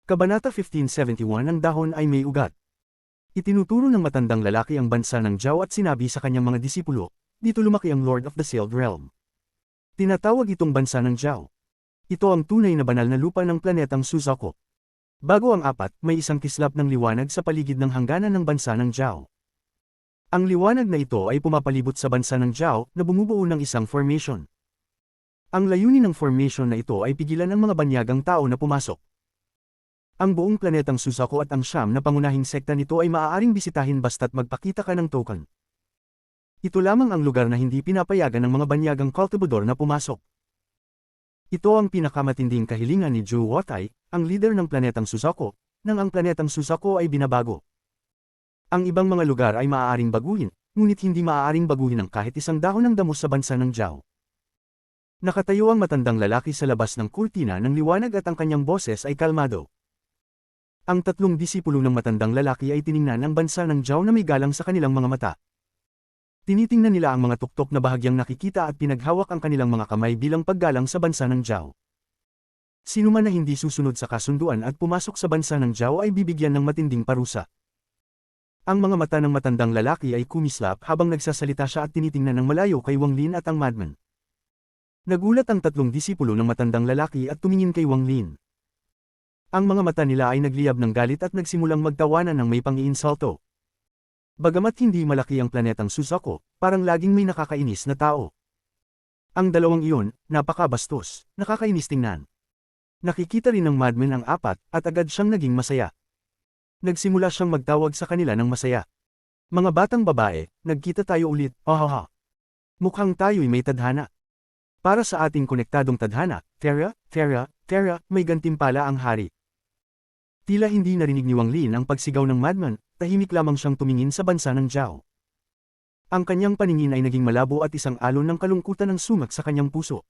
Kabanata 1571. Ang dahon ay may ugat. Itinuturo ng matandang lalaki ang bansa ng Zhao at sinabi sa kanyang mga disipulo, dito lumaki ang Lord of the Sealed Realm. Tinatawag itong bansa ng Zhao. Ito ang tunay na banal na lupa ng planetang Suzaku. Bago ang apat, may isang kislap ng liwanag sa paligid ng hangganan ng bansa ng Zhao. Ang liwanag na ito ay pumapalibot sa bansa ng Zhao na bumubuo ng isang formation. Ang layunin ng formation na ito ay pigilan ang mga banyagang tao na pumasok. Ang buong planetang Suzaku at ang siyam na pangunahing sekta nito ay maaaring bisitahin basta't magpakita ka ng token. Ito lamang ang lugar na hindi pinapayagan ng mga banyagang kultibador na pumasok. Ito ang pinakamatinding kahilingan ni Zhu Huatai, ang leader ng planetang Suzaku, nang ang planetang Suzaku ay binabago. Ang ibang mga lugar ay maaaring baguhin, ngunit hindi maaaring baguhin ng kahit isang dahon ng damo sa bansa ng Zhao. Nakatayo ang matandang lalaki sa labas ng kurtina ng liwanag at ang kanyang boses ay kalmado. Ang tatlong disipulo ng matandang lalaki ay tiningnan ang bansa ng Zhao na may galang sa kanilang mga mata. Tinitingnan nila ang mga tuktok na bahagyang nakikita at pinaghawak ang kanilang mga kamay bilang paggalang sa bansa ng Zhao. Sino man na hindi susunod sa kasunduan at pumasok sa bansa ng Zhao ay bibigyan ng matinding parusa. Ang mga mata ng matandang lalaki ay kumislap habang nagsasalita siya at tinitingnan ng malayo kay Wang Lin at ang madman. Nagulat ang tatlong disipulo ng matandang lalaki at tumingin kay Wang Lin. Ang mga mata nila ay nagliyab ng galit at nagsimulang magtawanan ng may pang-iinsulto. Bagamat hindi malaki ang planetang Suzaku, parang laging may nakakainis na tao. Ang dalawang iyon, napakabastos, nakakainis tingnan. Nakikita rin ng madman ang apat at agad siyang naging masaya. Nagsimula siyang magtawag sa kanila ng masaya. Mga batang babae, nagkita tayo ulit, hahaha. Mukhang tayo'y may tadhana. Para sa ating konektadong tadhana, Terra, may gantimpala ang hari. Tila hindi narinig ni Wang Lin ang pagsigaw ng madman, tahimik lamang siyang tumingin sa bansa ng Zhao. Ang kanyang paningin ay naging malabo at isang alon ng kalungkutan ang sumak sa kanyang puso.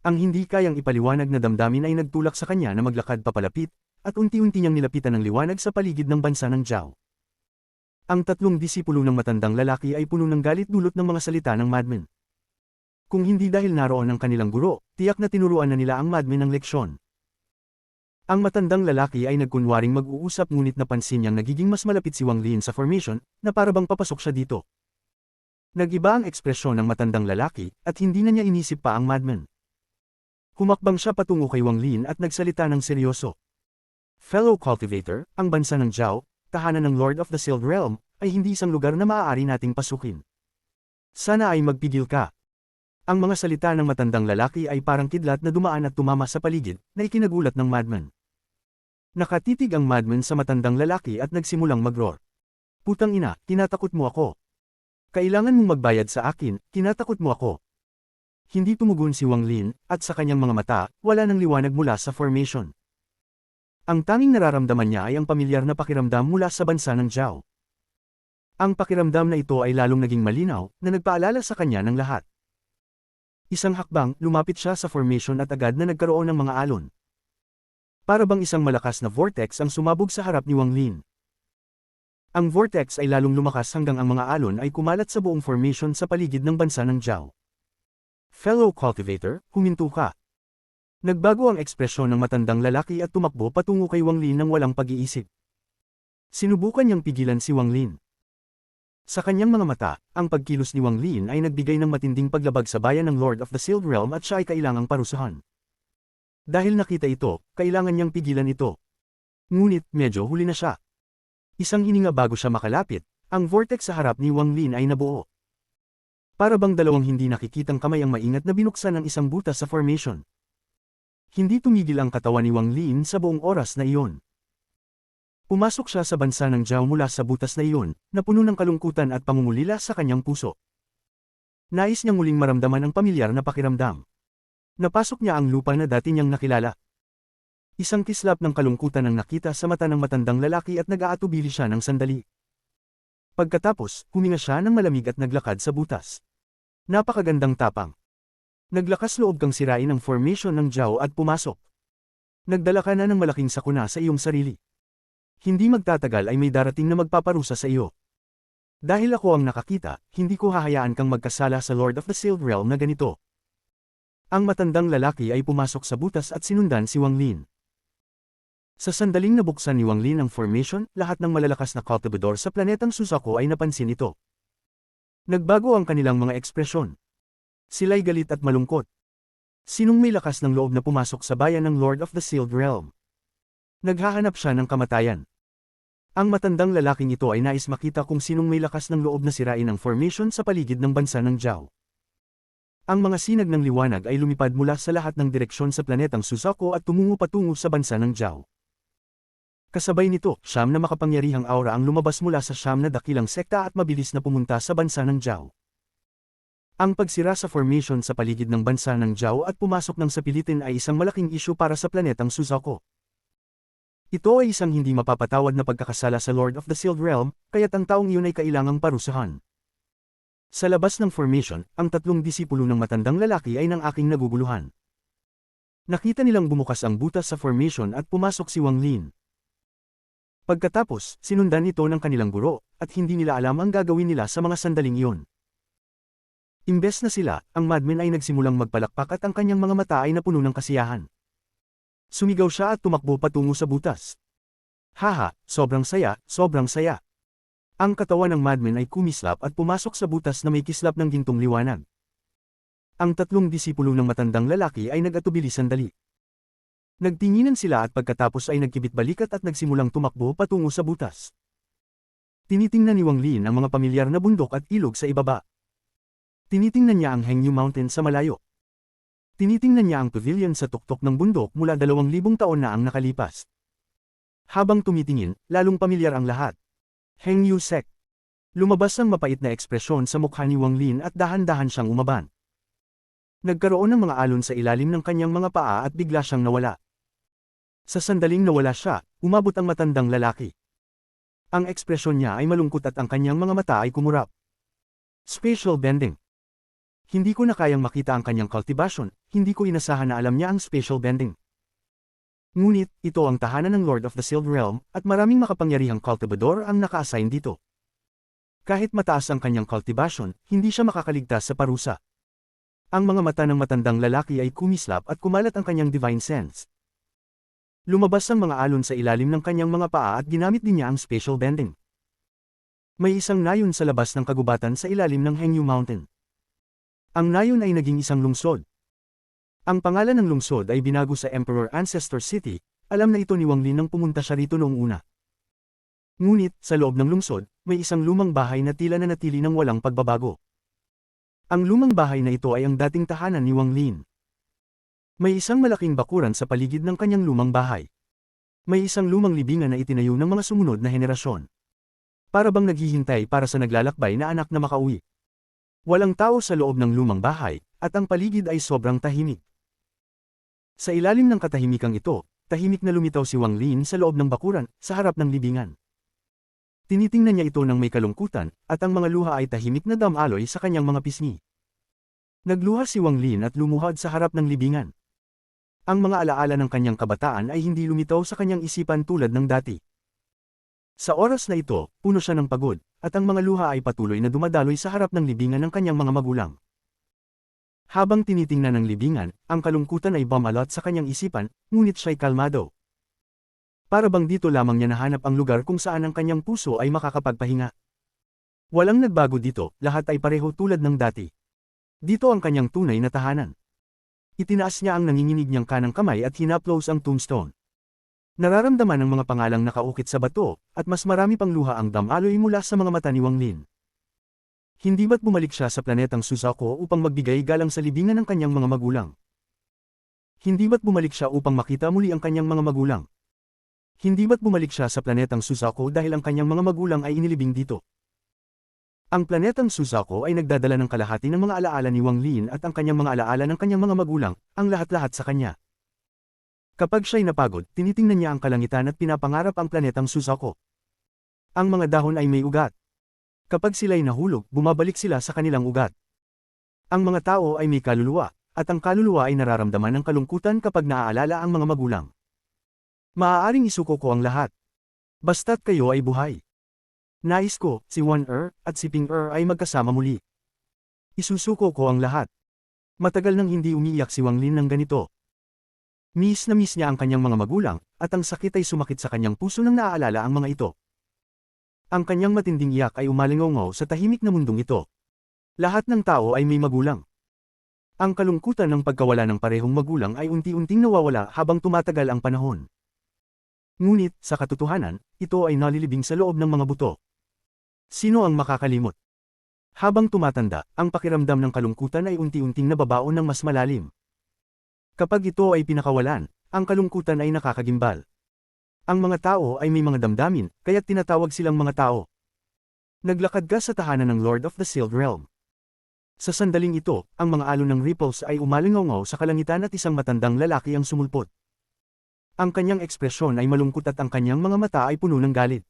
Ang hindi kayang ipaliwanag na damdamin ay nagtulak sa kanya na maglakad papalapit, at unti-unti niyang nilapitan ng liwanag sa paligid ng bansa ng Zhao. Ang tatlong disipulo ng matandang lalaki ay puno ng galit dulot ng mga salita ng madman. Kung hindi dahil naroon ang kanilang guro, tiyak na tinuruan na nila ang madman ng leksyon. Ang matandang lalaki ay nagkunwaring mag-uusap ngunit napansin niyang nagiging mas malapit si Wang Lin sa formation, na parabang papasok siya dito. Nag-iba ang ekspresyon ng matandang lalaki, at hindi na niya inisip pa ang madman. Humakbang siya patungo kay Wang Lin at nagsalita ng seryoso. Fellow cultivator, ang bansa ng Zhao, tahanan ng Lord of the Sealed Realm, ay hindi isang lugar na maaari nating pasukin. Sana ay magpigil ka. Ang mga salita ng matandang lalaki ay parang kidlat na dumaan at tumama sa paligid, na ikinagulat ng madman. Nakatitig ang madman sa matandang lalaki at nagsimulang mag-roar. Putang ina, tinatakot mo ako. Kailangan mong magbayad sa akin, tinatakot mo ako. Hindi tumugon si Wang Lin, at sa kanyang mga mata, wala nang liwanag mula sa formation. Ang tanging nararamdaman niya ay ang pamilyar na pakiramdam mula sa bansa ng Zhao. Ang pakiramdam na ito ay lalong naging malinaw, na nagpaalala sa kanya ng lahat. Isang hakbang, lumapit siya sa formation at agad na nagkaroon ng mga alon. Para bang isang malakas na vortex ang sumabog sa harap ni Wang Lin. Ang vortex ay lalong lumakas hanggang ang mga alon ay kumalat sa buong formation sa paligid ng bansa ng Zhao. Fellow cultivator, huminto ka. Nagbago ang ekspresyon ng matandang lalaki at tumakbo patungo kay Wang Lin nang walang pag-iisip. Sinubukan niyang pigilan si Wang Lin. Sa kanyang mga mata, ang pagkilos ni Wang Lin ay nagbigay ng matinding paglabag sa bayan ng Lord of the Sealed Realm at siya ay kailangang parusahan. Dahil nakita ito, kailangan niyang pigilan ito. Ngunit, medyo huli na siya. Isang hininga bago siya makalapit, ang vortex sa harap ni Wang Lin ay nabuo. Para bang dalawang hindi nakikitang kamay ang maingat na binuksan ng isang butas sa formation. Hindi tumigil ang katawan ni Wang Lin sa buong oras na iyon. Pumasok siya sa bansa ng Zhao mula sa butas na iyon, na puno ng kalungkutan at pangungulila sa kanyang puso. Nais niyang muling maramdaman ang pamilyar na pakiramdam. Napasok niya ang lupa na dati niyang nakilala. Isang kislap ng kalungkutan ang nakita sa mata ng matandang lalaki at nag-aatubili siya ng sandali. Pagkatapos, huminga siya ng malamig at naglakad sa butas. Napakagandang tapang. Naglakas loob kang sirain ang formation ng Zhao at pumasok. Nagdala ka na ng malaking sakuna sa iyong sarili. Hindi magtatagal ay may darating na magpaparusa sa iyo. Dahil ako ang nakakita, hindi ko hahayaan kang magkasala sa Lord of the Sealed Realm na ganito. Ang matandang lalaki ay pumasok sa butas at sinundan si Wang Lin. Sa sandaling nabuksan ni Wang Lin ang formation, lahat ng malalakas na cultivador sa planetang Suzaku ay napansin ito. Nagbago ang kanilang mga ekspresyon. Sila'y galit at malungkot. Sinong may lakas ng loob na pumasok sa bayan ng Lord of the Sealed Realm? Naghahanap siya ng kamatayan. Ang matandang lalaking ito ay nais makita kung sinong may lakas ng loob na sirain ang formation sa paligid ng bansa ng Zhao. Ang mga sinag ng liwanag ay lumipad mula sa lahat ng direksyon sa planetang Suzaku at tumungo patungo sa bansa ng Zhao. Kasabay nito, 9 na makapangyarihang aura ang lumabas mula sa 9 na dakilang sekta at mabilis na pumunta sa bansa ng Zhao. Ang pagsira sa formation sa paligid ng bansa ng Zhao at pumasok ng sapilitin ay isang malaking isyu para sa planetang Suzaku. Ito ay isang hindi mapapatawad na pagkakasala sa Lord of the Sealed Realm, kaya't ang taong iyon ay kailangang parusahan. Sa labas ng formation, ang 3 disipulo ng matandang lalaki ay nang aking naguguluhan. Nakita nilang bumukas ang butas sa formation at pumasok si Wang Lin. Pagkatapos, sinundan ito ng kanilang guro, at hindi nila alam ang gagawin nila sa mga sandaling iyon. Imbes na sila, ang madman ay nagsimulang magpalakpak at ang kanyang mga mata ay napuno ng kasiyahan. Sumigaw siya at tumakbo patungo sa butas. Haha, sobrang saya, sobrang saya. Ang katawan ng madman ay kumislap at pumasok sa butas na may kislap ng gintong liwanag. Ang 3 disipulo ng matandang lalaki ay nag-atubili sandali. Nagtinginan sila at pagkatapos ay nagkibit balikat at nagsimulang tumakbo patungo sa butas. Tinitingnan ni Wang Lin ang mga pamilyar na bundok at ilog sa ibaba. Tinitingnan niya ang Hengyu Mountain sa malayo. Tinitingnan niya ang pavilion sa tuktok ng bundok mula 2,000 taon na ang nakalipas. Habang tumitingin, lalong pamilyar ang lahat. Hengyu Sect. Lumabas ang mapait na ekspresyon sa mukha ni Wang Lin at dahan-dahan siyang umaban. Nagkaroon ng mga alon sa ilalim ng kanyang mga paa at bigla siyang nawala. Sa sandaling nawala siya, umabot ang matandang lalaki. Ang ekspresyon niya ay malungkot at ang kanyang mga mata ay kumurap. Spatial bending. Hindi ko na kayang makita ang kanyang cultivation, hindi ko inasahan na alam niya ang spatial bending. Ngunit, ito ang tahanan ng Lord of the Sealed Realm, at maraming makapangyarihang cultivador ang naka-assign dito. Kahit mataas ang kanyang cultivation, hindi siya makakaligtas sa parusa. Ang mga mata ng matandang lalaki ay kumislap at kumalat ang kanyang divine sense. Lumabas ang mga alon sa ilalim ng kanyang mga paa at ginamit din niya ang spatial bending. May isang nayon sa labas ng kagubatan sa ilalim ng Hengyu Mountain. Ang nayon ay naging isang lungsod. Ang pangalan ng lungsod ay binago sa Emperor Ancestor City, alam na ito ni Wang Lin nang pumunta siya rito noong una. Ngunit, sa loob ng lungsod, may isang lumang bahay na tila nanatili ng walang pagbabago. Ang lumang bahay na ito ay ang dating tahanan ni Wang Lin. May isang malaking bakuran sa paligid ng kanyang lumang bahay. May isang lumang libingan na itinayo ng mga sumunod na henerasyon. Para bang naghihintay para sa naglalakbay na anak na makauwi. Walang tao sa loob ng lumang bahay, at ang paligid ay sobrang tahimik. Sa ilalim ng katahimikang ito, tahimik na lumitaw si Wang Lin sa loob ng bakuran, sa harap ng libingan. Tinitingnan niya ito ng may kalungkutan, at ang mga luha ay tahimik na damaloy sa kanyang mga pisngi. Nagluha si Wang Lin at lumuhad sa harap ng libingan. Ang mga alaala ng kanyang kabataan ay hindi lumitaw sa kanyang isipan tulad ng dati. Sa oras na ito, puno siya ng pagod, at ang mga luha ay patuloy na dumadaloy sa harap ng libingan ng kanyang mga magulang. Habang tinitingnan ng libingan, ang kalungkutan ay bumalot sa kanyang isipan, ngunit siya'y kalmado. Para bang dito lamang niya nahanap ang lugar kung saan ang kanyang puso ay makakapagpahinga. Walang nagbago dito, lahat ay pareho tulad ng dati. Dito ang kanyang tunay na tahanan. Itinaas niya ang nanginginig niyang kanang kamay at hinaplos ang tombstone. Nararamdaman ang mga pangalang nakaukit sa bato, at mas marami pang luha ang damaloy mula sa mga mata ni Wang Lin. Hindi ba't bumalik siya sa planetang Suzaku upang magbigay galang sa libingan ng kanyang mga magulang? Hindi ba't bumalik siya upang makita muli ang kanyang mga magulang? Hindi ba't bumalik siya sa planetang Suzaku dahil ang kanyang mga magulang ay inilibing dito? Ang planetang Suzaku ay nagdadala ng kalahati ng mga alaala ni Wang Lin at ang kanyang mga alaala ng kanyang mga magulang, ang lahat-lahat sa kanya. Kapag siya'y napagod, tinitingnan niya ang kalangitan at pinapangarap ang planetang Suzaku. Ang mga dahon ay may ugat. Kapag sila'y nahulog, bumabalik sila sa kanilang ugat. Ang mga tao ay may kaluluwa, at ang kaluluwa ay nararamdaman ng kalungkutan kapag naaalala ang mga magulang. Maaaring isuko ko ang lahat. Basta't kayo ay buhay. Nais ko, si Wan at si Ping ay magkasama muli. Isusuko ko ang lahat. Matagal nang hindi umiiyak si Wang Lin ng ganito. Miss na miss niya ang kanyang mga magulang, at ang sakit ay sumakit sa kanyang puso nang naaalala ang mga ito. Ang kanyang matinding iyak ay umalingaw sa tahimik na mundong ito. Lahat ng tao ay may magulang. Ang kalungkutan ng pagkawala ng parehong magulang ay unti-unting nawawala habang tumatagal ang panahon. Ngunit, sa katotohanan, ito ay nalilibing sa loob ng mga buto. Sino ang makakalimot? Habang tumatanda, ang pakiramdam ng kalungkutan ay unti-unting nababaon ng mas malalim. Kapag ito ay pinakawalan, ang kalungkutan ay nakakagimbal. Ang mga tao ay may mga damdamin, kaya't tinatawag silang mga tao. Naglakad ka sa tahanan ng Lord of the Sealed Realm. Sa sandaling ito, ang mga alon ng ripples ay umalingaw sa kalangitan at isang matandang lalaki ang sumulpot. Ang kanyang ekspresyon ay malungkot at ang kanyang mga mata ay puno ng galit.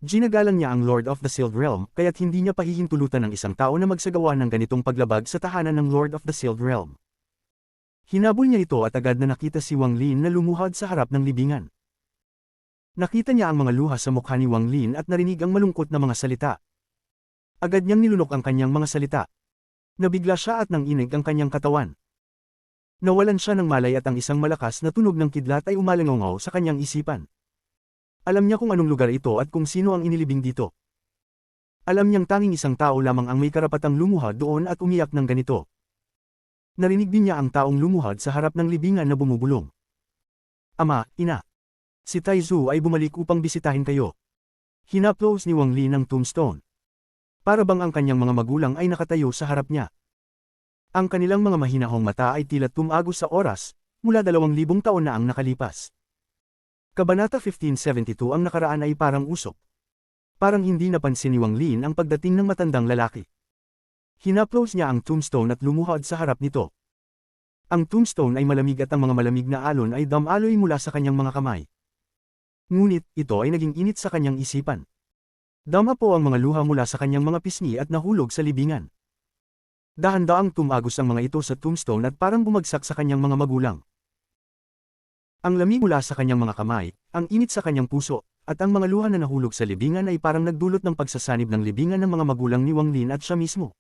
Ginagalang niya ang Lord of the Sealed Realm, kaya't hindi niya pahihintulutan ng isang tao na magsagawa ng ganitong paglabag sa tahanan ng Lord of the Sealed Realm. Hinabol niya ito at agad na nakita si Wang Lin na lumuhad sa harap ng libingan. Nakita niya ang mga luha sa mukha ni Wang Lin at narinig ang malungkot na mga salita. Agad niyang nilunok ang kanyang mga salita. Nabigla siya at nanginig ang kanyang katawan. Nawalan siya ng malay at ang isang malakas na tunog ng kidlat ay umalingaw sa kanyang isipan. Alam niya kung anong lugar ito at kung sino ang inilibing dito. Alam niyang tanging isang tao lamang ang may karapatang lumuhad doon at umiyak ng ganito. Narinig din niya ang taong lumuhad sa harap ng libingan na bumubulong. Ama, ina. Si Taizu ay bumalik upang bisitahin kayo. Hinaplos ni Wang Lin ang tombstone. Para bang ang kanyang mga magulang ay nakatayo sa harap niya. Ang kanilang mga mahinahong mata ay tila tumagos sa oras, mula 2,000 taon na ang nakalipas. Kabanata 1572 ang nakaraan ay parang usok. Parang hindi napansin ni Wang Lin ang pagdating ng matandang lalaki. Hinaplos niya ang tombstone at lumuhad sa harap nito. Ang tombstone ay malamig at ang mga malamig na alon ay damaloy mula sa kanyang mga kamay. Ngunit, ito ay naging init sa kanyang isipan. Dama po ang mga luha mula sa kanyang mga pisngi at nahulog sa libingan. Dahan-daang tumagos ang mga ito sa tombstone at parang bumagsak sa kanyang mga magulang. Ang lamig mula sa kanyang mga kamay, ang init sa kanyang puso, at ang mga luha na nahulog sa libingan ay parang nagdulot ng pagsasanib ng libingan ng mga magulang ni Wang Lin at siya mismo.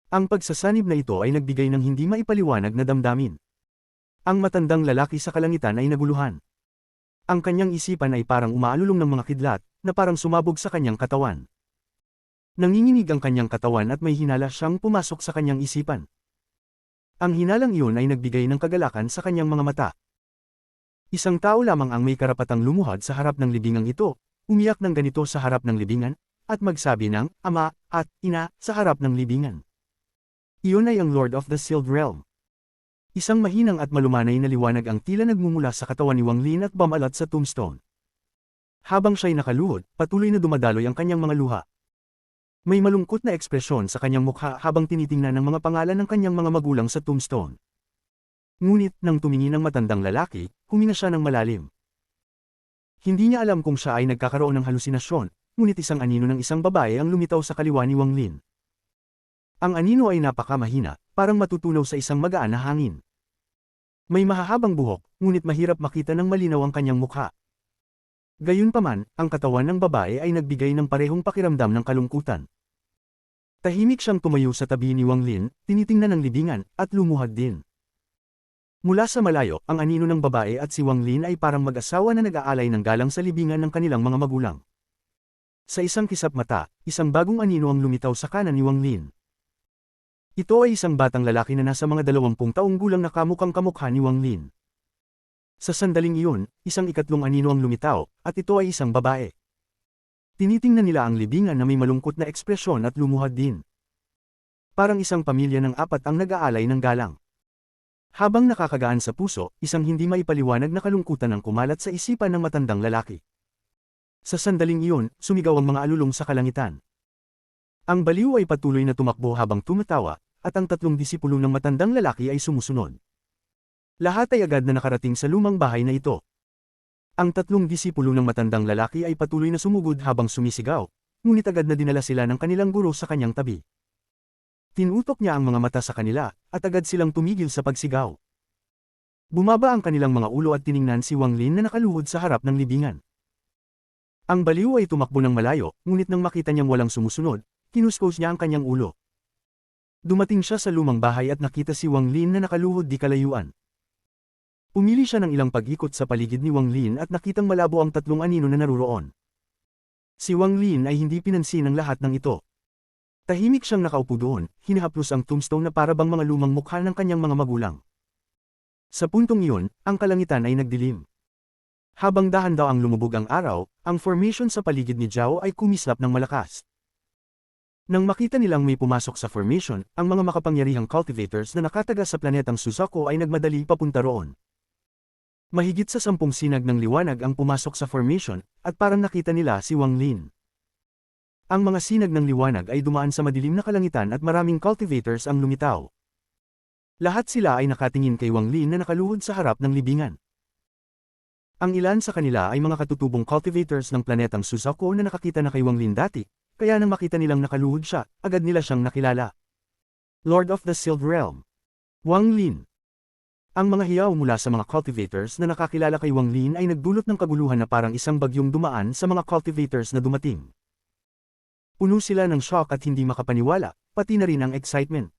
Ang pagsasanib na ito ay nagbigay ng hindi maipaliwanag na damdamin. Ang matandang lalaki sa kalangitan ay naguluhan. Ang kanyang isipan ay parang umaalulong ng mga kidlat, na parang sumabog sa kanyang katawan. Nanginginig ang kanyang katawan at may hinala siyang pumasok sa kanyang isipan. Ang hinalang iyon ay nagbigay ng kagalakan sa kanyang mga mata. Isang tao lamang ang may karapatang lumuhad sa harap ng libingang ito, umiyak ng ganito sa harap ng libingan, at magsabi ng, Ama, at Ina, sa harap ng libingan. Iyon ay ang Lord of the Sealed Realm. Isang mahinang at malumanay na liwanag ang tila nagmumula sa katawan ni Wang Lin at bumalat sa tombstone. Habang siya'y nakaluhod, patuloy na dumadaloy ang kanyang mga luha. May malungkot na ekspresyon sa kanyang mukha habang tinitingnan ng mga pangalan ng kanyang mga magulang sa tombstone. Ngunit, nang tumingin ang matandang lalaki, huminga siya ng malalim. Hindi niya alam kung siya ay nagkakaroon ng halusinasyon, ngunit isang anino ng isang babae ang lumitaw sa kaliwa ni Wang Lin. Ang anino ay napakamahina, parang matutunaw sa isang magaan na hangin. May mahahabang buhok, ngunit mahirap makita ng malinaw ang kanyang mukha. Gayunpaman, ang katawan ng babae ay nagbigay ng parehong pakiramdam ng kalungkutan. Tahimik siyang tumayo sa tabi ni Wang Lin, tinitingnan ang libingan, at lumuhad din. Mula sa malayo, ang anino ng babae at si Wang Lin ay parang mag-asawa na nag-aalay ng galang sa libingan ng kanilang mga magulang. Sa isang kisap mata, isang bagong anino ang lumitaw sa kanan ni Wang Lin. Ito ay isang batang lalaki na nasa mga 20 taong gulang na kamukhang kamukha ni Wang Lin. Sa sandaling iyon, isang ikatlong anino ang lumitaw, at ito ay isang babae. Tinitingnan nila ang libingan na may malungkot na ekspresyon at lumuhad din. Parang isang pamilya ng 4 ang nag-aalay ng galang. Habang nakakagaan sa puso, isang hindi maipaliwanag na kalungkutan ang kumalat sa isipan ng matandang lalaki. Sa sandaling iyon, sumigaw ang mga alulong sa kalangitan. Ang baliw ay patuloy na tumakbo habang tumatawa, at ang 3 disipulo ng matandang lalaki ay sumusunod. Lahat ay agad na nakarating sa lumang bahay na ito. Ang 3 disipulo ng matandang lalaki ay patuloy na sumugod habang sumisigaw, ngunit agad na dinala sila ng kanilang guro sa kanyang tabi. Tinutok niya ang mga mata sa kanila, at agad silang tumigil sa pagsigaw. Bumaba ang kanilang mga ulo at tiningnan si Wang Lin na nakaluhod sa harap ng libingan. Ang baliw ay tumakbo ng malayo, ngunit nang makita niyang walang sumusunod, kinuskos niya ang kanyang ulo. Dumating siya sa lumang bahay at nakita si Wang Lin na nakaluhod di kalayuan. Pumili siya ng ilang pag-ikot sa paligid ni Wang Lin at nakitang malabo ang tatlong anino na naruroon. Si Wang Lin ay hindi pinansin ang lahat ng ito. Tahimik siyang nakaupo doon, hinahaplos ang tombstone na para bang mga lumang mukha ng kanyang mga magulang. Sa puntong iyon, ang kalangitan ay nagdilim. Habang dahan-daw ang lumubog ang araw, ang formation sa paligid ni Zhao ay kumislap ng malakas. Nang makita nilang may pumasok sa formation, ang mga makapangyarihang cultivators na nakataga sa planetang Suzaku ay nagmadali papunta roon. Mahigit sa 10 sinag ng liwanag ang pumasok sa formation, at parang nakita nila si Wang Lin. Ang mga sinag ng liwanag ay dumaan sa madilim na kalangitan at maraming cultivators ang lumitaw. Lahat sila ay nakatingin kay Wang Lin na nakaluhod sa harap ng libingan. Ang ilan sa kanila ay mga katutubong cultivators ng planetang Suzaku na nakakita na kay Wang Lin dati, kaya nang makita nilang nakaluhod siya, agad nila siyang nakilala. Lord of the Sealed Realm. Wang Lin. Ang mga hiyaw mula sa mga cultivators na nakakilala kay Wang Lin ay nagdulot ng kaguluhan na parang isang bagyong dumaan sa mga cultivators na dumating. Puno sila ng shock at hindi makapaniwala, pati na rin ang excitement.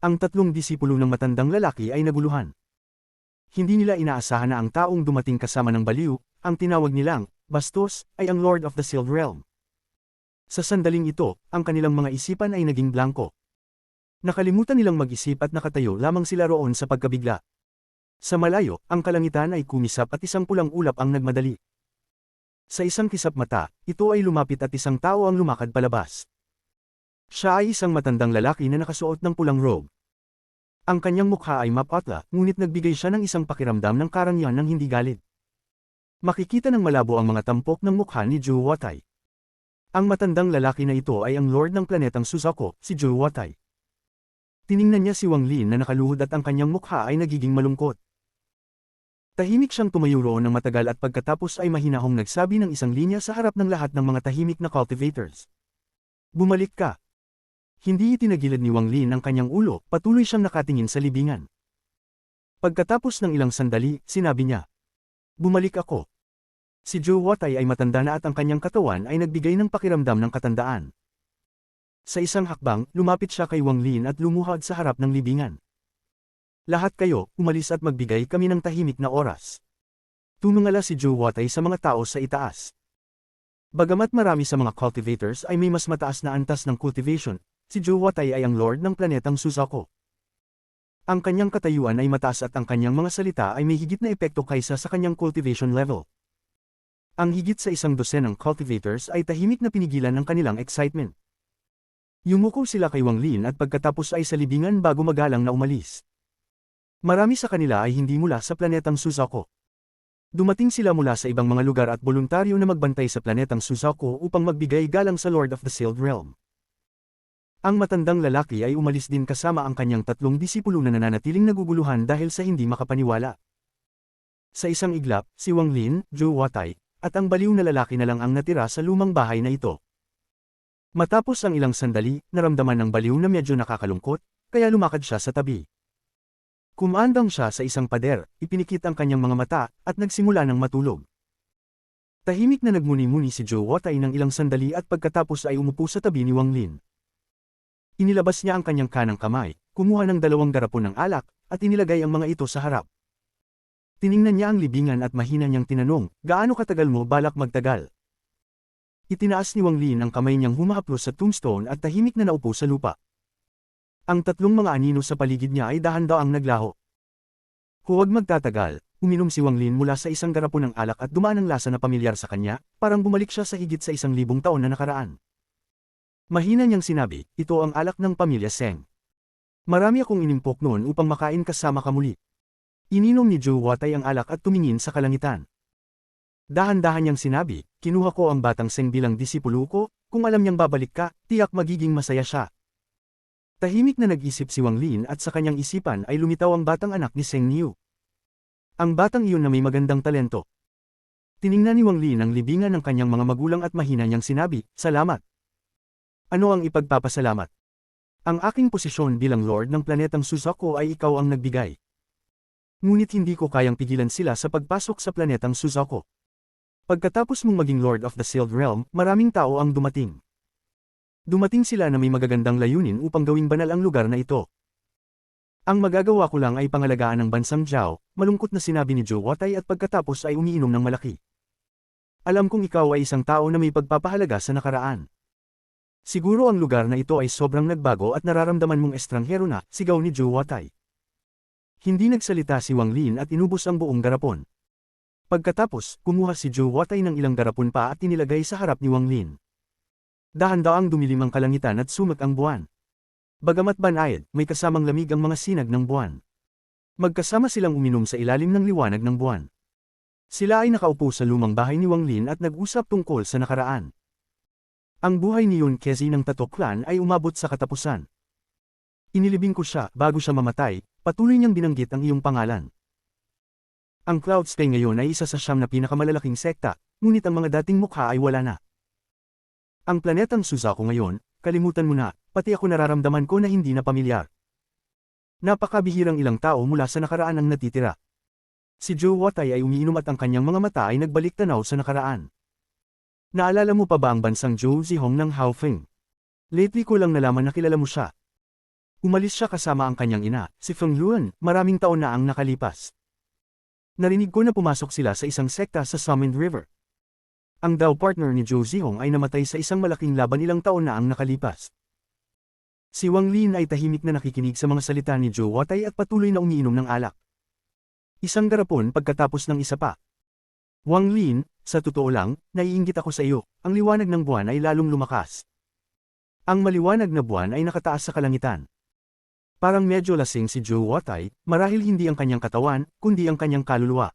Ang tatlong disipulo ng matandang lalaki ay naguluhan. Hindi nila inaasahan na ang taong dumating kasama ng baliw, ang tinawag nilang bastos, ay ang Lord of the Sealed Realm. Sa sandaling ito, ang kanilang mga isipan ay naging blanko. Nakalimutan nilang mag-isip at nakatayo lamang sila roon sa pagkabigla. Sa malayo, ang kalangitan ay kumisap at isang pulang ulap ang nagmadali. Sa isang kisap mata, ito ay lumapit at isang tao ang lumakad palabas. Siya ay isang matandang lalaki na nakasuot ng pulang robe. Ang kanyang mukha ay mapatla, ngunit nagbigay siya ng isang pakiramdam ng karangyaan ng hindi galit. Makikita ng malabo ang mga tampok ng mukha ni Zhou Huatai. Ang matandang lalaki na ito ay ang Lord ng planetang Suzaku, si Zhou Huatai. Tiningnan niya si Wang Lin na nakaluhod at ang kanyang mukha ay nagiging malungkot. Tahimik siyang tumayo roon ng matagal at pagkatapos ay mahinahong nagsabi ng isang linya sa harap ng lahat ng mga tahimik na cultivators. Bumalik ka. Hindi itinagilid ni Wang Lin ang kanyang ulo, patuloy siyang nakatingin sa libingan. Pagkatapos ng ilang sandali, sinabi niya, "Bumalik ako." Si Zhou Huatai ay matanda na at ang kanyang katawan ay nagbigay ng pakiramdam ng katandaan. Sa isang hakbang, lumapit siya kay Wang Lin at lumuhod sa harap ng libingan. "Lahat kayo, umalis at magbigay kami ng tahimik na oras." Tumingala si Zhou Huatai sa mga tao sa itaas. Bagamat marami sa mga cultivators ay may mas mataas na antas ng cultivation, si Zhou Huatai ay ang Lord ng planetang Suzaku. Ang kanyang katayuan ay mataas at ang kanyang mga salita ay may higit na epekto kaysa sa kanyang cultivation level. Ang higit sa 100 ng cultivators ay tahimik na pinigilan ng kanilang excitement. Yumuko sila kay Wang Lin at pagkatapos ay sa libingan bago magalang na umalis. Marami sa kanila ay hindi mula sa planetang Suzaku. Dumating sila mula sa ibang mga lugar at voluntaryo na magbantay sa planetang Suzaku upang magbigay galang sa Lord of the Sealed Realm. Ang matandang lalaki ay umalis din kasama ang kanyang tatlong disipulo na nananatiling naguguluhan dahil sa hindi makapaniwala. Sa isang iglap, si Wang Lin, Zhou Huatai, at ang baliw na lalaki na lang ang natira sa lumang bahay na ito. Matapos ang ilang sandali, naramdaman ng baliw na medyo nakakalungkot, kaya lumakad siya sa tabi. Kumandang siya sa isang pader, ipinikit ang kanyang mga mata, at nagsimula ng matulog. Tahimik na nagmuni-muni si Zhou Huatai ng ilang sandali at pagkatapos ay umupo sa tabi ni Wang Lin. Inilabas niya ang kanyang kanang kamay, kumuha ng 2 garapon ng alak, at inilagay ang mga ito sa harap. Tiningnan niya ang libingan at mahina niyang tinanong, "Gaano katagal mo balak magtagal?" Itinaas ni Wang Lin ang kamay niyang humahaplos sa tombstone at tahimik na naupo sa lupa. Ang tatlong mga anino sa paligid niya ay dahan-daang naglaho. Huwag magtatagal, uminom si Wang Lin mula sa isang garapon ng alak at dumaan ang lasa na pamilyar sa kanya, parang bumalik siya sa higit sa 1,000 taon na nakaraan. Mahina niyang sinabi, "Ito ang alak ng pamilya Seng. Marami akong inimpok noon upang makain kasama ka muli." Ininom ni Zhou Huatai ang alak at tumingin sa kalangitan. Dahan-dahan niyang sinabi, "Kinuha ko ang batang Seng bilang disipulo ko, kung alam niyang babalik ka, tiyak magiging masaya siya." Tahimik na nag-isip si Wang Lin at sa kanyang isipan ay lumitaw ang batang anak ni Seng Niu. Ang batang iyon na may magandang talento. Tiningnan ni Wang Lin ang libingan ng kanyang mga magulang at mahina niyang sinabi, "Salamat." "Ano ang ipagpapasalamat? Ang aking posisyon bilang Lord ng planetang Suzaku ay ikaw ang nagbigay. Ngunit hindi ko kayang pigilan sila sa pagpasok sa planetang Suzaku. Pagkatapos mong maging Lord of the Sealed Realm, maraming tao ang dumating. Dumating sila na may magagandang layunin upang gawing banal ang lugar na ito. Ang magagawa ko lang ay pangalagaan ng bansang Zhao, malungkot na sinabi ni Zhou Huatai at pagkatapos ay umiinom ng malaki. Alam kong ikaw ay isang tao na may pagpapahalaga sa nakaraan. Siguro ang lugar na ito ay sobrang nagbago at nararamdaman mong estranghero na, sigaw ni Zhou Huatai. Hindi nagsalita si Wang Lin at inubos ang buong garapon. Pagkatapos, kumuha si Zhou Huatai ng ilang garapon pa at inilagay sa harap ni Wang Lin. Dahan-daang dumilim ang kalangitan at sumak ang buwan. Bagamat banayad, may kasamang lamig ang mga sinag ng buwan. Magkasama silang uminom sa ilalim ng liwanag ng buwan. Sila ay nakaupo sa lumang bahay ni Wang Lin at nag-usap tungkol sa nakaraan. Ang buhay ni Yun Kezi ng Tatok Clan ay umabot sa katapusan. Inilibing ko siya, bago siya mamatay, patuloy niyang binanggit ang iyong pangalan. Ang Cloud Stay ngayon ay isa sa 9 na pinakamalalaking sekta, ngunit ang mga dating mukha ay wala na. Ang planetang Suzaku ngayon, kalimutan mo na, pati ako nararamdaman ko na hindi na pamilyar. Napakabihirang ilang tao mula sa nakaraan ang natitira. Si Zhou Huatai ay umiinom at ang kanyang mga mata ay nagbalik tanaw sa nakaraan. Naalala mo pa ba ang bansang Zhou Zihong ng Haofeng? Lately ko lang nalaman na kilala mo siya. Umalis siya kasama ang kanyang ina, si Feng Luan, maraming taon na ang nakalipas. Narinig ko na pumasok sila sa isang sekta sa Summit River. Ang daw partner ni Zhou Zihong ay namatay sa isang malaking laban ilang taon na ang nakalipas. Si Wang Lin ay tahimik na nakikinig sa mga salita ni Zhou Huatai at patuloy na umiinom ng alak. Isang garapon pagkatapos ng isa pa. Wang Lin, sa totoo lang, naiinggit ako sa iyo, ang liwanag ng buwan ay lalong lumakas. Ang maliwanag na buwan ay nakataas sa kalangitan. Parang medyo lasing si Zhou Huatai, marahil hindi ang kanyang katawan, kundi ang kanyang kaluluwa.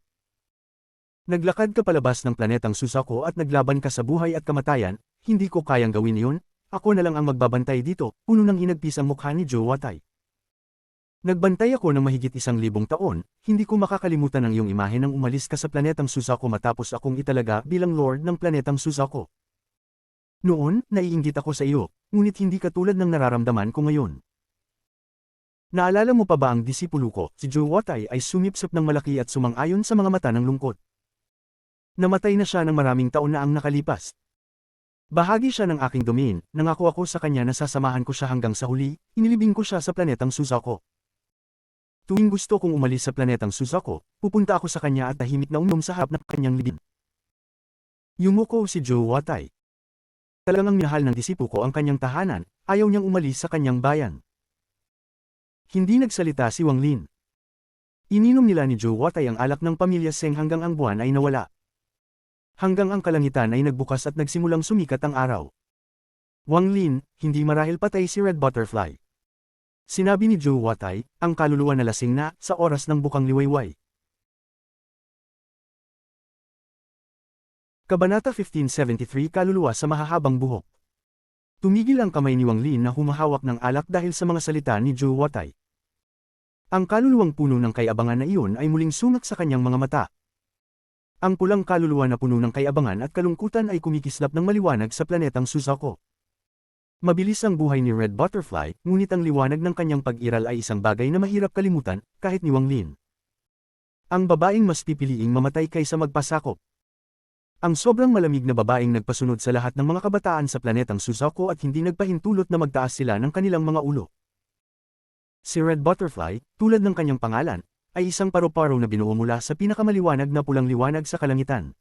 Naglakad ka palabas ng planetang Suzaku at naglaban ka sa buhay at kamatayan, hindi ko kayang gawin iyon, ako na lang ang magbabantay dito, puno ng hinagpis ang mukha ni Zhou Huatai. Nagbantay ako ng mahigit 1,000 taon, hindi ko makakalimutan ang iyong imahe nang umalis ka sa planetang Suzaku matapos akong italaga bilang Lord ng planetang Suzaku. Noon, naiinggit ako sa iyo, ngunit hindi katulad ng nararamdaman ko ngayon. Naalala mo pa ba ang disipulo ko, si Zhou Huatai ay sumipsip ng malaki at sumang-ayon sa mga mata ng lungkot. Namatay na siya ng maraming taon na ang nakalipas. Bahagi siya ng aking domain, nangako ako sa kanya na sasamahan ko siya hanggang sa huli, inilibing ko siya sa planetang Suzaku. Tuwing gusto kong umalis sa planetang Suzaku, pupunta ako sa kanya at tahimik na uminom sa harap ng kanyang libing. Yumuko si Zhou Huatai. Talagang minahal ng disipo ko ang kanyang tahanan, ayaw niyang umalis sa kanyang bayan. Hindi nagsalita si Wang Lin. Ininom nila ni Zhou Huatai ang alak ng pamilya Seng hanggang ang buwan ay nawala. Hanggang ang kalangitan ay nagbukas at nagsimulang sumikat ang araw. Wang Lin, hindi marahil patay si Red Butterfly. Sinabi ni Zhou Huatai, ang kaluluwa na lasing na, sa oras ng bukang liwayway. Kabanata 1573 Kaluluwa sa mahahabang buhok. Tumigil ang kamay ni Wang Lin na humahawak ng alak dahil sa mga salita ni Zhou Huatai. Ang kaluluwang puno ng kayabangan na iyon ay muling sumak sa kanyang mga mata. Ang pulang kaluluwa na puno ng kayabangan at kalungkutan ay kumikislap ng maliwanag sa planetang Suzaku. Mabilis ang buhay ni Red Butterfly, ngunit ang liwanag ng kanyang pag-iral ay isang bagay na mahirap kalimutan, kahit ni Wang Lin. Ang babaeng mas pipiliing mamatay kaysa magpasakop. Ang sobrang malamig na babaeng nagpasunod sa lahat ng mga kabataan sa planetang Suzaku at hindi nagpahintulot na magtaas sila ng kanilang mga ulo. Si Red Butterfly, tulad ng kanyang pangalan, ay isang paru-paro na binuo mula sa pinakamaliwanag na pulang liwanag sa kalangitan.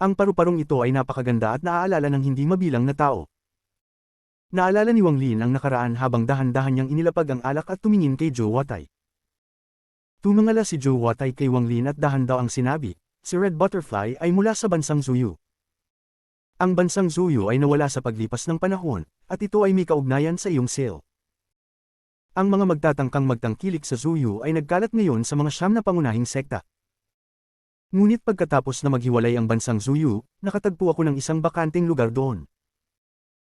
Ang paru-parong ito ay napakaganda at naaalala ng hindi mabilang na tao. Naalala ni Wang Lin ang nakaraan habang dahan-dahan niyang inilapag ang alak at tumingin kay Zhou Huatai. Tumangala si Zhou Huatai kay Wang Lin at dahan-daw ang sinabi, si Red Butterfly ay mula sa bansang Zuyu. Ang bansang Zuyu ay nawala sa paglipas ng panahon, at ito ay may kaugnayan sa iyong sale. Ang mga magtatangkang magtangkilik sa Zuyu ay nagkalat ngayon sa mga 9 na pangunahing sekta. Ngunit pagkatapos na maghiwalay ang bansang Zuyu, nakatagpo ako ng isang bakanteng lugar doon.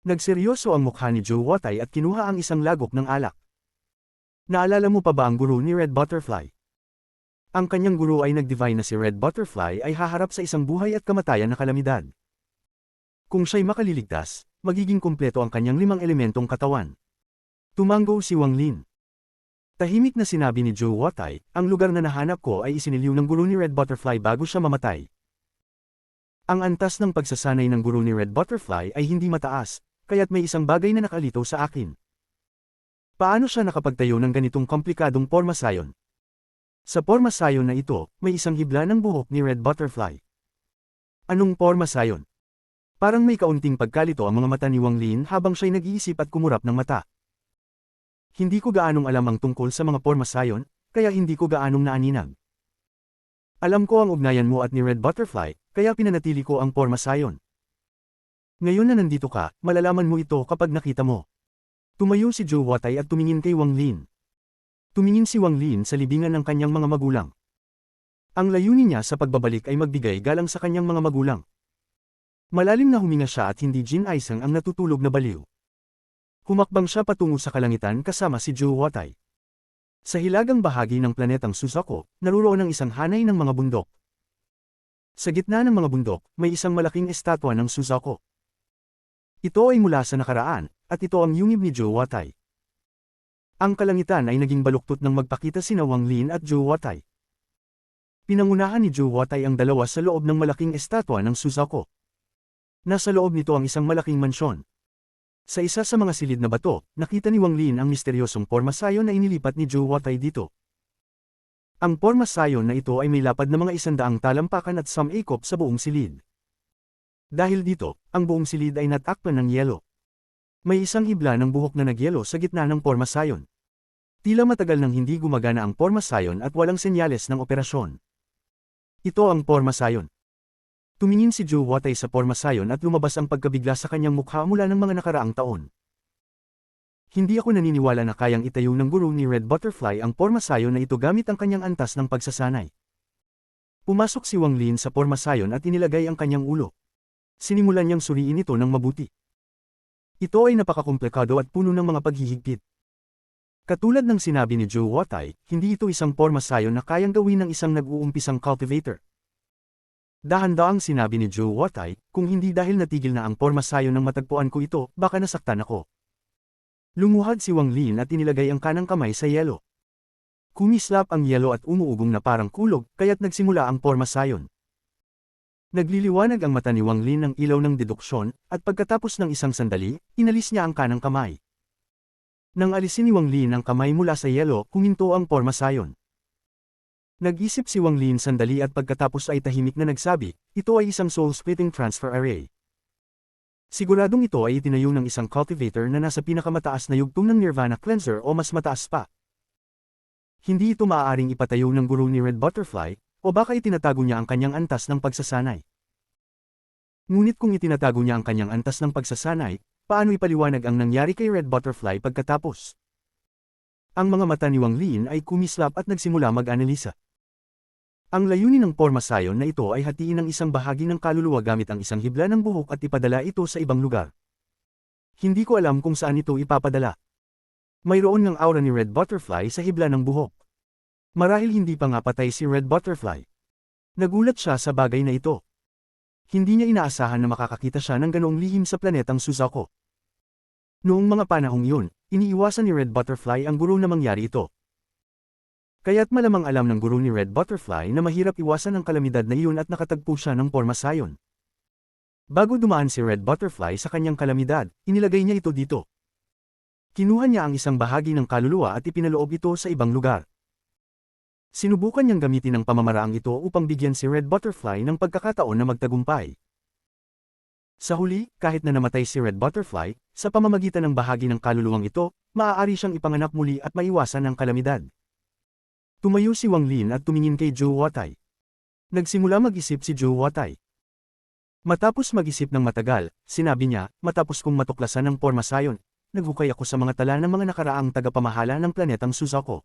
Nagseryoso ang mukha ni Zhou Huatai at kinuha ang isang lagok ng alak. Naalala mo pa ba ang guro ni Red Butterfly? Ang kanyang guro ay nag-divine na si Red Butterfly ay haharap sa isang buhay at kamatayan na kalamidad. Kung siya'y makaliligtas, magiging kumpleto ang kanyang 5 elementong katawan. Tumango si Wang Lin. Tahimik na sinabi ni Zhou Huatai, ang lugar na nahanap ko ay isiniliw ng guro ni Red Butterfly bago siya mamatay. Ang antas ng pagsasanay ng guro ni Red Butterfly ay hindi mataas, kaya't may isang bagay na nakalito sa akin. Paano siya nakapagtayo ng ganitong komplikadong porma sayon? Sa porma sayon na ito, may isang hibla ng buhok ni Red Butterfly. Anong porma sayon? Parang may kaunting pagkalito ang mga mata ni Wang Lin habang siya'y nag-iisip at kumurap ng mata. Hindi ko gaanong alam ang tungkol sa mga porma sayon, kaya hindi ko gaanong naaninag. Alam ko ang ugnayan mo at ni Red Butterfly, kaya pinanatili ko ang porma sayon. Ngayon na nandito ka, malalaman mo ito kapag nakita mo. Tumayo si Zhou Huatai at tumingin kay Wang Lin. Tumingin si Wang Lin sa libingan ng kanyang mga magulang. Ang layunin niya sa pagbabalik ay magbigay galang sa kanyang mga magulang. Malalim na huminga siya at hindi Jin Aisang ang natutulog na baliw. Humakbang siya patungo sa kalangitan kasama si Zhou Huatai. Sa hilagang bahagi ng planetang Suzaku, naruroon ang isang hanay ng mga bundok. Sa gitna ng mga bundok, may isang malaking estatwa ng Suzaku. Ito ay mula sa nakaraan, at ito ang yungib ni Zhou Huatai. Ang kalangitan ay naging baluktot nang magpakita sina Wang Lin at Zhou Huatai. Pinangunahan ni Zhou Huatai ang dalawa sa loob ng malaking estatwa ng Suzaku. Nasa loob nito ang isang malaking mansyon. Sa isa sa mga silid na bato, nakita ni Wang Lin ang misteryosong porma sayon na inilipat ni Zhou Huatai dito. Ang porma sayon na ito ay may lapad na mga 100 talampakan at samikop sa buong silid. Dahil dito, ang buong silid ay natakpan ng yelo. May isang hibla ng buhok na nagyelo sa gitna ng porma sayon. Tila matagal nang hindi gumagana ang porma sayon at walang senyales ng operasyon. Ito ang porma sayon. Tumingin si Zhou Huatai sa porma sayon at lumabas ang pagkabigla sa kanyang mukha mula ng mga nakaraang taon. Hindi ako naniniwala na kayang itayo ng guro ni Red Butterfly ang porma sayon na ito gamit ang kanyang antas ng pagsasanay. Pumasok si Wang Lin sa porma sayon at inilagay ang kanyang ulo. Sinimulan niyang suriin ito ng mabuti. Ito ay napakakomplikado at puno ng mga paghihigpit. Katulad ng sinabi ni Zhou Huatai, hindi ito isang porma sayon na kayang gawin ng isang nag-uumpisang cultivator. Dahan-daang sinabi ni Zhou Huatai, kung hindi dahil natigil na ang porma sayon nang matagpuan ko ito, baka nasaktan ako. Lumuhad si Wang Lin at inilagay ang kanang kamay sa yelo. Kumislap ang yelo at umuugong na parang kulog, kaya't nagsimula ang porma sayon. Nagliliwanag ang mata ni Wang Lin ng ilaw ng deduksyon, at pagkatapos ng isang sandali, inalis niya ang kanang kamay. Nang alisin ni Wang Lin ang kamay mula sa yelo, huminto ang porma sayon. Nag-isip si Wang Lin sandali at pagkatapos ay tahimik na nagsabi, ito ay isang soul-splitting transfer array. Siguradong ito ay itinayo ng isang cultivator na nasa pinakamataas na yugtong ng Nirvana Cleanser o mas mataas pa. Hindi ito maaaring ipatayo ng guro ni Red Butterfly, o baka itinatago niya ang kanyang antas ng pagsasanay. Ngunit kung itinatago niya ang kanyang antas ng pagsasanay, paano ipaliwanag ang nangyari kay Red Butterfly pagkatapos? Ang mga mata ni Wang Lin ay kumislap at nagsimula mag-analisa. Ang layunin ng porma sayon na ito ay hatiin ang isang bahagi ng kaluluwa gamit ang isang hibla ng buhok at ipadala ito sa ibang lugar. Hindi ko alam kung saan ito ipapadala. Mayroon ng aura ni Red Butterfly sa hibla ng buhok. Marahil hindi pa nga patay si Red Butterfly. Nagulat siya sa bagay na ito. Hindi niya inaasahan na makakakita siya ng ganoong lihim sa planetang Suzaku. Noong mga panahong yun, iniiwasan ni Red Butterfly ang guro na mangyari ito. Kaya't malamang alam ng guro ni Red Butterfly na mahirap iwasan ang kalamidad na iyon at nakatagpo siya ng porma sayon. Bago dumaan si Red Butterfly sa kanyang kalamidad, inilagay niya ito dito. Kinuha niya ang isang bahagi ng kaluluwa at ipinaloob ito sa ibang lugar. Sinubukan niyang gamitin ang pamamaraang ito upang bigyan si Red Butterfly ng pagkakataon na magtagumpay. Sa huli, kahit na namatay si Red Butterfly, sa pamamagitan ng bahagi ng kaluluwang ito, maaari siyang ipanganak muli at maiwasan ang kalamidad. Tumayo si Wang Lin at tumingin kay Zhou Huatai. Nagsimula mag-isip si Zhou Huatai. Matapos mag-isip ng matagal, sinabi niya, matapos kong matuklasan ang porma sayon, naghukay ako sa mga tala ng mga nakaraang tagapamahala ng planetang Suzaku.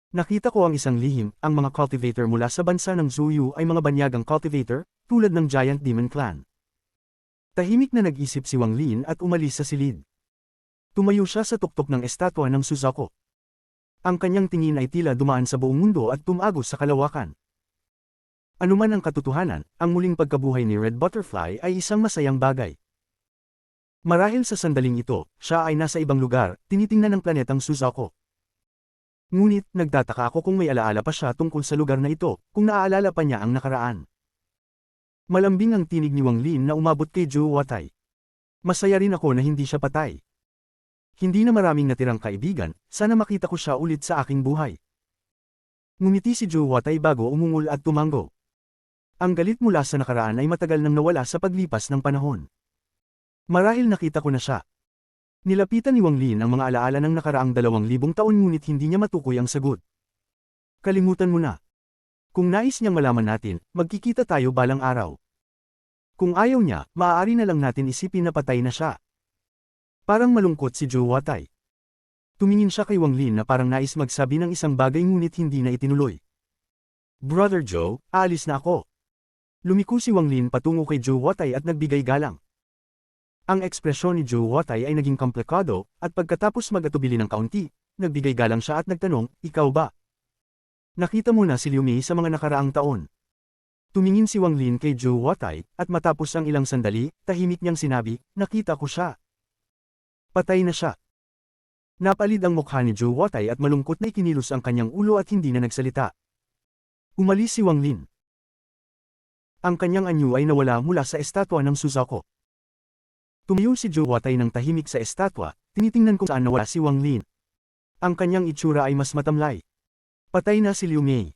Nakita ko ang isang lihim, ang mga cultivator mula sa bansa ng Zuyu ay mga banyagang cultivator, tulad ng Giant Demon Clan. Tahimik na nag-isip si Wang Lin at umalis sa silid. Tumayo siya sa tuktok ng estatwa ng Suzaku. Ang kanyang tingin ay tila dumaan sa buong mundo at tumagos sa kalawakan. Anuman ang katotohanan, ang muling pagkabuhay ni Red Butterfly ay isang masayang bagay. Marahil sa sandaling ito, siya ay nasa ibang lugar, tinitingnan ng planetang Suzaku. Ngunit, nagtataka ako kung may alaala pa siya tungkol sa lugar na ito, kung naaalala pa niya ang nakaraan. Malambing ang tinig ni Wang Lin na umabot kay Zhou Huatai. Masaya rin ako na hindi siya patay. Hindi na maraming natirang kaibigan, sana makita ko siya ulit sa aking buhay. Ngumiti si Zhou Huatai bago umungol at tumango. Ang galit mula sa nakaraan ay matagal nang nawala sa paglipas ng panahon. Marahil nakita ko na siya. Nilapitan ni Wang Lin ang mga alaala ng nakaraang 2,000 taon ngunit hindi niya matukoy ang sagot. Kalimutan mo na. Kung nais niyang malaman natin, magkikita tayo balang araw. Kung ayaw niya, maaari na lang natin isipin na patay na siya. Parang malungkot si Zhou Huatai. Tumingin siya kay Wang Lin na parang nais magsabi ng isang bagay ngunit hindi na itinuloy. Brother Zhou, aalis na ako. Lumiko si Wang Lin patungo kay Zhou Huatai at nagbigay galang. Ang ekspresyon ni Zhou Huatai ay naging komplikado, at pagkatapos mag-atubili ng kaunti, nagbigay galang siya at nagtanong, ikaw ba? Nakita mo na si Liu Mei sa mga nakaraang taon. Tumingin si Wang Lin kay Zhou Huatai, at matapos ang ilang sandali, tahimik niyang sinabi, nakita ko siya. Patay na siya. Napalid ang mukha ni Zhou Huatai at malungkot na ikinilos ang kanyang ulo at hindi na nagsalita. Umalis si Wang Lin. Ang kanyang anyo ay nawala mula sa estatwa ng Suzaku. Tumayo si Zhou Huatai ng tahimik sa estatwa, tinitingnan kung saan nawala si Wang Lin. Ang kanyang itsura ay mas matamlay. Patay na si Liu Mei.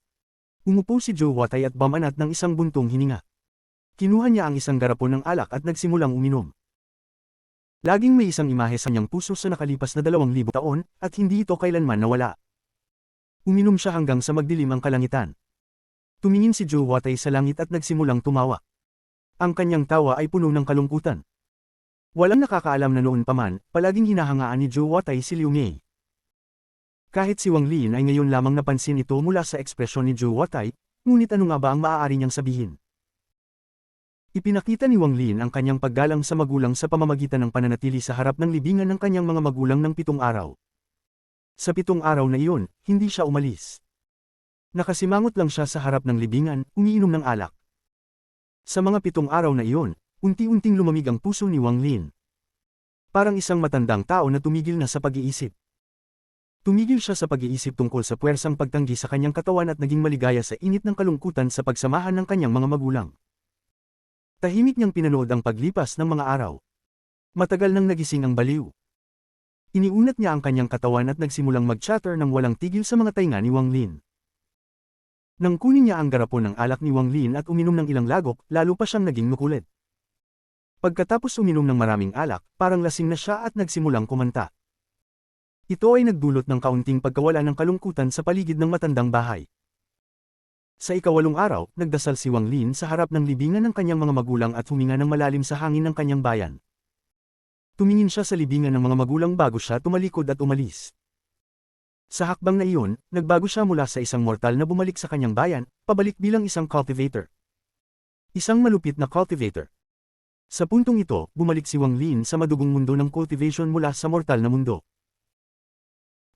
Umupo si Zhou Huatai at bamanat ng isang buntong hininga. Kinuha niya ang isang garapon ng alak at nagsimulang uminom. Laging may isang imahe sa kanyang puso sa nakalipas na 2,000 taon, at hindi ito kailanman nawala. Uminom siya hanggang sa magdilim ang kalangitan. Tumingin si Zhou Huatai sa langit at nagsimulang tumawa. Ang kanyang tawa ay puno ng kalungkutan. Walang nakakaalam na noon pa man, palaging hinahangaan ni Zhou Huatai si Liu Mei. Kahit si Wang Lin ay ngayon lamang napansin ito mula sa ekspresyon ni Zhou Huatai, ngunit ano nga ba ang maaari niyang sabihin? Ipinakita ni Wang Lin ang kanyang paggalang sa magulang sa pamamagitan ng pananatili sa harap ng libingan ng kanyang mga magulang ng 7 araw. Sa 7 araw na iyon, hindi siya umalis. Nakasimangot lang siya sa harap ng libingan, umiinom ng alak. Sa mga 7 araw na iyon, unti-unting lumamig ang puso ni Wang Lin. Parang isang matandang tao na tumigil na sa pag-iisip. Tumigil siya sa pag-iisip tungkol sa puwersang pagtanggi sa kanyang katawan at naging maligaya sa init ng kalungkutan sa pagsamahan ng kanyang mga magulang. Tahimik niyang pinanood ang paglipas ng mga araw. Matagal nang nagising ang baliw. Iniunat niya ang kanyang katawan at nagsimulang mag-chatter ng walang tigil sa mga tainga ni Wang Lin. Nang kunin niya ang garapon ng alak ni Wang Lin at uminom ng ilang lagok, lalo pa siyang naging makulit. Pagkatapos uminom ng maraming alak, parang lasing na siya at nagsimulang kumanta. Ito ay nagdulot ng kaunting pagkawala ng kalungkutan sa paligid ng matandang bahay. Sa ika-8 araw, nagdasal si Wang Lin sa harap ng libingan ng kanyang mga magulang at huminga ng malalim sa hangin ng kanyang bayan. Tumingin siya sa libingan ng mga magulang bago siya tumalikod at umalis. Sa hakbang na iyon, nagbago siya mula sa isang mortal na bumalik sa kanyang bayan, pabalik bilang isang cultivator. Isang malupit na cultivator. Sa puntong ito, bumalik si Wang Lin sa madugong mundo ng cultivation mula sa mortal na mundo.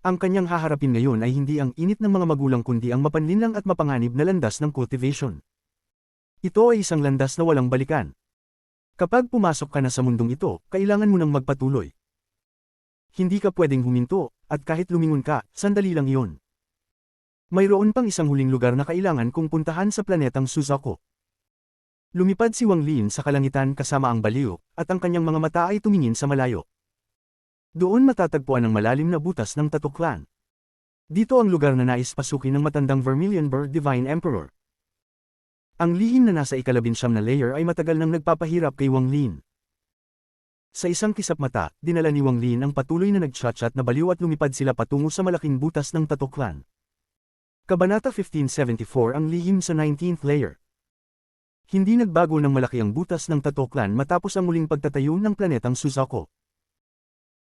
Ang kanyang haharapin ngayon ay hindi ang init ng mga magulang kundi ang mapanlinlang at mapanganib na landas ng cultivation. Ito ay isang landas na walang balikan. Kapag pumasok ka na sa mundong ito, kailangan mo nang magpatuloy. Hindi ka pwedeng huminto, at kahit lumingon ka, sandali lang iyon. Mayroon pang isang huling lugar na kailangan kong puntahan sa planetang Suzaku. Lumipad si Wang Lin sa kalangitan kasama ang baliw, at ang kanyang mga mata ay tumingin sa malayo. Doon matatagpuan ang malalim na butas ng Tattoo Clan. Dito ang lugar na nais pasukin ng matandang Vermilion Bird Divine Emperor. Ang lihim na nasa ika-19 na layer ay matagal nang nagpapahirap kay Wang Lin. Sa isang kisap mata, dinala ni Wang Lin ang patuloy na nag-chat-chat na baliw at lumipad sila patungo sa malaking butas ng Tattoo Clan. Kabanata 1574 ang lihim sa 19th layer. Hindi nagbago ng malaki ang butas ng Tattoo Clan matapos ang muling pagtatayo ng planetang Suzaku.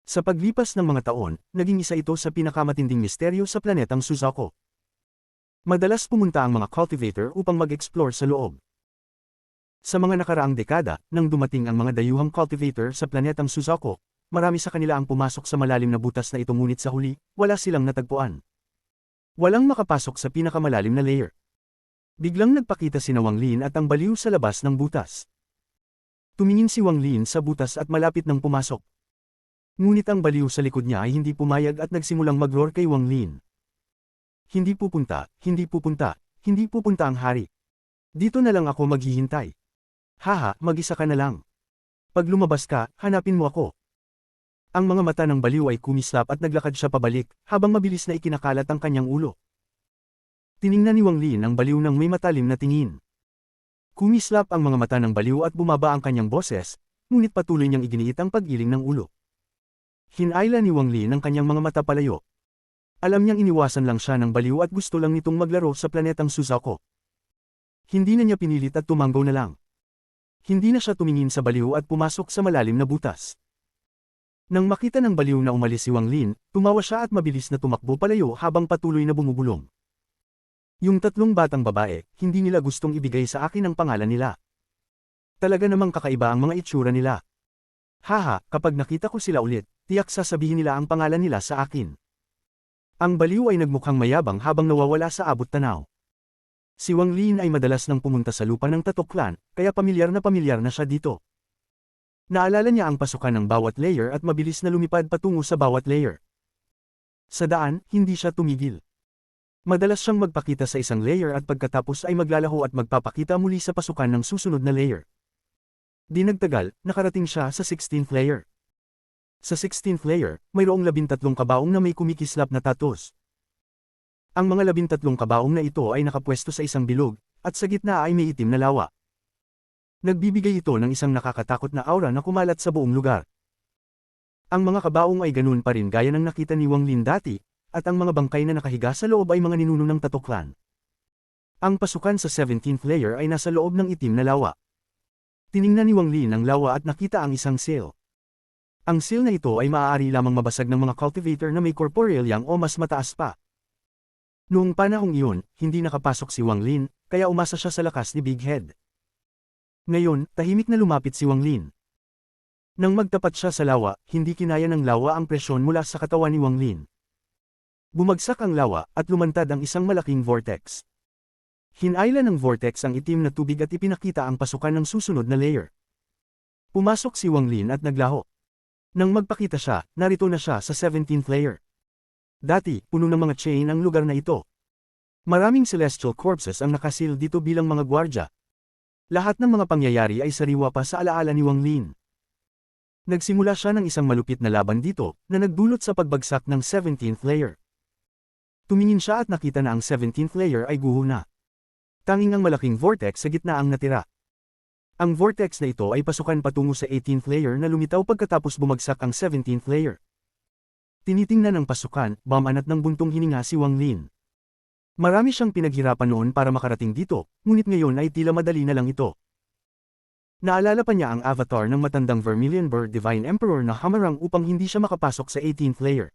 Sa paglipas ng mga taon, naging isa ito sa pinakamatinding misteryo sa planetang Suzaku. Madalas pumunta ang mga cultivator upang mag-explore sa loob. Sa mga nakaraang dekada, nang dumating ang mga dayuhang cultivator sa planetang Suzaku, marami sa kanila ang pumasok sa malalim na butas na ito ngunit sa huli, wala silang natagpuan. Walang makapasok sa pinakamalalim na layer. Biglang nagpakita si Wang Lin at ang baliw sa labas ng butas. Tumingin si Wang Lin sa butas at malapit nang pumasok. Ngunit ang baliw sa likod niya ay hindi pumayag at nagsimulang mag-roar kay Wang Lin. Hindi pupunta, hindi pupunta, hindi pupunta ang hari. Dito na lang ako maghihintay. Haha, mag-isa ka na lang. Pag lumabas ka, hanapin mo ako. Ang mga mata ng baliw ay kumislap at naglakad siya pabalik, habang mabilis na ikinakalat ang kanyang ulo. Tiningnan ni Wang Lin ang baliw ng may matalim na tingin. Kumislap ang mga mata ng baliw at bumaba ang kanyang boses, ngunit patuloy niyang iginiit ang pag-iling ng ulo. Hinayla ni Wang Lin ang kanyang mga mata palayo. Alam niyang iniwasan lang siya ng baliw at gusto lang nitong maglaro sa planetang Suzaku. Hindi na niya pinilit at tumanggaw na lang. Hindi na siya tumingin sa baliw at pumasok sa malalim na butas. Nang makita ng baliw na umalis si Wang Lin, tumawa siya at mabilis na tumakbo palayo habang patuloy na bumubulong. Yung tatlong batang babae, hindi nila gustong ibigay sa akin ang pangalan nila. Talaga namang kakaiba ang mga itsura nila. Haha, kapag nakita ko sila ulit, tiyak sasabihin nila ang pangalan nila sa akin. Ang baliw ay nagmukhang mayabang habang nawawala sa abot tanaw. Si Wang Lin ay madalas nang pumunta sa lupa ng Tatok Clan, kaya pamilyar na siya dito. Naalala niya ang pasukan ng bawat layer at mabilis na lumipad patungo sa bawat layer. Sa daan, hindi siya tumigil. Madalas siyang magpakita sa isang layer at pagkatapos ay maglalaho at magpapakita muli sa pasukan ng susunod na layer. Di nagtagal, nakarating siya sa 16th layer. Sa 16th layer, mayroong 13 kabaong na may kumikislap na tattoos. Ang mga 13 kabaong na ito ay nakapwesto sa isang bilog, at sa gitna ay may itim na lawa. Nagbibigay ito ng isang nakakatakot na aura na kumalat sa buong lugar. Ang mga kabaong ay ganun pa rin gaya ng nakita ni Wang Lin dati, at ang mga bangkay na nakahiga sa loob ay mga ninuno ng Tatok Clan. Ang pasukan sa 17th layer ay nasa loob ng itim na lawa. Tiningnan ni Wang Lin ang lawa at nakita ang isang seal. Ang seal na ito ay maaari lamang mabasag ng mga cultivator na may corporeal yang o mas mataas pa. Noong panahong iyon, hindi nakapasok si Wang Lin, kaya umasa siya sa lakas ni Big Head. Ngayon, tahimik na lumapit si Wang Lin. Nang magtapat siya sa lawa, hindi kinaya ng lawa ang presyon mula sa katawan ni Wang Lin. Bumagsak ang lawa at lumantad ang isang malaking vortex. Hinayla ng vortex ang itim na tubig at ipinakita ang pasukan ng susunod na layer. Pumasok si Wang Lin at naglaho. Nang magpakita siya, narito na siya sa 17th layer. Dati, puno ng mga chain ang lugar na ito. Maraming celestial corpses ang nakasil dito bilang mga gwardya. Lahat ng mga pangyayari ay sariwa pa sa alaala ni Wang Lin. Nagsimula siya ng isang malupit na laban dito, na nagdulot sa pagbagsak ng 17th layer. Tumingin siya at nakita na ang 17th layer ay guho na. Tanging ang malaking vortex sa gitna ang natira. Ang vortex na ito ay pasukan patungo sa 18th layer na lumitaw pagkatapos bumagsak ang 17th layer. Tinitingnan ng pasukan, bamanat ng buntong hininga si Wang Lin. Marami siyang pinaghirapan noon para makarating dito, ngunit ngayon ay tila madali na lang ito. Naalala pa niya ang avatar ng matandang Vermilion Bird Divine Emperor na hamarang upang hindi siya makapasok sa 18th layer.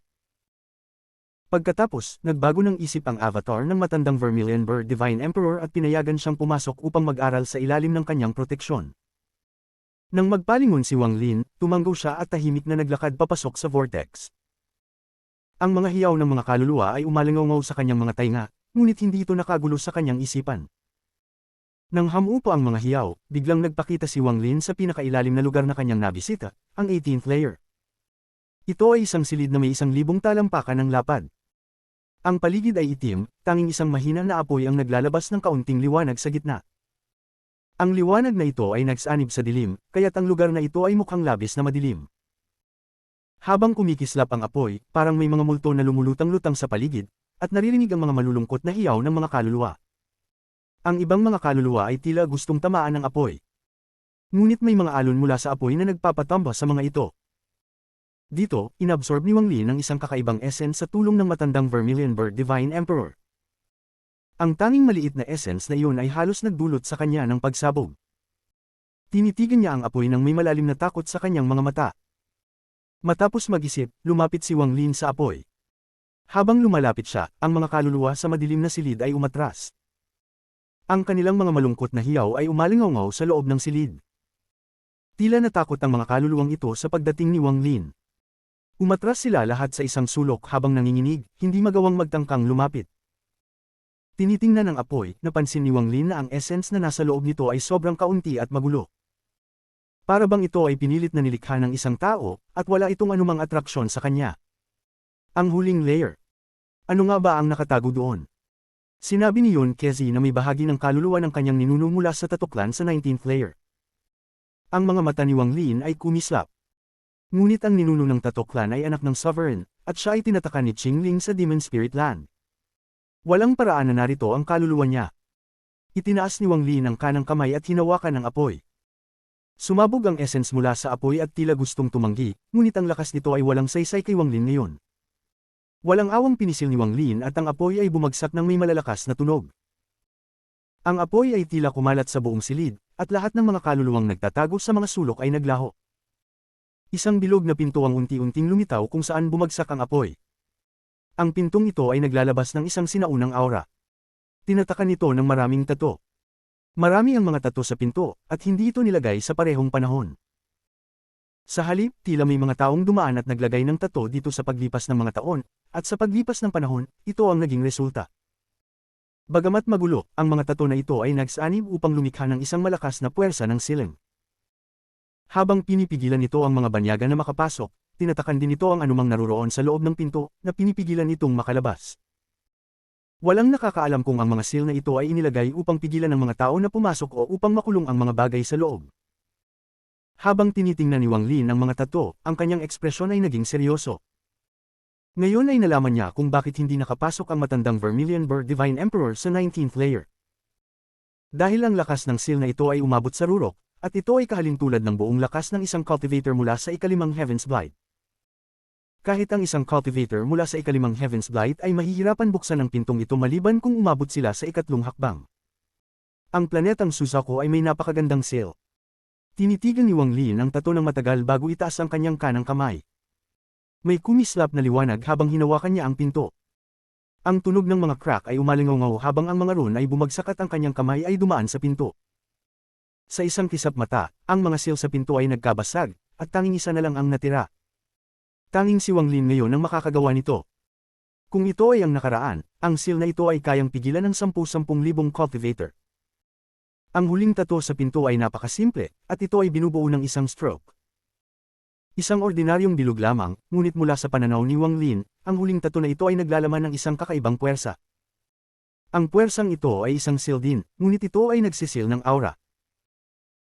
Pagkatapos, nagbago ng isip ang avatar ng matandang Vermilion Bird Divine Emperor at pinayagan siyang pumasok upang mag-aral sa ilalim ng kanyang proteksyon. Nang magpalingon si Wang Lin, tumanggaw siya at tahimik na naglakad papasok sa vortex. Ang mga hiyaw ng mga kaluluwa ay umalingaw sa kanyang mga tainga, ngunit hindi ito nakagulo sa kanyang isipan. Nang hamupo ang mga hiyaw, biglang nagpakita si Wang Lin sa pinakailalim na lugar na kanyang nabisita, ang 18th layer. Ito ay isang silid na may 1,000 talampakan ng lapad. Ang paligid ay itim, tanging isang mahina na apoy ang naglalabas ng kaunting liwanag sa gitna. Ang liwanag na ito ay nagsanib sa dilim, kaya't ang lugar na ito ay mukhang labis na madilim. Habang kumikislap ang apoy, parang may mga multo na lumulutang-lutang sa paligid, at naririnig ang mga malulungkot na hiyaw ng mga kaluluwa. Ang ibang mga kaluluwa ay tila gustong tamaan ng apoy. Ngunit may mga alon mula sa apoy na nagpapatamba sa mga ito. Dito, inabsorb ni Wang Lin ang isang kakaibang essence sa tulong ng matandang Vermilion Bird Divine Emperor. Ang tanging maliit na essence na iyon ay halos nagdulot sa kanya ng pagsabog. Tinitigan niya ang apoy ng may malalim na takot sa kanyang mga mata. Matapos mag-isip, lumapit si Wang Lin sa apoy. Habang lumalapit siya, ang mga kaluluwa sa madilim na silid ay umatras. Ang kanilang mga malungkot na hiyaw ay umalingaw sa loob ng silid. Tila natakot ang mga kaluluwang ito sa pagdating ni Wang Lin. Umatras sila lahat sa isang sulok habang nanginginig, hindi magawang magtangkang lumapit. Tinitingnan ng apoy, napansin ni Wang Lin na ang essence na nasa loob nito ay sobrang kaunti at magulo. Para bang ito ay pinilit na nilikha ng isang tao, at wala itong anumang atraksyon sa kanya. Ang huling layer. Ano nga ba ang nakatago doon? Sinabi ni Yun Kezi na may bahagi ng kaluluwa ng kanyang ninuno mula sa Tatok Clan sa 19th layer. Ang mga mata ni Wang Lin ay kumislap. Ngunit ang ninuno ng Tato Clan ay anak ng Sovereign, at siya ay tinataka ni Qingling sa Demon Spirit Land. Walang paraan na narito ang kaluluwa niya. Itinaas ni Wang Lin ang kanang kamay at hinawakan ng apoy. Sumabog ang essence mula sa apoy at tila gustong tumanggi, ngunit ang lakas nito ay walang saysay kay Wang Lin ngayon. Walang awang pinisil ni Wang Lin at ang apoy ay bumagsak ng may malalakas na tunog. Ang apoy ay tila kumalat sa buong silid, at lahat ng mga kaluluwang nagtatago sa mga sulok ay naglaho. Isang bilog na pinto ang unti-unting lumitaw kung saan bumagsak ang apoy. Ang pintong ito ay naglalabas ng isang sinaunang aura. Tinatakan nito ng maraming tato. Marami ang mga tato sa pinto, at hindi ito nilagay sa parehong panahon. Sa halip, tila may mga taong dumaan at naglagay ng tato dito sa paglipas ng mga taon, at sa paglipas ng panahon, ito ang naging resulta. Bagamat magulo, ang mga tato na ito ay nagsanib upang lumikha ng isang malakas na puwersa ng siling. Habang pinipigilan nito ang mga banyaga na makapasok, tinatakan din ito ang anumang naruroon sa loob ng pinto, na pinipigilan itong makalabas. Walang nakakaalam kung ang mga seal na ito ay inilagay upang pigilan ng mga tao na pumasok o upang makulong ang mga bagay sa loob. Habang tinitingnan ni Wang Lin ang mga tato, ang kanyang ekspresyon ay naging seryoso. Ngayon ay nalaman niya kung bakit hindi nakapasok ang matandang Vermilion Bird Divine Emperor sa 19th layer. Dahil ang lakas ng seal na ito ay umabot sa rurok, at ito ay kahalintulad ng buong lakas ng isang cultivator mula sa ikalimang Heaven's Blight. Kahit ang isang cultivator mula sa ikalimang Heaven's Blight ay mahihirapan buksan ang pintong ito maliban kung umabot sila sa ikatlong hakbang. Ang planetang Suzaku ay may napakagandang seal. Tinitigan ni Wang Lin ang tato ng matagal bago itaas ang kanyang kanang kamay. May kumislap na liwanag habang hinawakan niya ang pinto. Ang tunog ng mga crack ay umalingaw habang ang mga rune ay bumagsak at ang kanyang kamay ay dumaan sa pinto. Sa isang kisap mata, ang mga seal sa pinto ay nagkabasag, at tanging isa na lang ang natira. Tanging si Wang Lin ngayon ang makakagawa nito. Kung ito ay ang nakaraan, ang seal na ito ay kayang pigilan ng 10,000 cultivator. Ang huling tato sa pinto ay napakasimple, at ito ay binubuo ng isang stroke. Isang ordinaryong bilog lamang, ngunit mula sa pananaw ni Wang Lin, ang huling tato na ito ay naglalaman ng isang kakaibang puwersa. Ang puwersang ito ay isang seal din, ngunit ito ay nagsisil ng aura.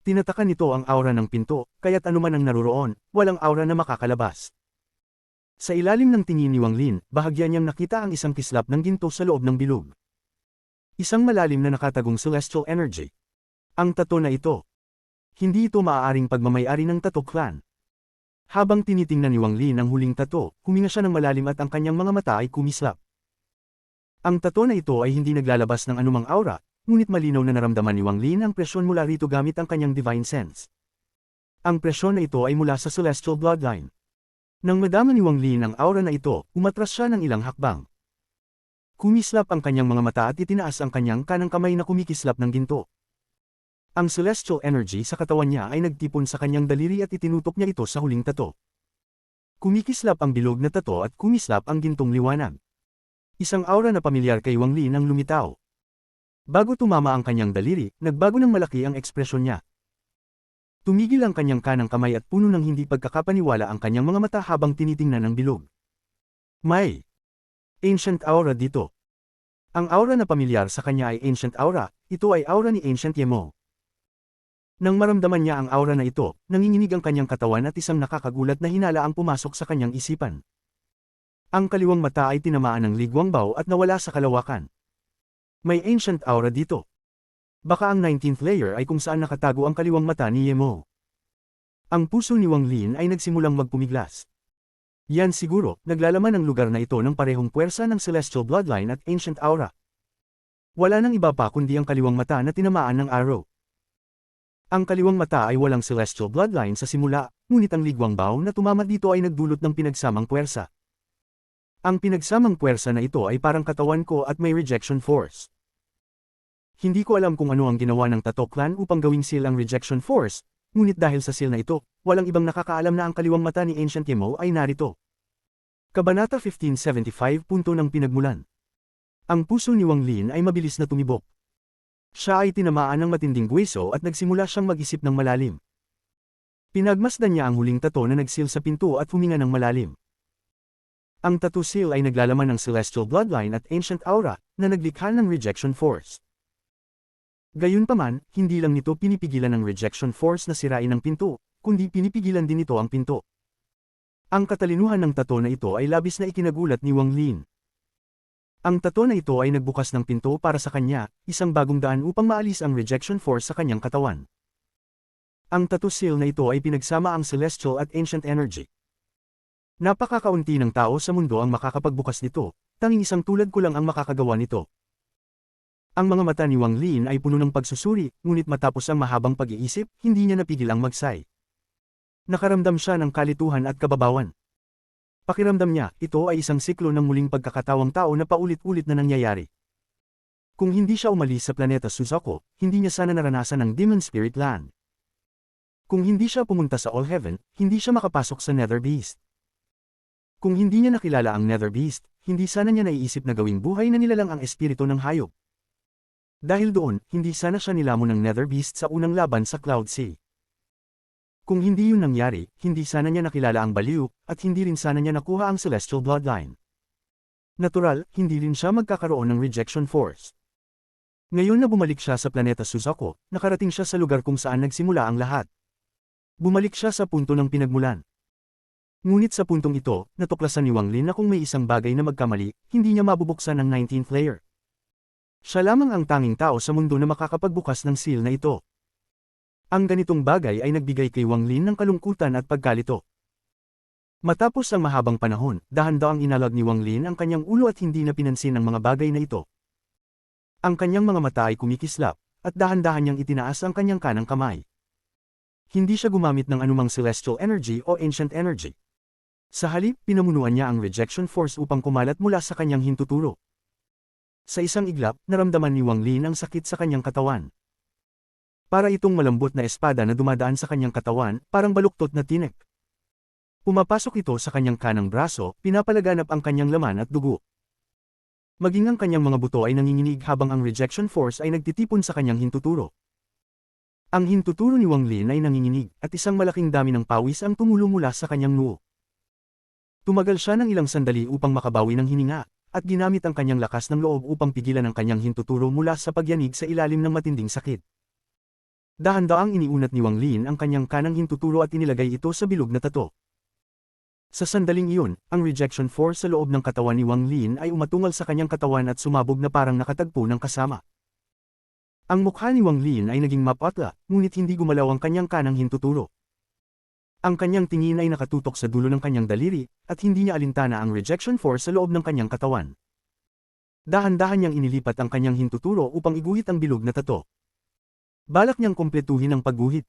Tinatakan nito ang aura ng pinto, kaya't anuman ang naruroon, walang aura na makakalabas. Sa ilalim ng tingin ni Wang Lin, bahagya niyang nakita ang isang kislap ng ginto sa loob ng bilog. Isang malalim na nakatagong celestial energy. Ang tato na ito. Hindi ito maaaring pagmamay-ari ng Tato Clan. Habang tinitingnan ni Wang Lin ang huling tato, huminga siya ng malalim at ang kanyang mga mata ay kumislap. Ang tato na ito ay hindi naglalabas ng anumang aura, ngunit malinaw na naramdaman ni Wang Lin ang presyon mula rito gamit ang kanyang divine sense. Ang presyon na ito ay mula sa celestial bloodline. Nang madama ni Wang Lin ang aura na ito, umatras siya ng ilang hakbang. Kumislap ang kanyang mga mata at itinaas ang kanyang kanang kamay na kumikislap ng ginto. Ang celestial energy sa katawan niya ay nagtipon sa kanyang daliri at itinutok niya ito sa huling tato. Kumikislap ang bilog na tato at kumislap ang gintong liwanag. Isang aura na pamilyar kay Wang Lin ang lumitaw. Bago tumama ang kanyang daliri, nagbago ng malaki ang ekspresyon niya. Tumigil ang kanyang kanang kamay at puno ng hindi pagkakapaniwala ang kanyang mga mata habang tinitingnan ang bilog. May ancient aura dito. Ang aura na pamilyar sa kanya ay ancient aura, ito ay aura ni Ancient Yemo. Nang maramdaman niya ang aura na ito, nanginginig ang kanyang katawan at isang nakakagulat na hinala ang pumasok sa kanyang isipan. Ang kaliwang mata ay tinamaan ng ligwang baw at nawala sa kalawakan. May ancient aura dito. Baka ang 19th layer ay kung saan nakatago ang kaliwang mata ni Yemo. Ang puso ni Wang Lin ay nagsimulang magpumiglas. Yan siguro, naglalaman ang lugar na ito ng parehong puwersa ng celestial bloodline at ancient aura. Wala nang iba pa kundi ang kaliwang mata na tinamaan ng arrow. Ang kaliwang mata ay walang celestial bloodline sa simula, ngunit ang ligwang baw na tumama dito ay nagdulot ng pinagsamang puwersa. Ang pinagsamang puwersa na ito ay parang katawan ko at may rejection force. Hindi ko alam kung ano ang ginawa ng Tato Clan upang gawing seal ang rejection force, ngunit dahil sa seal na ito, walang ibang nakakaalam na ang kaliwang mata ni Ancient Yemo ay narito. Kabanata 1575. Punto ng pinagmulan. Ang puso ni Wang Lin ay mabilis na tumibok. Siya ay tinamaan ng matinding buwiso at nagsimula siyang mag-isip ng malalim. Pinagmasdan niya ang huling tato na nagsil sa pinto at huminga ng malalim. Ang tattoo seal ay naglalaman ng celestial bloodline at ancient aura na naglikha ng rejection force. Gayunpaman, hindi lang nito pinipigilan ng rejection force na sirain ang pinto, kundi pinipigilan din ito ang pinto. Ang katalinuhan ng tato na ito ay labis na ikinagulat ni Wang Lin. Ang tato na ito ay nagbukas ng pinto para sa kanya, isang bagong daan upang maalis ang rejection force sa kanyang katawan. Ang tattoo seal na ito ay pinagsama ang celestial at ancient energy. Napakakaunti ng tao sa mundo ang makakapagbukas nito, tanging isang tulad ko lang ang makakagawa nito. Ang mga mata ni Wang Lin ay puno ng pagsusuri, ngunit matapos ang mahabang pag-iisip, hindi niya napigil ang magsay. Nakaramdam siya ng kalituhan at kababawan. Pakiramdam niya, ito ay isang siklo ng muling pagkakatawang tao na paulit-ulit na nangyayari. Kung hindi siya umalis sa planeta Suzaku, hindi niya sana naranasan ang Demon Spirit Land. Kung hindi siya pumunta sa All Heaven, hindi siya makapasok sa Nether Beast. Kung hindi niya nakilala ang Nether Beast, hindi sana niya naiisip na gawing buhay na nilalang ang espiritu ng hayop. Dahil doon, hindi sana siya nilamon ng Nether Beast sa unang laban sa Cloud Sea. Kung hindi yun nangyari, hindi sana niya nakilala ang baliw, at hindi rin sana niya nakuha ang Celestial Bloodline. Natural, hindi rin siya magkakaroon ng rejection force. Ngayon na bumalik siya sa planeta Suzaku, nakarating siya sa lugar kung saan nagsimula ang lahat. Bumalik siya sa punto ng pinagmulan. Ngunit sa puntong ito, natuklasan ni Wang Lin na kung may isang bagay na magkamali, hindi niya mabubuksan ang 19th layer. Siya lamang ang tanging tao sa mundo na makakapagbukas ng seal na ito. Ang ganitong bagay ay nagbigay kay Wang Lin ng kalungkutan at pagkalito. Matapos ang mahabang panahon, dahan-daang inalag ni Wang Lin ang kanyang ulo at hindi na pinansin ang mga bagay na ito. Ang kanyang mga mata ay kumikislap, at dahan-dahan niyang itinaas ang kanyang kanang kamay. Hindi siya gumamit ng anumang celestial energy o ancient energy. Sa halip, pinamunuan niya ang rejection force upang kumalat mula sa kanyang hintuturo. Sa isang iglap, naramdaman ni Wang Lin ang sakit sa kanyang katawan. Para itong malambot na espada na dumadaan sa kanyang katawan, parang baluktot na tinik. Pumapasok ito sa kanyang kanang braso, pinapalaganap ang kanyang laman at dugo. Maging ang kanyang mga buto ay nanginginig habang ang rejection force ay nagtitipon sa kanyang hintuturo. Ang hintuturo ni Wang Lin ay nanginginig, at isang malaking dami ng pawis ang tumulo mula sa kanyang noo. Tumagal siya ng ilang sandali upang makabawi ng hininga, at ginamit ang kanyang lakas ng loob upang pigilan ang kanyang hintuturo mula sa pagyanig sa ilalim ng matinding sakit. Dahan-daang iniunat ni Wang Lin ang kanyang kanang hintuturo at inilagay ito sa bilog na tato. Sa sandaling iyon, ang rejection force sa loob ng katawan ni Wang Lin ay umatungal sa kanyang katawan at sumabog na parang nakatagpo ng kasama. Ang mukha ni Wang Lin ay naging mapatla, ngunit hindi gumalaw ang kanyang kanang hintuturo. Ang kanyang tingin ay nakatutok sa dulo ng kanyang daliri, at hindi niya alintana ang rejection force sa loob ng kanyang katawan. Dahan-dahan niyang inilipat ang kanyang hintuturo upang iguhit ang bilog na tato. Balak niyang kumpletuhin ang pagguhit.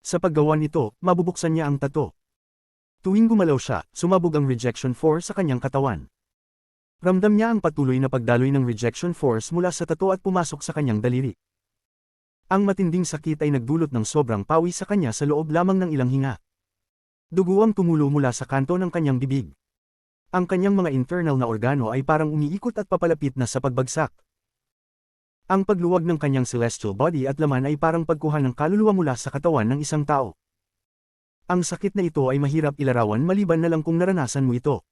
Sa paggawa nito, mabubuksan niya ang tato. Tuwing gumalaw siya, sumabog ang rejection force sa kanyang katawan. Ramdam niya ang patuloy na pagdaloy ng rejection force mula sa tato at pumasok sa kanyang daliri. Ang matinding sakit ay nagdulot ng sobrang pawis sa kanya sa loob lamang ng ilang hinga. Dugo ang tumulo mula sa kanto ng kanyang bibig. Ang kanyang mga internal na organo ay parang umiikot at papalapit na sa pagbagsak. Ang pagluwag ng kanyang celestial body at laman ay parang pagkuha ng kaluluwa mula sa katawan ng isang tao. Ang sakit na ito ay mahirap ilarawan maliban na lang kung naranasan mo ito.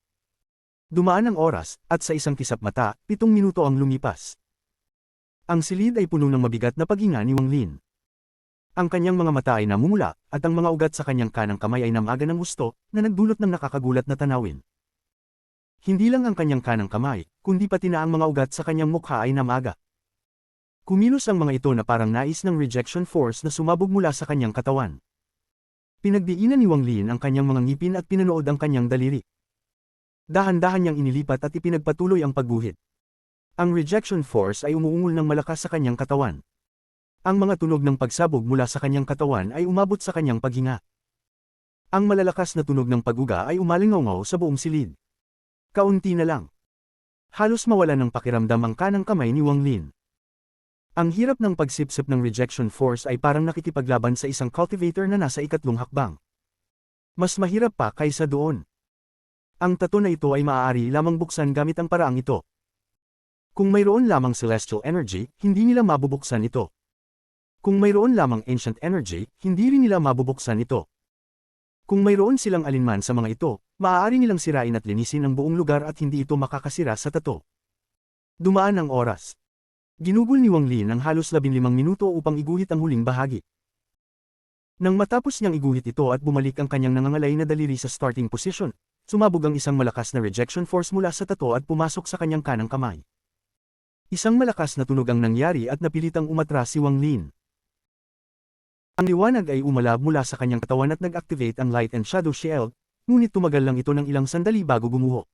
Dumaan ang oras, at sa isang kisap mata, 7 minuto ang lumipas. Ang silid ay puno ng mabigat na paghinga ni Wang Lin. Ang kanyang mga mata ay namumula, at ang mga ugat sa kanyang kanang kamay ay namaga ng gusto, na nagdulot ng nakakagulat na tanawin. Hindi lang ang kanyang kanang kamay, kundi pati na ang mga ugat sa kanyang mukha ay namaga. Kumilos ang mga ito na parang nais ng rejection force na sumabog mula sa kanyang katawan. Pinagdiinan ni Wang Lin ang kanyang mga ngipin at pinanood ang kanyang daliri. Dahan-dahan niyang inilipat at ipinagpatuloy ang pagguhit. Ang rejection force ay umuungol ng malakas sa kanyang katawan. Ang mga tunog ng pagsabog mula sa kanyang katawan ay umabot sa kanyang paghinga. Ang malalakas na tunog ng pag-uga ay umalingaw sa buong silid. Kaunti na lang. Halos mawala ng pakiramdam ang kanang kamay ni Wang Lin. Ang hirap ng pagsipsip ng rejection force ay parang nakikipaglaban sa isang cultivator na nasa ikatlong hakbang. Mas mahirap pa kaysa doon. Ang tato na ito ay maaari lamang buksan gamit ang paraang ito. Kung mayroon lamang celestial energy, hindi nila mabubuksan ito. Kung mayroon lamang ancient energy, hindi rin nila mabubuksan ito. Kung mayroon silang alinman sa mga ito, maaari nilang sirain at linisin ang buong lugar at hindi ito makakasira sa tato. Dumaan ang oras. Ginugol ni Wang Lin ang halos 15 minuto upang iguhit ang huling bahagi. Nang matapos niyang iguhit ito at bumalik ang kanyang nangangalay na daliri sa starting position, sumabog ang isang malakas na rejection force mula sa tato at pumasok sa kanyang kanang kamay. Isang malakas na tunog ang nangyari at napilitang umatras si Wang Lin. Ang liwanag ay umalab mula sa kanyang katawan at nag-activate ang Light and Shadow Shield, ngunit tumagal lang ito ng ilang sandali bago gumuho.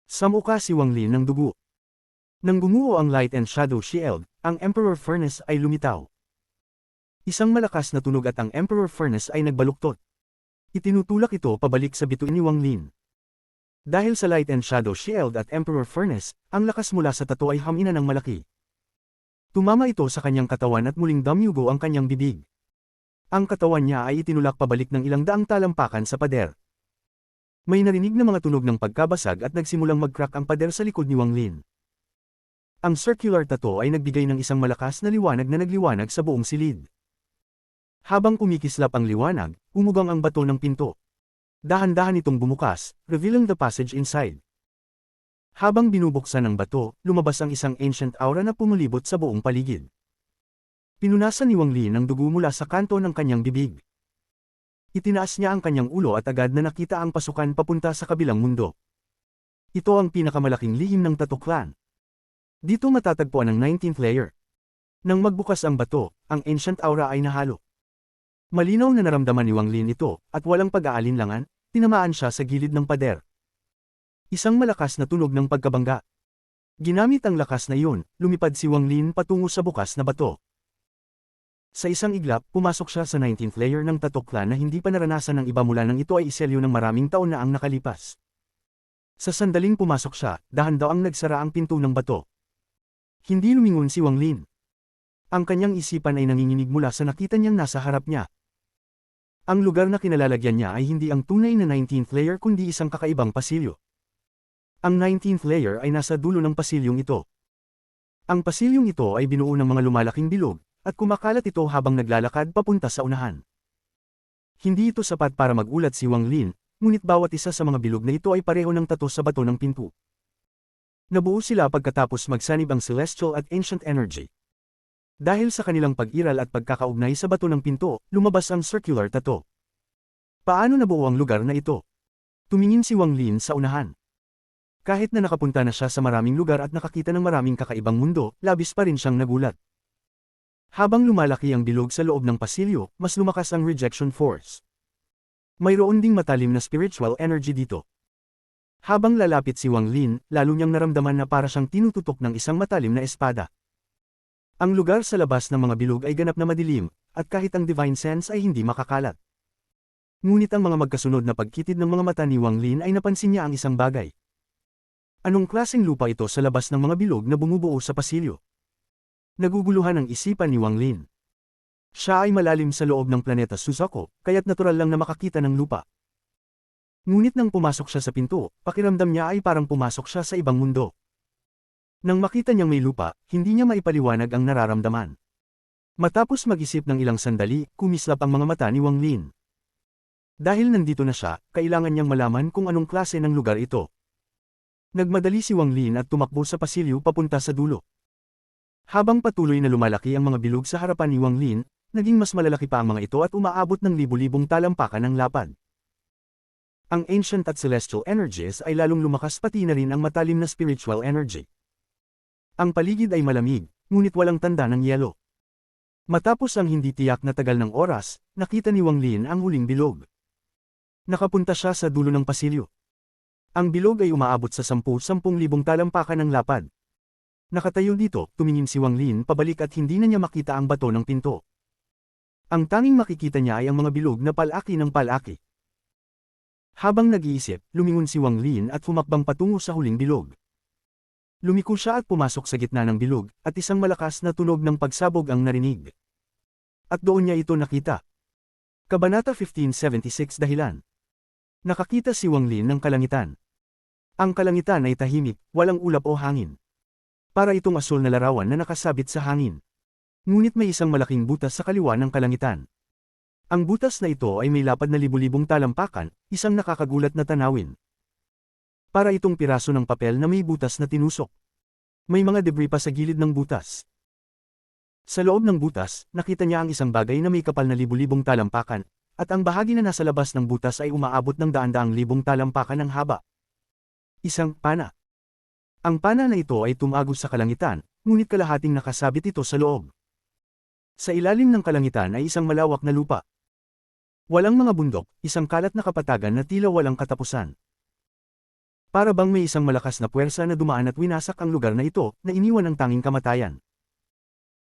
Samuka si Wang Lin ng dugo. Nang gumuho ang Light and Shadow Shield, ang Emperor Furnace ay lumitaw. Isang malakas na tunog at ang Emperor Furnace ay nagbaluktot. Itinutulak ito pabalik sa bituin ni Wang Lin. Dahil sa Light and Shadow Shield at Emperor Furnace, ang lakas mula sa tato ay hamina ng malaki. Tumama ito sa kanyang katawan at muling damyugo ang kanyang bibig. Ang katawan niya ay itinulak pabalik ng ilang daang talampakan sa pader. May narinig na mga tunog ng pagkabasag at nagsimulang mag-crack ang pader sa likod ni Wang Lin. Ang circular tato ay nagbigay ng isang malakas na liwanag na nagliwanag sa buong silid. Habang kumikislap ang liwanag, umugang ang bato ng pinto. Dahan-dahan itong bumukas, revealing the passage inside. Habang binubuksan ang bato, lumabas ang isang ancient aura na pumulibot sa buong paligid. Pinunasan ni Wang Lin ang dugo mula sa kanto ng kanyang bibig. Itinaas niya ang kanyang ulo at agad na nakita ang pasukan papunta sa kabilang mundo. Ito ang pinakamalaking lihim ng Tato Clan. Dito matatagpuan ang 19th layer. Nang magbukas ang bato, ang ancient aura ay nahalo. Malinaw na naramdaman ni Wang Lin ito, at walang pag-aalinlangan, tinamaan siya sa gilid ng pader. Isang malakas na tunog ng pagkabangga. Ginamit ang lakas na iyon, lumipad si Wang Lin patungo sa bukas na bato. Sa isang iglap, pumasok siya sa 19th layer ng Tato Clan na hindi pa naranasan ng iba mula nang ito ay iselyo ng maraming taon na ang nakalipas. Sa sandaling pumasok siya, dahan-daang nagsara ang pinto ng bato. Hindi lumingon si Wang Lin. Ang kanyang isipan ay nanginginig mula sa nakita niyang nasa harap niya. Ang lugar na kinalalagyan niya ay hindi ang tunay na 19th layer kundi isang kakaibang pasilyo. Ang 19th layer ay nasa dulo ng pasilyong ito. Ang pasilyong ito ay binuo ng mga lumalaking bilog, at kumakalat ito habang naglalakad papunta sa unahan. Hindi ito sapat para magulat si Wang Lin, ngunit bawat isa sa mga bilog na ito ay pareho ng tato sa bato ng pinto. Nabuo sila pagkatapos magsanib ang celestial at ancient energy. Dahil sa kanilang pag-iral at pagkakaugnay sa bato ng pinto, lumabas ang circular tato. Paano nabuo ang lugar na ito? Tumingin si Wang Lin sa unahan. Kahit na nakapunta na siya sa maraming lugar at nakakita ng maraming kakaibang mundo, labis pa rin siyang nagulat. Habang lumalaki ang bilog sa loob ng pasilyo, mas lumakas ang rejection force. Mayroon ding matalim na spiritual energy dito. Habang lalapit si Wang Lin, lalo niyang naramdaman na para siyang tinututok ng isang matalim na espada. Ang lugar sa labas ng mga bilog ay ganap na madilim, at kahit ang divine sense ay hindi makakalat. Ngunit ang mga magkasunod na pagkitid ng mga mata ni Wang Lin ay napansin niya ang isang bagay. Anong klaseng lupa ito sa labas ng mga bilog na bumubuo sa pasilyo? Naguguluhan ang isipan ni Wang Lin. Siya ay malalim sa loob ng planeta Suzaku, kaya't natural lang na makakita ng lupa. Ngunit nang pumasok siya sa pinto, pakiramdam niya ay parang pumasok siya sa ibang mundo. Nang makita niyang may lupa, hindi niya maipaliwanag ang nararamdaman. Matapos mag-isip ng ilang sandali, kumislap ang mga mata ni Wang Lin. Dahil nandito na siya, kailangan niyang malaman kung anong klase ng lugar ito. Nagmadali si Wang Lin at tumakbo sa pasilyo papunta sa dulo. Habang patuloy na lumalaki ang mga bilog sa harapan ni Wang Lin, naging mas malalaki pa ang mga ito at umaabot ng libu-libong talampakan ng lapad. Ang ancient at celestial energies ay lalong lumakas pati na rin ang matalim na spiritual energy. Ang paligid ay malamig, ngunit walang tanda ng yelo. Matapos ang hindi tiyak na tagal ng oras, nakita ni Wang Lin ang huling bilog. Nakapunta siya sa dulo ng pasilyo. Ang bilog ay umaabot sa 10,000 talampakan ng lapad. Nakatayo dito, tumingin si Wang Lin pabalik at hindi na niya makita ang bato ng pinto. Ang tanging makikita niya ay ang mga bilog na palaki ng palaki. Habang nag-iisip, lumingon si Wang Lin at humakbang patungo sa huling bilog. Lumiko siya at pumasok sa gitna ng bilog, at isang malakas na tunog ng pagsabog ang narinig. At doon niya ito nakita. Kabanata 1576 Dahilan. Nakakita si Wang Lin ng kalangitan. Ang kalangitan ay tahimik, walang ulap o hangin. Para itong asul na larawan na nakasabit sa hangin. Ngunit may isang malaking butas sa kaliwa ng kalangitan. Ang butas na ito ay may lapad na libu-libong talampakan, isang nakakagulat na tanawin. Para itong piraso ng papel na may butas na tinusok. May mga debris pa sa gilid ng butas. Sa loob ng butas, nakita niya ang isang bagay na may kapal na libu-libong talampakan, at ang bahagi na nasa labas ng butas ay umaabot ng daan-daang libong talampakan ng haba. Isang pana. Ang pana na ito ay tumagos sa kalangitan, ngunit kalahating nakasabit ito sa loob. Sa ilalim ng kalangitan ay isang malawak na lupa. Walang mga bundok, isang kalat na kapatagan na tila walang katapusan. Para bang may isang malakas na puwersa na dumaan at winasak ang lugar na ito, na iniwan ang tanging kamatayan.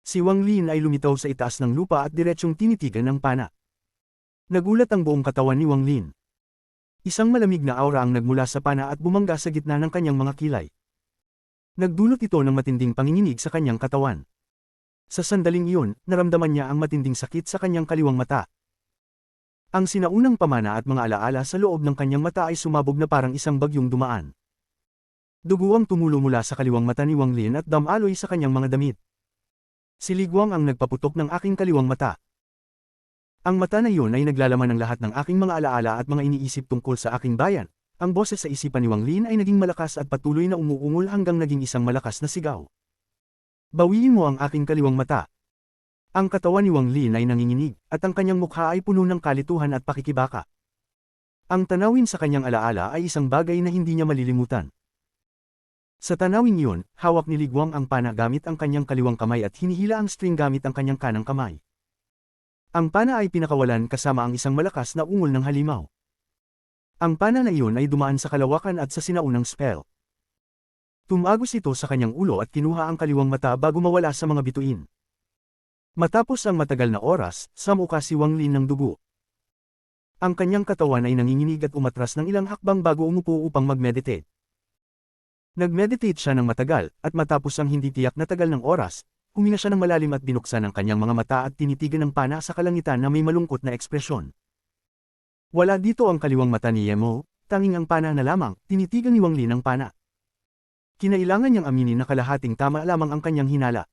Si Wang Lin ay lumitaw sa itaas ng lupa at diretsyong tinitigan ng pana. Nagulat ang buong katawan ni Wang Lin. Isang malamig na aura ang nagmula sa pana at bumangga sa gitna ng kanyang mga kilay. Nagdulot ito ng matinding panginginig sa kanyang katawan. Sa sandaling iyon, naramdaman niya ang matinding sakit sa kanyang kaliwang mata. Ang sinaunang pamana at mga alaala sa loob ng kanyang mata ay sumabog na parang isang bagyong dumaan. Dugo ang tumulo mula sa kaliwang mata ni Wang Lin at damaloy sa kanyang mga damit. Si Li Guang ang nagpaputok ng aking kaliwang mata. Ang mata na iyon ay naglalaman ng lahat ng aking mga alaala at mga iniisip tungkol sa aking bayan. Ang boses sa isipan ni Wang Lin ay naging malakas at patuloy na umuungol hanggang naging isang malakas na sigaw. Bawiin mo ang aking kaliwang mata. Ang katawan ni Wang Lin ay nanginginig, at ang kanyang mukha ay puno ng kalituhan at pakikibaka. Ang tanawin sa kanyang alaala ay isang bagay na hindi niya malilimutan. Sa tanawin iyon, hawak ni Li Guang ang pana gamit ang kanyang kaliwang kamay at hinihila ang string gamit ang kanyang kanang kamay. Ang pana ay pinakawalan kasama ang isang malakas na ungol ng halimaw. Ang pana na iyon ay dumaan sa kalawakan at sa sinaunang spell. Tumagos ito sa kanyang ulo at kinuha ang kaliwang mata bago mawala sa mga bituin. Matapos ang matagal na oras, samuka si Wang Lin ng dugo. Ang kanyang katawan ay nanginginig at umatras ng ilang hakbang bago umupo upang mag-meditate. Nag-meditate siya ng matagal, at matapos ang hindi tiyak na tagal ng oras, huminga siya ng malalim at binuksan ang kanyang mga mata at tinitigan ng pana sa kalangitan na may malungkot na ekspresyon. Wala dito ang kaliwang mata ni Yemo, tanging ang pana na lamang, tinitigan ni Wang Lin ang pana. Kinailangan niyang aminin na kalahating tama lamang ang kanyang hinala.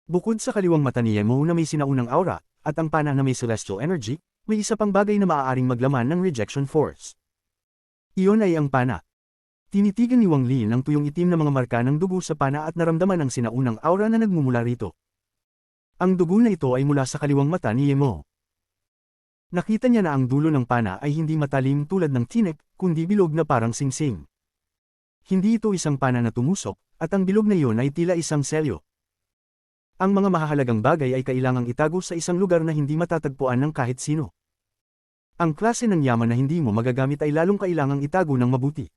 Bukod sa kaliwang mata ni Yemo na may sinaunang aura, at ang pana na may celestial energy, may isa pang bagay na maaaring maglaman ng rejection force. Iyon ay ang pana. Tinitigan ni Wang Lin ang tuyong itim na mga marka ng dugo sa pana at naramdaman ang sinaunang aura na nagmumula rito. Ang dugo na ito ay mula sa kaliwang mata ni Yemo. Nakita niya na ang dulo ng pana ay hindi matalim tulad ng tinik, kundi bilog na parang singsing. Hindi ito isang pana na tumusok, at ang bilog na iyon ay tila isang selyo. Ang mga mahahalagang bagay ay kailangang itago sa isang lugar na hindi matatagpuan ng kahit sino. Ang klase ng yaman na hindi mo magagamit ay lalong kailangang itago ng mabuti.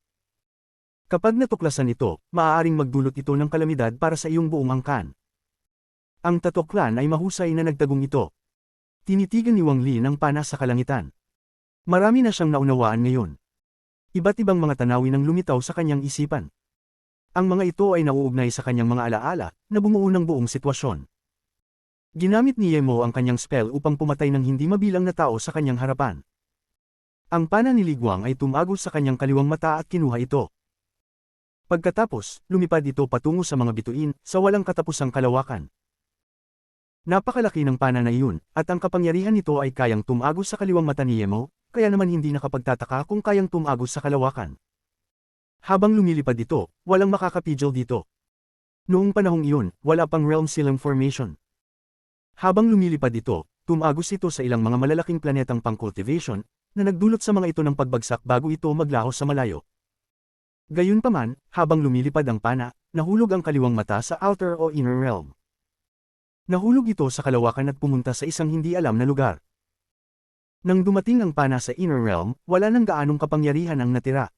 Kapag natuklasan ito, maaaring magdulot ito ng kalamidad para sa iyong buong angkan. Ang Tatoklan ay mahusay na nagtagong ito. Tinitigan ni Wang Lin ang pana sa kalangitan. Marami na siyang naunawaan ngayon. Iba't ibang mga tanawin ang lumitaw sa kanyang isipan. Ang mga ito ay nauugnay sa kanyang mga alaala, na bumuo ng buong sitwasyon. Ginamit ni Yemo ang kanyang spell upang pumatay ng hindi mabilang na tao sa kanyang harapan. Ang pana ni Li Guang ay tumagos sa kanyang kaliwang mata at kinuha ito. Pagkatapos, lumipad ito patungo sa mga bituin, sa walang katapusang kalawakan. Napakalaki ng pana na iyon, at ang kapangyarihan nito ay kayang tumagos sa kaliwang mata ni Yemo, kaya naman hindi nakapagtataka kung kayang tumagos sa kalawakan. Habang lumilipad ito, walang makakapigil dito. Noong panahong iyon, wala pang realm sealing formation. Habang lumilipad ito, tumagos ito sa ilang mga malalaking planetang pang-cultivation, na nagdulot sa mga ito ng pagbagsak bago ito maglaho sa malayo. Gayunpaman, habang lumilipad ang pana, nahulog ang kaliwang mata sa outer o inner realm. Nahulog ito sa kalawakan at pumunta sa isang hindi alam na lugar. Nang dumating ang pana sa inner realm, wala nang gaanong kapangyarihan ang natira.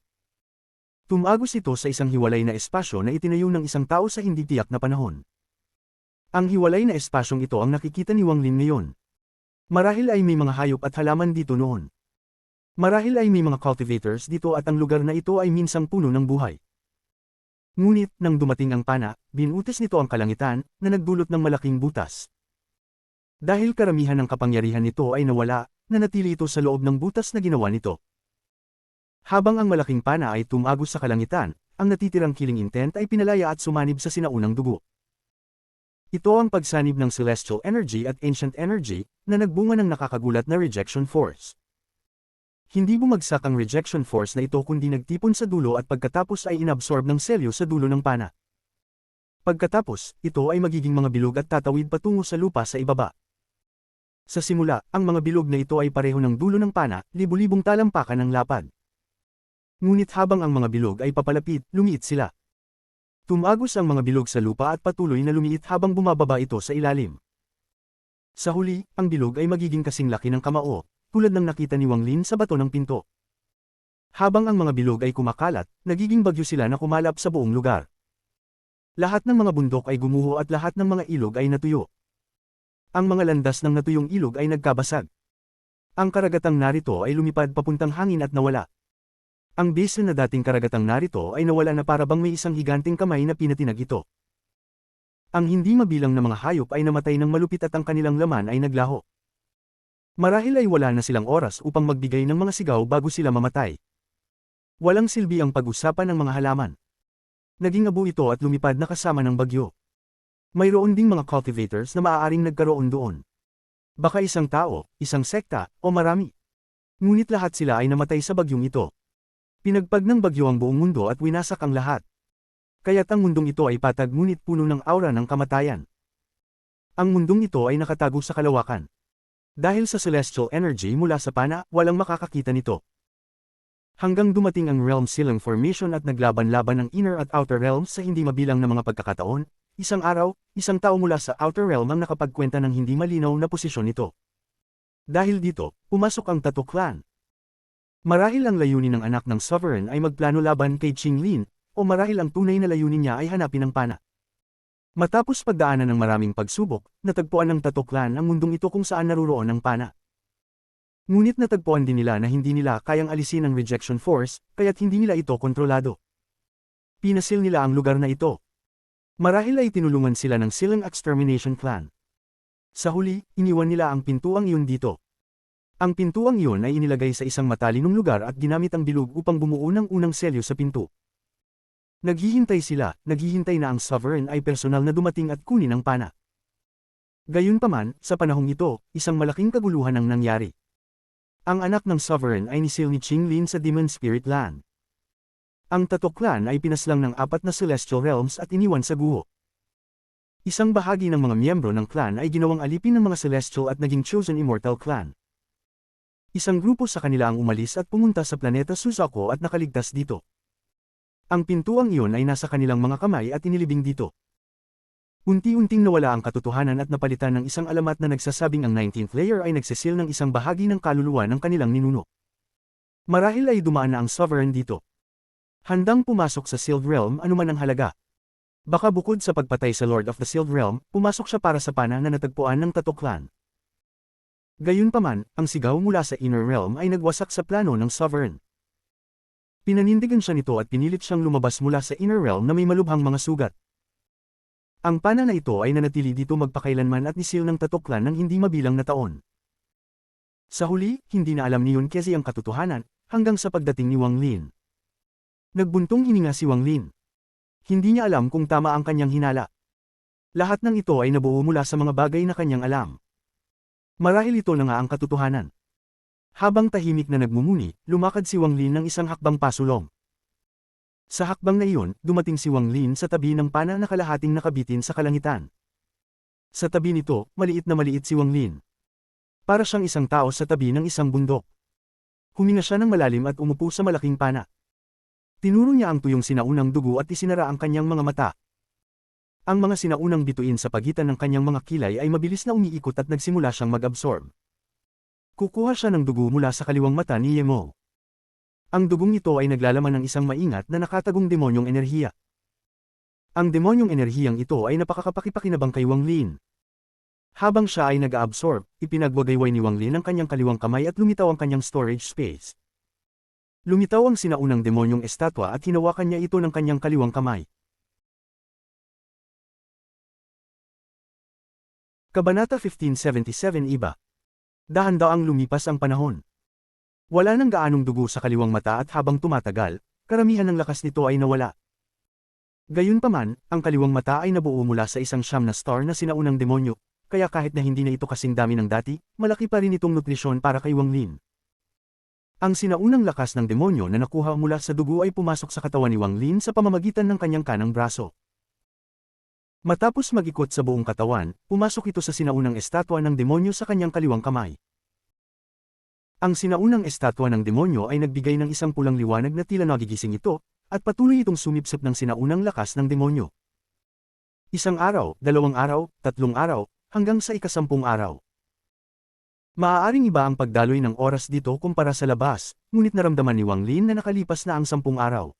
Tumagos ito sa isang hiwalay na espasyo na itinayo ng isang tao sa hindi tiyak na panahon. Ang hiwalay na espasyong ito ang nakikita ni Wang Lin ngayon. Marahil ay may mga hayop at halaman dito noon. Marahil ay may mga cultivators dito at ang lugar na ito ay minsang puno ng buhay. Ngunit, nang dumating ang pana, binutis nito ang kalangitan, na nagdulot ng malaking butas. Dahil karamihan ng kapangyarihan nito ay nawala, nanatili ito sa loob ng butas na ginawa nito. Habang ang malaking pana ay tumagos sa kalangitan, ang natitirang killing intent ay pinalaya at sumanib sa sinaunang dugo. Ito ang pagsanib ng celestial energy at ancient energy, na nagbunga ng nakakagulat na rejection force. Hindi bumagsak ang rejection force na ito kundi nagtipon sa dulo at pagkatapos ay inabsorb ng selyo sa dulo ng pana. Pagkatapos, ito ay magiging mga bilog at tatawid patungo sa lupa sa ibaba. Sa simula, ang mga bilog na ito ay pareho ng dulo ng pana, libu-libong talampakan ng lapad. Ngunit habang ang mga bilog ay papalapit, lumiit sila. Tumagos ang mga bilog sa lupa at patuloy na lumiit habang bumababa ito sa ilalim. Sa huli, ang bilog ay magiging kasing laki ng kamao, tulad ng nakita ni Wang Lin sa bato ng pinto. Habang ang mga bilog ay kumakalat, nagiging bagyo sila na kumalap sa buong lugar. Lahat ng mga bundok ay gumuho at lahat ng mga ilog ay natuyo. Ang mga landas ng natuyong ilog ay nagkabasag. Ang karagatang narito ay lumipad papuntang hangin at nawala. Ang basin na dating karagatang narito ay nawala na para bang may isang higanting kamay na pinatinag ito. Ang hindi mabilang na mga hayop ay namatay ng malupit at ang kanilang laman ay naglaho. Marahil ay wala na silang oras upang magbigay ng mga sigaw bago sila mamatay. Walang silbi ang pag-usapan ng mga halaman. Naging abo ito at lumipad na kasama ng bagyo. Mayroon ding mga cultivators na maaaring nagkaroon doon. Baka isang tao, isang sekta, o marami. Ngunit lahat sila ay namatay sa bagyong ito. Pinagpag ng bagyo ang buong mundo at winasak ang lahat. Kaya't ang mundong ito ay patag ngunit puno ng aura ng kamatayan. Ang mundong ito ay nakatago sa kalawakan. Dahil sa celestial energy mula sa pana, walang makakakita nito. Hanggang dumating ang realm ceiling formation at naglaban-laban ng inner at outer realms sa hindi mabilang na mga pagkakataon, isang araw, isang tao mula sa outer realm ang nakapagkwenta ng hindi malinaw na posisyon nito. Dahil dito, pumasok ang Tato Clan. Marahil ang layunin ng anak ng sovereign ay magplano laban kay Qing Lin, o marahil ang tunay na layunin niya ay hanapin ang pana. Matapos pagdaanan ng maraming pagsubok, natagpuan ng Tato Clan ang mundong ito kung saan naruroon ang pana. Ngunit natagpuan din nila na hindi nila kayang alisin ang rejection force, kaya't hindi nila ito kontrolado. Pinasil nila ang lugar na ito. Marahil ay tinulungan sila ng Silang Extermination Clan. Sa huli, iniwan nila ang pintuang iyon dito. Ang pintuang iyon ay inilagay sa isang matalinong lugar at ginamit ang bilog upang bumuo ng unang selyo sa pinto. Naghihintay sila, naghihintay na ang sovereign ay personal na dumating at kunin ang pana. Gayunpaman, sa panahong ito, isang malaking kaguluhan ang nangyari. Ang anak ng sovereign ay nisil ni Qing Lin sa Demon Spirit Land. Ang Tato Clan ay pinaslang ng 4 na celestial realms at iniwan sa guho. Isang bahagi ng mga miyembro ng clan ay ginawang alipin ng mga celestial at naging chosen immortal clan. Isang grupo sa kanila ang umalis at pumunta sa planeta Suzaku at nakaligtas dito. Ang pintuang iyon ay nasa kanilang mga kamay at inilibing dito. Unti-unting nawala ang katotohanan at napalitan ng isang alamat na nagsasabing ang 19th layer ay nagsisil ng isang bahagi ng kaluluwa ng kanilang ninuno. Marahil ay dumaan na ang sovereign dito. Handang pumasok sa Sealed Realm anuman ang halaga. Baka bukod sa pagpatay sa Lord of the Sealed Realm, pumasok siya para sa pana na natagpuan ng Tato Clan. Gayunpaman, ang sigaw mula sa Inner Realm ay nagwasak sa plano ng sovereign. Pinanindigan siya nito at pinilit siyang lumabas mula sa Inner Realm na may malubhang mga sugat. Ang pana na ito ay nanatili dito magpakailanman at nisil ng Tato Clan ng hindi mabilang na taon. Sa huli, hindi na alam ni Yun Kezi ang katotohanan, hanggang sa pagdating ni Wang Lin. Nagbuntong hininga si Wang Lin. Hindi niya alam kung tama ang kanyang hinala. Lahat ng ito ay nabuo mula sa mga bagay na kanyang alam. Marahil ito na nga ang katotohanan. Habang tahimik na nagmumuni, lumakad si Wang Lin ng isang hakbang pasulong. Sa hakbang na iyon, dumating si Wang Lin sa tabi ng pana na kalahating nakabitin sa kalangitan. Sa tabi nito, maliit na maliit si Wang Lin. Para siyang isang tao sa tabi ng isang bundok. Huminga siya ng malalim at umupo sa malaking pana. Tinuro niya ang tuyong sinaunang dugo at isinara ang kanyang mga mata. Ang mga sinaunang bituin sa pagitan ng kanyang mga kilay ay mabilis na umiikot at nagsimula siyang mag-absorb. Kukuha siya ng dugo mula sa kaliwang mata ni Yemo. Ang dugong ito ay naglalaman ng isang maingat na nakatagong demonyong enerhiya. Ang demonyong enerhiyang ito ay napakakapakipakinabang kay Wang Lin. Habang siya ay nag-absorb, ipinagwagayway ni Wang Lin ang kanyang kaliwang kamay at lumitaw ang kanyang storage space. Lumitaw ang sinaunang demonyong estatwa at hinawakan niya ito ng kanyang kaliwang kamay. Kabanata 1577 Iba. Dahan-daang lumipas ang panahon. Wala nang gaanong dugo sa kaliwang mata at habang tumatagal, karamihan ng lakas nito ay nawala. Gayunpaman, ang kaliwang mata ay nabuo mula sa isang siyam na star na sinaunang demonyo, kaya kahit na hindi na ito kasing dami ng dati, malaki pa rin itong nutrisyon para kay Wang Lin. Ang sinaunang lakas ng demonyo na nakuha mula sa dugo ay pumasok sa katawan ni Wang Lin sa pamamagitan ng kanyang kanang braso. Matapos mag-ikot sa buong katawan, pumasok ito sa sinaunang estatwa ng demonyo sa kanyang kaliwang kamay. Ang sinaunang estatwa ng demonyo ay nagbigay ng isang pulang liwanag na tila nagigising ito, at patuloy itong sumipsip ng sinaunang lakas ng demonyo. Isang araw, 2 araw, 3 araw, hanggang sa ika-10 araw. Maaaring iba ang pagdaloy ng oras dito kumpara sa labas, ngunit naramdaman ni Wang Lin na nakalipas na ang 10 araw.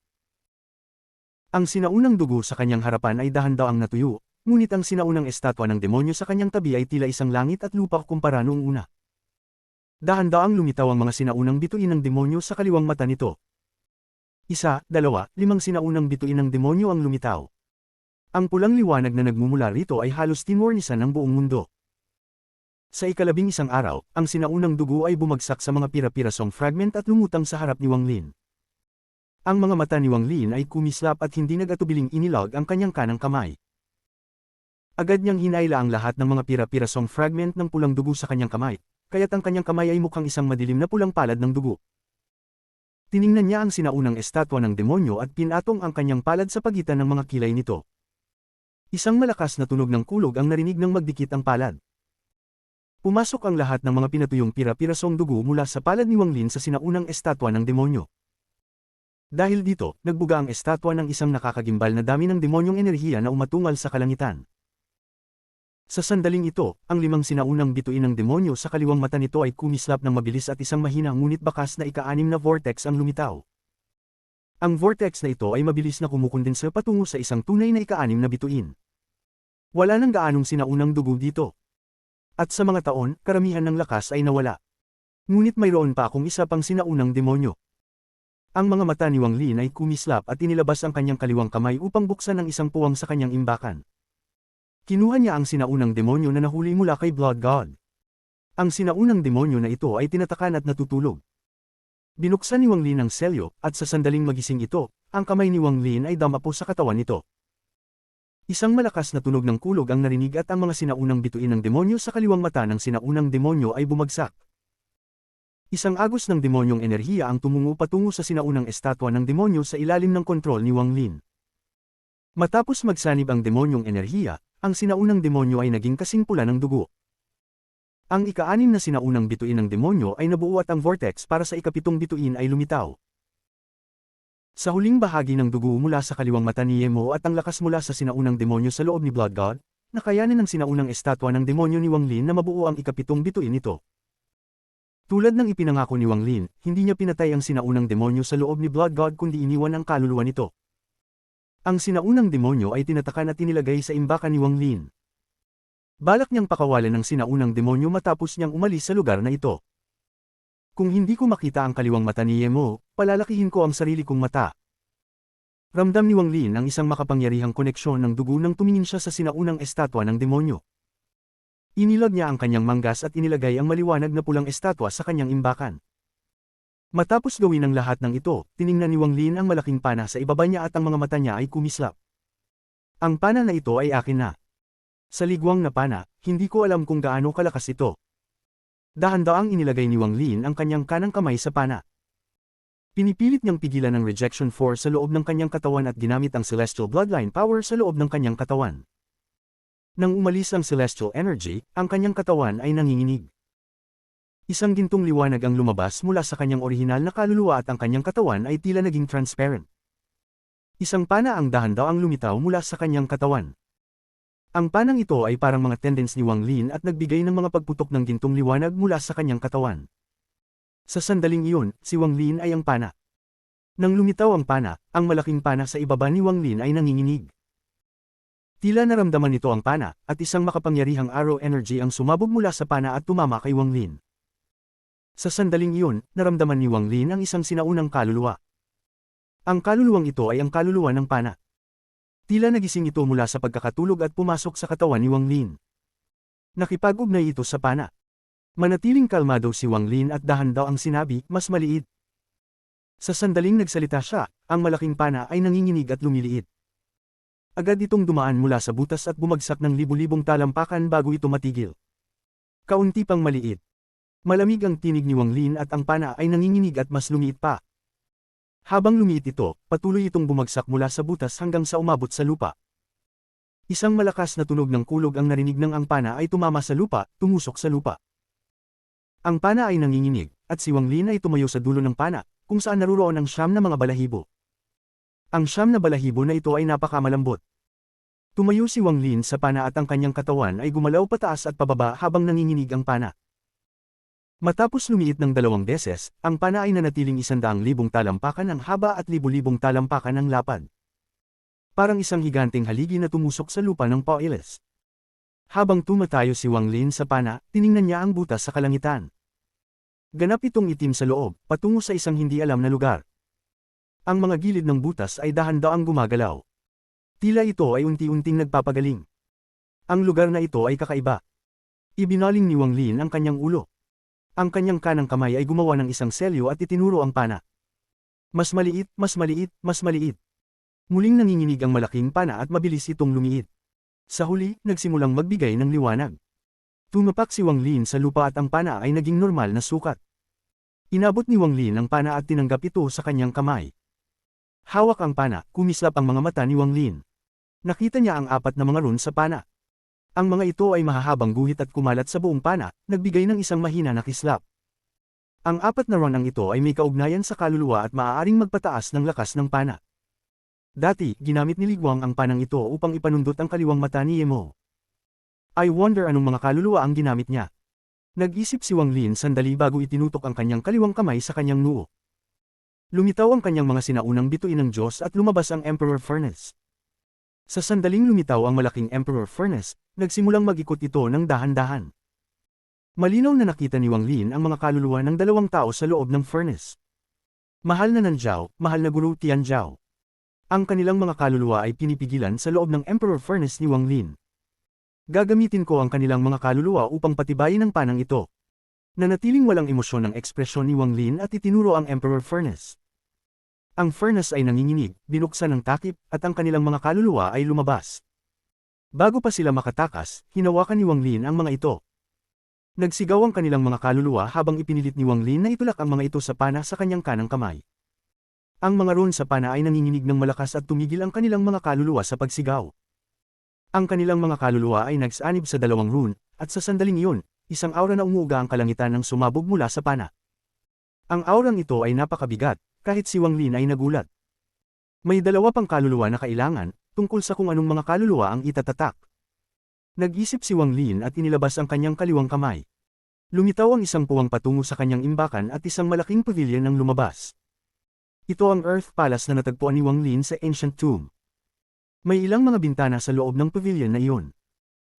Ang sinaunang dugo sa kanyang harapan ay dahan-daang natuyo, ngunit ang sinaunang estatwa ng demonyo sa kanyang tabi ay tila isang langit at lupa kumpara noong una. Dahan-daang lumitaw ang mga sinaunang bituin ng demonyo sa kaliwang mata nito. 1, 2, 5 sinaunang bituin ng demonyo ang lumitaw. Ang pulang liwanag na nagmumula rito ay halos tinwarnisan ng buong mundo. Sa ika-11 araw, ang sinaunang dugo ay bumagsak sa mga pira-pirasong fragment at lumutang sa harap ni Wang Lin. Ang mga mata ni Wang Lin ay kumislap at hindi nag-atubiling inilog ang kanyang kanang kamay. Agad niyang hinayla ang lahat ng mga pira-pirasong fragment ng pulang dugo sa kanyang kamay, kaya't ang kanyang kamay ay mukhang isang madilim na pulang palad ng dugo. Tiningnan niya ang sinaunang estatwa ng demonyo at pinatong ang kanyang palad sa pagitan ng mga kilay nito. Isang malakas na tunog ng kulog ang narinig nang magdikit ang palad. Pumasok ang lahat ng mga pinatuyong pira-pirasong dugo mula sa palad ni Wang Lin sa sinaunang estatwa ng demonyo. Dahil dito, nagbuga ang estatwa ng isang nakakagimbal na dami ng demonyong enerhiya na umatungal sa kalangitan. Sa sandaling ito, ang 5 sinaunang bituin ng demonyo sa kaliwang mata nito ay kumislap ng mabilis at isang mahina ngunit bakas na ika-6 na vortex ang lumitaw. Ang vortex na ito ay mabilis na kumukondensa patungo sa isang tunay na ika-6 na bituin. Wala nang gaanong sinaunang dugo dito. At sa mga taon, karamihan ng lakas ay nawala. Ngunit mayroon pa akong isa pang sinaunang demonyo. Ang mga mata ni Wang Lin ay kumislap at inilabas ang kanyang kaliwang kamay upang buksan ang isang puwang sa kanyang imbakan. Kinuha niya ang sinaunang demonyo na nahuli mula kay Blood God. Ang sinaunang demonyo na ito ay tinatakan at natutulog. Binuksan ni Wang Lin ang selyo, at sa sandaling magising ito, ang kamay ni Wang Lin ay damapo sa katawan nito. Isang malakas na tunog ng kulog ang narinig at ang mga sinaunang bituin ng demonyo sa kaliwang mata ng sinaunang demonyo ay bumagsak. Isang agos ng demonyong enerhiya ang tumungo patungo sa sinaunang estatwa ng demonyo sa ilalim ng kontrol ni Wang Lin. Matapos magsanib ang demonyong enerhiya, ang sinaunang demonyo ay naging kasing pula ng dugo. Ang ika-6 na sinaunang bituin ng demonyo ay nabuo at ang vortex para sa ika-7 bituin ay lumitaw. Sa huling bahagi ng dugo mula sa kaliwang mata ni Yemo at ang lakas mula sa sinaunang demonyo sa loob ni Blood God, nakayanin ng sinaunang estatwa ng demonyo ni Wang Lin na mabuo ang ika-7 bituin nito. Tulad ng ipinangako ni Wang Lin, hindi niya pinatay ang sinaunang demonyo sa loob ni Blood God kundi iniwan ang kaluluwa nito. Ang sinaunang demonyo ay tinatakan at inilagay sa imbakan ni Wang Lin. Balak niyang pakawalan ng sinaunang demonyo matapos niyang umalis sa lugar na ito. Kung hindi ko makita ang kaliwang mata ni Yemo, palalakihin ko ang sarili kong mata. Ramdam ni Wang Lin ang isang makapangyarihang koneksyon ng dugo nang tumingin siya sa sinaunang estatwa ng demonyo. Inilog niya ang kanyang manggas at inilagay ang maliwanag na pulang estatwa sa kanyang imbakan. Matapos gawin ang lahat ng ito, tiningnan ni Wang Lin ang malaking pana sa ibaba niya at ang mga mata niya ay kumislap. Ang pana na ito ay akin na. Sa ligwang na pana, hindi ko alam kung gaano kalakas ito. Dahan-daang inilagay ni Wang Lin ang kanyang kanang kamay sa pana. Pinipilit niyang pigilan ang rejection force sa loob ng kanyang katawan at ginamit ang celestial bloodline power sa loob ng kanyang katawan. Nang umalis ang celestial energy, ang kanyang katawan ay nanginginig. Isang gintong liwanag ang lumabas mula sa kanyang orihinal na kaluluwa at ang kanyang katawan ay tila naging transparent. Isang pana ang dahan-daang lumitaw mula sa kanyang katawan. Ang panang ito ay parang mga tendons ni Wang Lin at nagbigay ng mga pagputok ng gintong liwanag mula sa kanyang katawan. Sa sandaling iyon, si Wang Lin ay ang pana. Nang lumitaw ang pana, ang malaking pana sa ibaba ni Wang Lin ay nanginginig. Tila naramdaman nito ang pana, at isang makapangyarihang arrow energy ang sumabog mula sa pana at tumama kay Wang Lin. Sa sandaling iyon, naramdaman ni Wang Lin ang isang sinaunang kaluluwa. Ang kaluluwang ito ay ang kaluluwa ng pana. Tila nagising ito mula sa pagkakatulog at pumasok sa katawan ni Wang Lin. Nakipag-ugnay ito sa pana. Manatiling kalmado si Wang Lin at dahan-daw ang sinabi, mas maliit. Sa sandaling nagsalita siya, ang malaking pana ay nanginginig at lumiliit. Agad itong dumaan mula sa butas at bumagsak ng libu-libong talampakan bago ito matigil. Kaunti pang maliit. Malamig ang tinig ni Wang Lin at ang pana ay nanginginig at mas lumiit pa. Habang lumiit ito, patuloy itong bumagsak mula sa butas hanggang sa umabot sa lupa. Isang malakas na tunog ng kulog ang narinig ng ang pana ay tumama sa lupa, tumusok sa lupa. Ang pana ay nanginginig, at si Wang Lin ay tumayo sa dulo ng pana, kung saan naruroon ang siyam na mga balahibo. Ang siyam na balahibo na ito ay napakamalambot. Tumayo si Wang Lin sa pana at ang kanyang katawan ay gumalaw pataas at pababa habang nanginginig ang pana. Matapos lumiit ng 2 beses, ang pana ay nanatiling 100,000 talampakan ang haba at 10,000 talampakan ang lapad. Parang isang higanteng haligi na tumusok sa lupa ng Paulis. Habang tumatayo si Wang Lin sa pana, tiningnan niya ang butas sa kalangitan. Ganap itong itim sa loob, patungo sa isang hindi alam na lugar. Ang mga gilid ng butas ay dahan-daang gumagalaw. Tila ito ay unti-unting nagpapagaling. Ang lugar na ito ay kakaiba. Ibinaling ni Wang Lin ang kanyang ulo. Ang kanyang kanang kamay ay gumawa ng isang selyo at itinuro ang pana. Mas maliit, mas maliit, mas maliit. Muling nanginginig ang malaking pana at mabilis itong lumiit. Sa huli, nagsimulang magbigay ng liwanag. Tumapak si Wang Lin sa lupa at ang pana ay naging normal na sukat. Inabot ni Wang Lin ang pana at tinanggap ito sa kanyang kamay. Hawak ang pana, kumislap ang mga mata ni Wang Lin. Nakita niya ang 4 na mga rune sa pana. Ang mga ito ay mahahabang guhit at kumalat sa buong pana, nagbigay ng isang mahina na kislap. Ang 4 na rune ito ay may kaugnayan sa kaluluwa at maaaring magpataas ng lakas ng pana. Dati, ginamit ni Li Guang ang panang ito upang ipanundot ang kaliwang mata ni Yemo. I wonder anong mga kaluluwa ang ginamit niya. Nag-isip si Wang Lin sandali bago itinutok ang kanyang kaliwang kamay sa kanyang noo. Lumitaw ang kanyang mga sinaunang bituin ng Diyos at lumabas ang Emperor Furnace. Sa sandaling lumitaw ang malaking Emperor Furnace, nagsimulang mag-ikot ito ng dahan-dahan. Malinaw na nakita ni Wang Lin ang mga kaluluwa ng 2 tao sa loob ng furnace. Mahal na Nanjiao, mahal na Guru Tianjiao. Ang kanilang mga kaluluwa ay pinipigilan sa loob ng Emperor Furnace ni Wang Lin. Gagamitin ko ang kanilang mga kaluluwa upang patibayin ang panang ito. Nanatiling walang emosyon ng ekspresyon ni Wang Lin at itinuro ang Emperor Furnace. Ang furnace ay nanginginig, binuksan ng takip, at ang kanilang mga kaluluwa ay lumabas. Bago pa sila makatakas, hinawakan ni Wang Lin ang mga ito. Nagsigaw ang kanilang mga kaluluwa habang ipinilit ni Wang Lin na itulak ang mga ito sa pana sa kanyang kanang kamay. Ang mga rune sa pana ay nanginginig ng malakas at tumigil ang kanilang mga kaluluwa sa pagsigaw. Ang kanilang mga kaluluwa ay nagsanib sa 2 rune, at sa sandaling iyon, isang aura na umuuga ang kalangitan ng sumabog mula sa pana. Ang aurang ito ay napakabigat, kahit si Wang Lin ay nagulat. May 2 pang kaluluwa na kailangan, tungkol sa kung anong mga kaluluwa ang itatatak. Nag-isip si Wang Lin at inilabas ang kanyang kaliwang kamay. Lumitaw ang isang puwang patungo sa kanyang imbakan at isang malaking pavilion ang lumabas. Ito ang Earth Palace na natagpuan ni Wang Lin sa Ancient Tomb. May ilang mga bintana sa loob ng pavilion na iyon.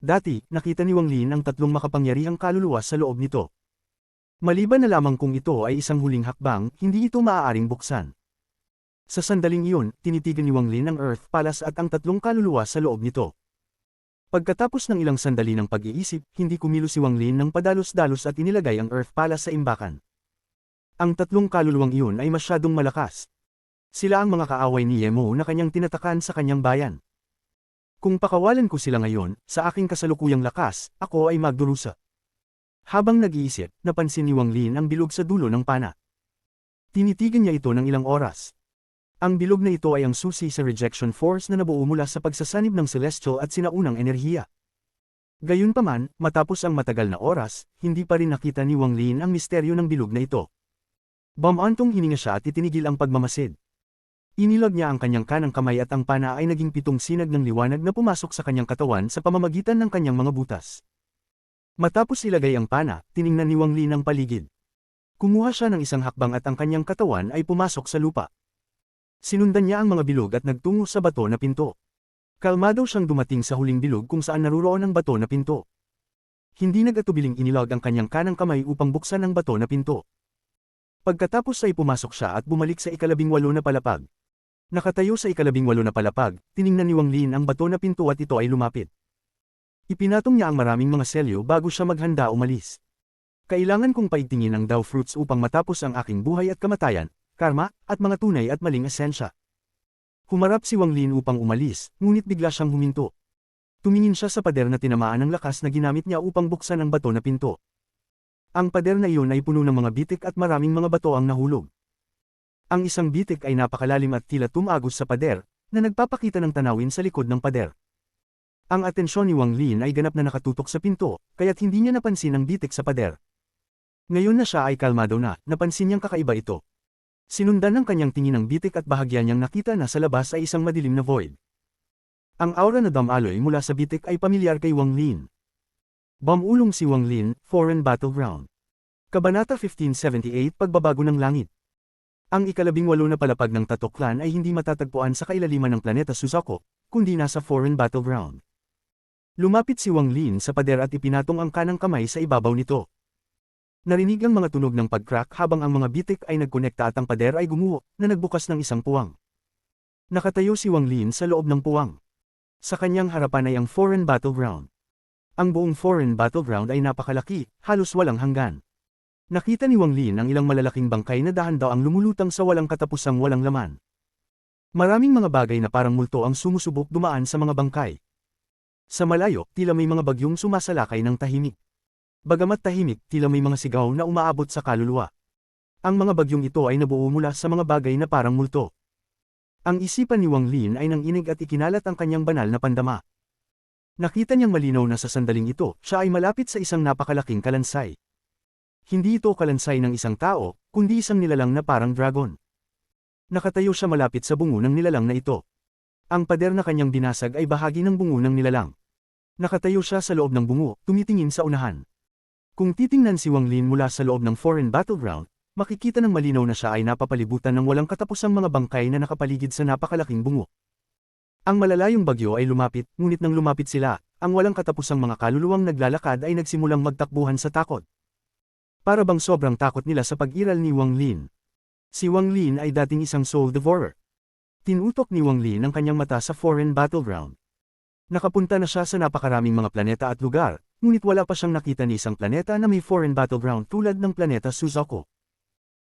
Dati, nakita ni Wang Lin ang 3 makapangyarihang kaluluwa sa loob nito. Maliban na lamang kung ito ay isang huling hakbang, hindi ito maaaring buksan. Sa sandaling iyon, tinitigan ni Wang Lin ang Earth Palace at ang 3 kaluluwa sa loob nito. Pagkatapos ng ilang sandali ng pag-iisip, hindi kumilos si Wang Lin ng padalos-dalos at inilagay ang Earth Palace sa imbakan. Ang 3 kaluluwang iyon ay masyadong malakas. Sila ang mga kaaway ni Yemo na kanyang tinatakan sa kanyang bayan. Kung pakawalan ko sila ngayon, sa aking kasalukuyang lakas, ako ay magdurusa. Habang nag-iisip, napansin ni Wang Lin ang bilog sa dulo ng pana. Tinitigan niya ito ng ilang oras. Ang bilog na ito ay ang susi sa rejection force na nabuo mula sa pagsasanib ng celestial at sinaunang enerhiya. Gayunpaman, matapos ang matagal na oras, hindi pa rin nakita ni Wang Lin ang misteryo ng bilog na ito. Bumantong hininga siya at itinigil ang pagmamasid. Inilag niya ang kanyang kanang kamay at ang pana ay naging 7 sinag ng liwanag na pumasok sa kanyang katawan sa pamamagitan ng kanyang mga butas. Matapos ilagay ang pana, tiningnan ni Wang Lin ang paligid. Kumuha siya ng isang hakbang at ang kanyang katawan ay pumasok sa lupa. Sinundan niya ang mga bilog at nagtungo sa bato na pinto. Kalmado siyang dumating sa huling bilog kung saan naruroon ang bato na pinto. Hindi nag-atubiling inilag ang kanyang kanang kamay upang buksan ang bato na pinto. Pagkatapos ay pumasok siya at bumalik sa 18 na palapag. Nakatayo sa 18 na palapag, tiningnan ni Wang Lin ang bato na pinto at ito ay lumapit. Ipinatong niya ang maraming mga selyo bago siya maghanda umalis. Kailangan kong paigtingin ang Dao Fruits upang matapos ang aking buhay at kamatayan, karma, at mga tunay at maling esensya. Humarap si Wang Lin upang umalis, ngunit bigla siyang huminto. Tumingin siya sa pader na tinamaan ng lakas na ginamit niya upang buksan ang bato na pinto. Ang pader na iyon ay puno ng mga bitik at maraming mga bato ang nahulog. Ang isang bitik ay napakalalim at tila tumagos sa pader, na nagpapakita ng tanawin sa likod ng pader. Ang atensyon ni Wang Lin ay ganap na nakatutok sa pinto, kaya't hindi niya napansin ang bitik sa pader. Ngayon na siya ay kalmado na, napansin niyang kakaiba ito. Sinundan ng kanyang tingin ang bitik at bahagya niyang nakita na sa labas ay isang madilim na void. Ang aura na damaloy mula sa bitik ay pamilyar kay Wang Lin. Bumulong si Wang Lin, Foreign Battleground. Kabanata 1578 Pagbabago ng Langit. Ang ika-18 na palapag ng Tato Clan ay hindi matatagpuan sa kailaliman ng planeta Suzaku, kundi nasa Foreign Battleground. Lumapit si Wang Lin sa pader at ipinatong ang kanang kamay sa ibabaw nito. Narinig ang mga tunog ng pag-crack habang ang mga bitik ay nagkonekta at ang pader ay gumuho, na nagbukas ng isang puwang. Nakatayo si Wang Lin sa loob ng puwang. Sa kanyang harapan ay ang Foreign Battleground. Ang buong Foreign Battleground ay napakalaki, halos walang hanggan. Nakita ni Wang Lin ang ilang malalaking bangkay na dahan-daw ang lumulutang sa walang katapusang walang laman. Maraming mga bagay na parang multo ang sumusubok dumaan sa mga bangkay. Sa malayo, tila may mga bagyong sumasalakay ng tahimik. Bagamat tahimik, tila may mga sigaw na umaabot sa kaluluwa. Ang mga bagyong ito ay nabuo mula sa mga bagay na parang multo. Ang isipan ni Wang Lin ay nanginig at ikinalat ang kanyang banal na pandama. Nakita niyang malinaw na sa sandaling ito, siya ay malapit sa isang napakalaking kalansay. Hindi ito kalansay ng isang tao, kundi isang nilalang na parang dragon. Nakatayo siya malapit sa bungo ng nilalang na ito. Ang pader na kanyang binasag ay bahagi ng bungo ng nilalang. Nakatayo siya sa loob ng bungo, tumitingin sa unahan. Kung titingnan si Wang Lin mula sa loob ng Foreign Battleground, makikita ng malinaw na siya ay napapalibutan ng walang katapusang mga bangkay na nakapaligid sa napakalaking bungo. Ang malalayong bagyo ay lumapit, ngunit nang lumapit sila, ang walang katapusang mga kaluluwang naglalakad ay nagsimulang magtakbuhan sa takot. Para bang sobrang takot nila sa pag-iral ni Wang Lin. Si Wang Lin ay dating isang soul devourer. Tinutok ni Wang Lin ang kanyang mata sa Foreign Battleground. Nakapunta na siya sa napakaraming mga planeta at lugar, ngunit wala pa siyang nakita ni isang planeta na may Foreign Battleground tulad ng planeta Suzaku.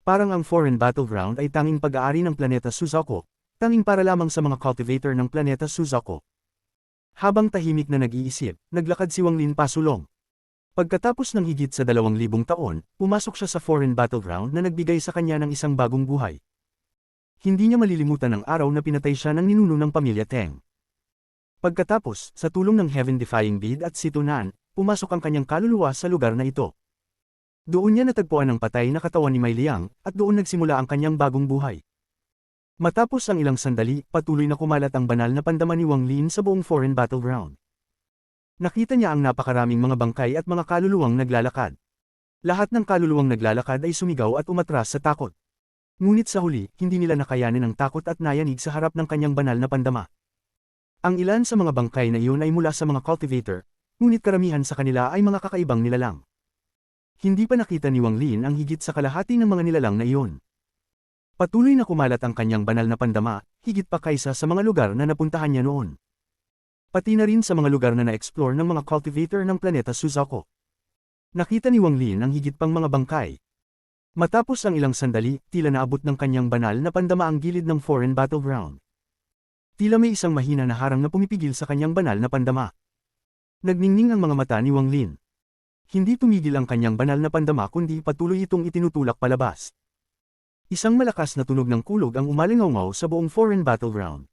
Parang ang Foreign Battleground ay tanging pag-aari ng planeta Suzaku, tanging para lamang sa mga cultivator ng planeta Suzaku. Habang tahimik na nag-iisip, naglakad si Wang Lin pasulong. Pagkatapos ng higit sa 2,000 taon, pumasok siya sa Foreign Battleground na nagbigay sa kanya ng isang bagong buhay. Hindi niya malilimutan ang araw na pinatay siya ng ninuno ng pamilya Teng. Pagkatapos, sa tulong ng Heaven-Defying Bead at Situnan, pumasok ang kanyang kaluluwa sa lugar na ito. Doon niya natagpuan ang patay na katawan ni Mai Liang, at doon nagsimula ang kanyang bagong buhay. Matapos ang ilang sandali, patuloy na kumalat ang banal na pandama ni Wang Lin sa buong Foreign Battleground. Nakita niya ang napakaraming mga bangkay at mga kaluluwang naglalakad. Lahat ng kaluluwang naglalakad ay sumigaw at umatras sa takot. Ngunit sa huli, hindi nila nakayanin ang takot at nayanig sa harap ng kanyang banal na pandama. Ang ilan sa mga bangkay na iyon ay mula sa mga cultivator, ngunit karamihan sa kanila ay mga kakaibang nilalang. Hindi pa nakita ni Wang Lin ang higit sa kalahati ng mga nilalang na iyon. Patuloy na kumalat ang kanyang banal na pandama, higit pa kaysa sa mga lugar na napuntahan niya noon. Pati na rin sa mga lugar na na-explore ng mga cultivator ng planeta Suzaku. Nakita ni Wang Lin ang higit pang mga bangkay. Matapos ang ilang sandali, tila naabot ng kanyang banal na pandama ang gilid ng Foreign Battleground. Tila may isang mahina na harang na pumipigil sa kanyang banal na pandama. Nagningning ang mga mata ni Wang Lin. Hindi tumigil ang kanyang banal na pandama kundi patuloy itong itinutulak palabas. Isang malakas na tunog ng kulog ang umalingaw-ngaw sa buong Foreign Battleground.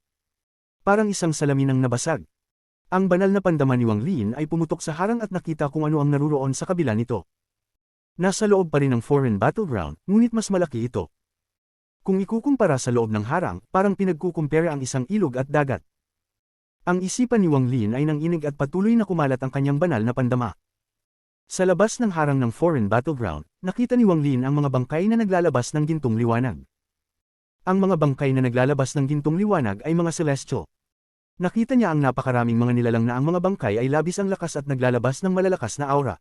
Parang isang salamin ang nabasag. Ang banal na pandama ni Wang Lin ay pumutok sa harang at nakita kung ano ang naruroon sa kabila nito. Nasa loob pa rin ng Foreign Battleground, ngunit mas malaki ito. Kung ikukumpara sa loob ng harang, parang pinagkukumpara ang isang ilog at dagat. Ang isipan ni Wang Lin ay nanginig at patuloy na kumalat ang kanyang banal na pandama. Sa labas ng harang ng Foreign Battleground, nakita ni Wang Lin ang mga bangkay na naglalabas ng gintong liwanag. Ang mga bangkay na naglalabas ng gintong liwanag ay mga celestial. Nakita niya ang napakaraming mga nilalang na ang mga bangkay ay labis ang lakas at naglalabas ng malalakas na aura.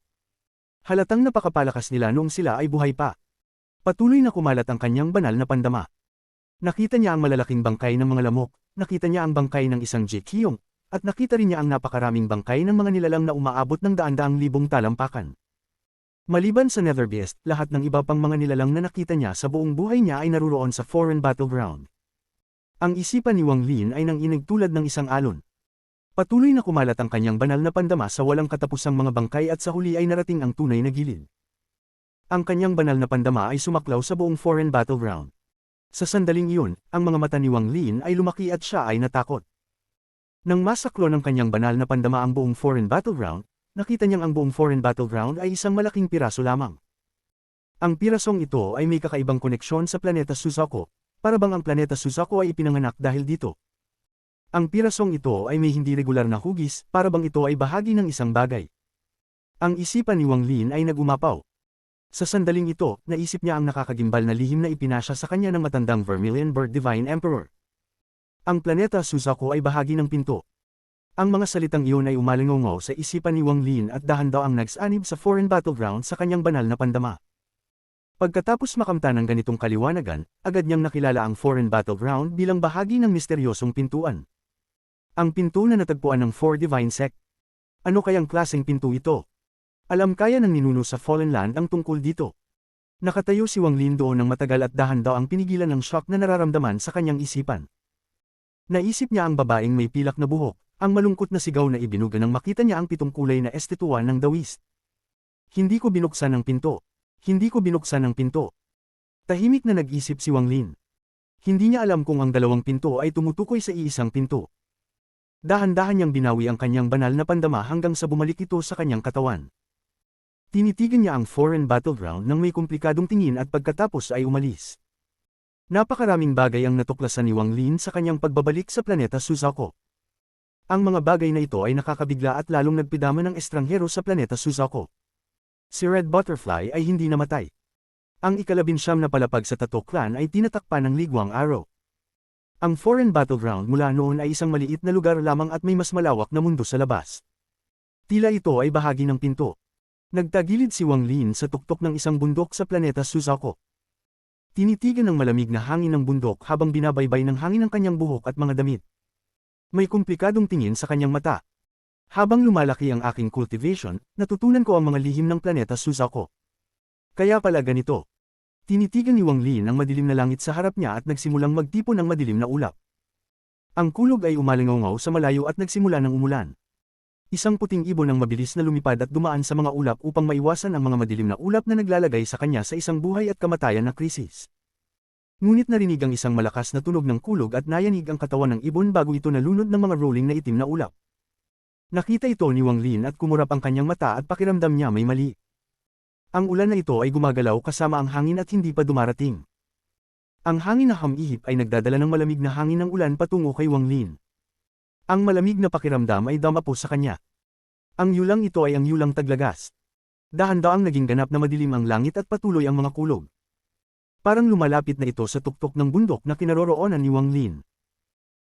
Halatang napakapalakas nila noong sila ay buhay pa. Patuloy na kumalat ang kanyang banal na pandama. Nakita niya ang malalaking bangkay ng mga lamok, nakita niya ang bangkay ng isang Jekyong, at nakita rin niya ang napakaraming bangkay ng mga nilalang na umaabot ng daan-daang libong talampakan. Maliban sa Nether Beast, lahat ng iba pang mga nilalang na nakita niya sa buong buhay niya ay naruroon sa Foreign Battleground. Ang isipan ni Wang Lin ay nanginig tulad ng isang alon. Patuloy na kumalat ang kanyang banal na pandama sa walang katapusang mga bangkay at sa huli ay narating ang tunay na gilid. Ang kanyang banal na pandama ay sumaklaw sa buong Foreign Battleground. Sa sandaling iyon, ang mga mata ni Wang Lin ay lumaki at siya ay natakot. Nang masaklo ng kanyang banal na pandama ang buong foreign battleground, nakita niyang ang buong foreign battleground ay isang malaking piraso lamang. Ang pirasong ito ay may kakaibang koneksyon sa planeta Suzaku, para bang ang planeta Suzaku ay ipinanganak dahil dito. Ang pirasong ito ay may hindi regular na hugis, para bang ito ay bahagi ng isang bagay. Ang isipan ni Wang Lin ay nagumapaw. Sa sandaling ito, naisip niya ang nakakagimbal na lihim na ipinasya sa kanya ng matandang Vermilion Bird Divine Emperor. Ang planeta Suzaku ay bahagi ng pinto. Ang mga salitang iyon ay umalingongaw sa isipan ni Wang Lin at dahan daw ang nagsanib sa foreign battleground sa kanyang banal na pandama. Pagkatapos makamtan ng ganitong kaliwanagan, agad niyang nakilala ang foreign battleground bilang bahagi ng misteryosong pintuan. Ang pinto na natagpuan ng Four Divine Sect. Ano kayang klaseng pinto ito? Alam kaya ng ninuno sa Fallen Land ang tungkol dito. Nakatayo si Wang Lin doon ng matagal at dahan daw ang pinigilan ng shock na nararamdaman sa kanyang isipan. Naisip niya ang babaeng may pilak na buhok, ang malungkot na sigaw na ibinuga nang makita niya ang pitong kulay na estutuan ng dawis. Hindi ko binuksan ang pinto. Hindi ko binuksan ang pinto. Tahimik na nag-isip si Wang Lin. Hindi niya alam kung ang dalawang pinto ay tumutukoy sa iisang pinto. Dahan-dahan niyang binawi ang kanyang banal na pandama hanggang sa bumalik ito sa kanyang katawan. Tinitigan niya ang foreign battleground nang may komplikadong tingin at pagkatapos ay umalis. Napakaraming bagay ang natuklasan ni Wang Lin sa kanyang pagbabalik sa planeta Suzaku. Ang mga bagay na ito ay nakakabigla at lalong nagpidama ng estranghero sa planeta Suzaku. Si Red Butterfly ay hindi namatay. Ang ika-19 na palapag sa Tato Clan ay tinatakpan ng ligwang araw. Ang foreign battleground mula noon ay isang maliit na lugar lamang at may mas malawak na mundo sa labas. Tila ito ay bahagi ng pinto. Nagtagilid si Wang Lin sa tuktok ng isang bundok sa planeta Suzaku. Tinitigan ng malamig na hangin ng bundok habang binabaybay ng hangin ang kanyang buhok at mga damit. May komplikadong tingin sa kanyang mata. Habang lumalaki ang aking cultivation, natutunan ko ang mga lihim ng planeta Suzaku. Kaya pala ganito. Tinitigan ni Wang Lin ang madilim na langit sa harap niya at nagsimulang magtipon ng madilim na ulap. Ang kulog ay umalingaw sa malayo at nagsimula ng umulan. Isang puting ibon ang mabilis na lumipad at dumaan sa mga ulap upang maiwasan ang mga madilim na ulap na naglalagay sa kanya sa isang buhay at kamatayan na krisis. Ngunit narinig ang isang malakas na tunog ng kulog at nayanig ang katawan ng ibon bago ito nalunod ng mga rolling na itim na ulap. Nakita ito ni Wang Lin at kumurap ang kanyang mata at pakiramdam niya may mali. Ang ulan na ito ay gumagalaw kasama ang hangin at hindi pa dumarating. Ang hangin na hamihip ay nagdadala ng malamig na hangin ng ulan patungo kay Wang Lin. Ang malamig na pakiramdam ay damapo sa kanya. Ang yulang ito ay ang yulang taglagas. Dahan-daang naging ganap na madilim ang langit at patuloy ang mga kulog. Parang lumalapit na ito sa tuktok ng bundok na kinaroroonan ni Wang Lin.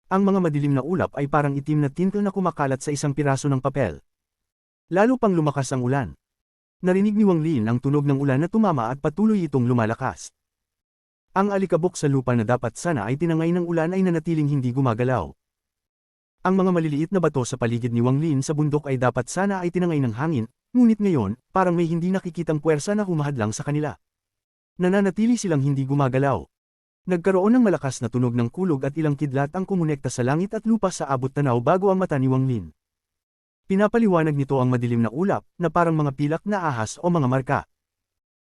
Ang mga madilim na ulap ay parang itim na tintel na kumakalat sa isang piraso ng papel. Lalo pang lumakas ang ulan. Narinig ni Wang Lin ang tunog ng ulan na tumama at patuloy itong lumalakas. Ang alikabok sa lupa na dapat sana ay tinangay ng ulan ay nanatiling hindi gumagalaw. Ang mga maliliit na bato sa paligid ni Wang Lin sa bundok ay dapat sana ay tinangay ng hangin, ngunit ngayon, parang may hindi nakikitang puwersa na humahadlang sa kanila. Nananatili silang hindi gumagalaw. Nagkaroon ng malakas na tunog ng kulog at ilang kidlat ang kumonekta sa langit at lupa sa abot tanaw bago ang mata ni Wang Lin. Pinapaliwanag nito ang madilim na ulap, na parang mga pilak na ahas o mga marka.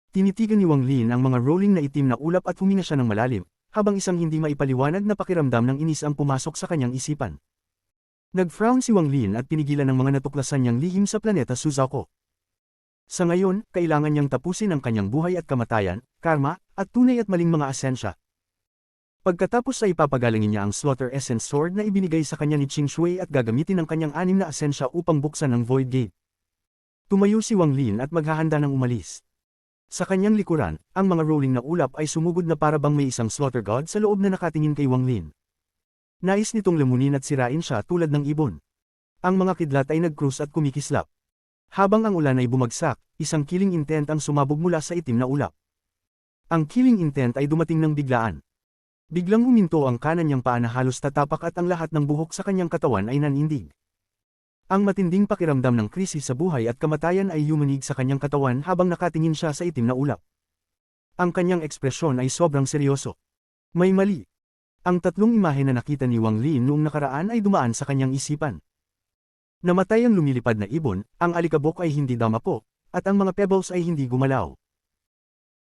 Tinitigan ni Wang Lin ang mga rolling na itim na ulap at huminga siya ng malalim, habang isang hindi maipaliwanag na pakiramdam ng inis ang pumasok sa kanyang isipan. Nag-frown si Wang Lin at pinigilan ang mga natuklasan niyang lihim sa planeta Suzaku. Sa ngayon, kailangan niyang tapusin ang kanyang buhay at kamatayan, karma, at tunay at maling mga asensya. Pagkatapos ay ipapagalingin niya ang Slaughter Essence Sword na ibinigay sa kanya ni Qing Shui at gagamitin ang kanyang 6 na asensya upang buksan ang Void Gate. Tumayo si Wang Lin at maghahanda ng umalis. Sa kanyang likuran, ang mga rolling na ulap ay sumugod na para bang may isang Slaughter God sa loob na nakatingin kay Wang Lin. Nais nitong lamunin at sirain siya tulad ng ibon. Ang mga kidlat ay nag-cruise at kumikislap. Habang ang ulan ay bumagsak, isang killing intent ang sumabog mula sa itim na ulap. Ang killing intent ay dumating ng biglaan. Biglang huminto ang kanan niyang paa na halos tatapak at ang lahat ng buhok sa kanyang katawan ay nanindig. Ang matinding pakiramdam ng krisis sa buhay at kamatayan ay yumanig sa kanyang katawan habang nakatingin siya sa itim na ulap. Ang kanyang ekspresyon ay sobrang seryoso. May mali. Ang tatlong imahe na nakita ni Wang Lin noong nakaraan ay dumaan sa kanyang isipan. Namatay ang lumilipad na ibon, ang alikabok ay hindi damapo, at ang mga pebbles ay hindi gumalaw.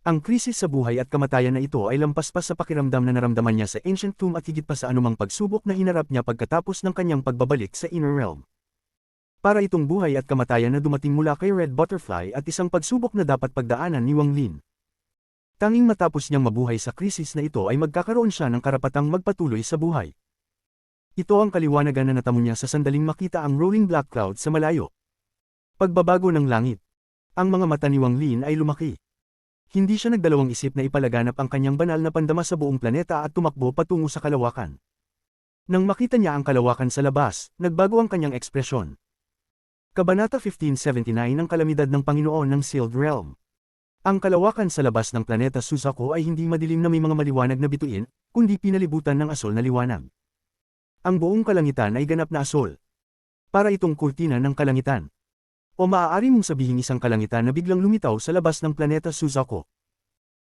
Ang krisis sa buhay at kamatayan na ito ay lampas pa sa pakiramdam na naramdaman niya sa Ancient Tomb at higit pa sa anumang pagsubok na hinarap niya pagkatapos ng kanyang pagbabalik sa Inner Realm. Para itong buhay at kamatayan na dumating mula kay Red Butterfly at isang pagsubok na dapat pagdaanan ni Wang Lin. Tanging matapos niyang mabuhay sa krisis na ito ay magkakaroon siya ng karapatang magpatuloy sa buhay. Ito ang kaliwanagan na natamo niya sa sandaling makita ang rolling black cloud sa malayo. Pagbabago ng langit. Ang mga mata ni Wang Lin ay lumaki. Hindi siya nagdalawang isip na ipalaganap ang kanyang banal na pandama sa buong planeta at tumakbo patungo sa kalawakan. Nang makita niya ang kalawakan sa labas, nagbago ang kanyang ekspresyon. Kabanata 1579 Ang kalamidad ng Panginoon ng Sealed Realm. Ang kalawakan sa labas ng planeta Suzaku ay hindi madilim na may mga maliwanag na bituin, kundi pinalibutan ng asol na liwanag. Ang buong kalangitan ay ganap na asol. Para itong kurtina ng kalangitan. O maaari mong sabihin isang kalangitan na biglang lumitaw sa labas ng planeta Suzaku.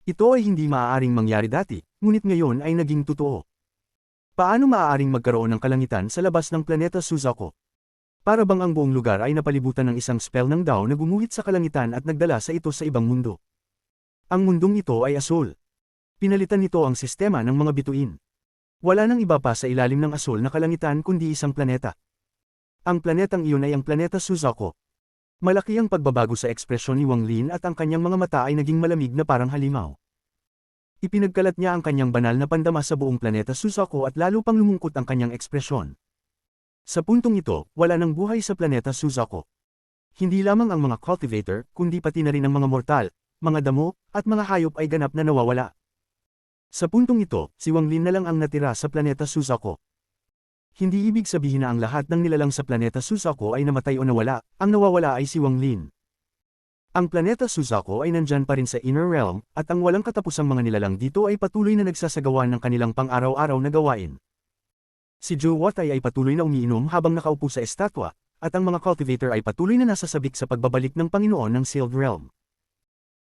Ito ay hindi maaaring mangyari dati, ngunit ngayon ay naging totoo. Paano maaaring magkaroon ng kalangitan sa labas ng planeta Suzaku? Para bang ang buong lugar ay napalibutan ng isang spell ng Dao na gumuhit sa kalangitan at nagdala sa ito sa ibang mundo. Ang mundong ito ay asol. Pinalitan nito ang sistema ng mga bituin. Wala nang iba pa sa ilalim ng asol na kalangitan kundi isang planeta. Ang planetang iyon ay ang planeta Suzaku. Malaki ang pagbabago sa ekspresyon ni Wang Lin at ang kanyang mga mata ay naging malamig na parang halimaw. Ipinagkalat niya ang kanyang banal na pandama sa buong planeta Suzaku at lalo pang lumungkot ang kanyang ekspresyon. Sa puntong ito, wala nang buhay sa planeta Suzaku. Hindi lamang ang mga cultivator, kundi pati na rin ang mga mortal, mga damo, at mga hayop ay ganap na nawawala. Sa puntong ito, si Wang Lin na lang ang natira sa planeta Suzaku. Hindi ibig sabihin na ang lahat ng nilalang sa planeta Suzaku ay namatay o nawala, ang nawawala ay si Wang Lin. Ang planeta Suzaku ay nandyan pa rin sa Inner Realm, at ang walang katapusang mga nilalang dito ay patuloy na nagsasagawa ng kanilang pang-araw-araw na gawain. Si Zhou Huatai ay patuloy na umiinom habang nakaupo sa estatwa, at ang mga cultivator ay patuloy na nasasabik sa pagbabalik ng Panginoon ng Sealed Realm.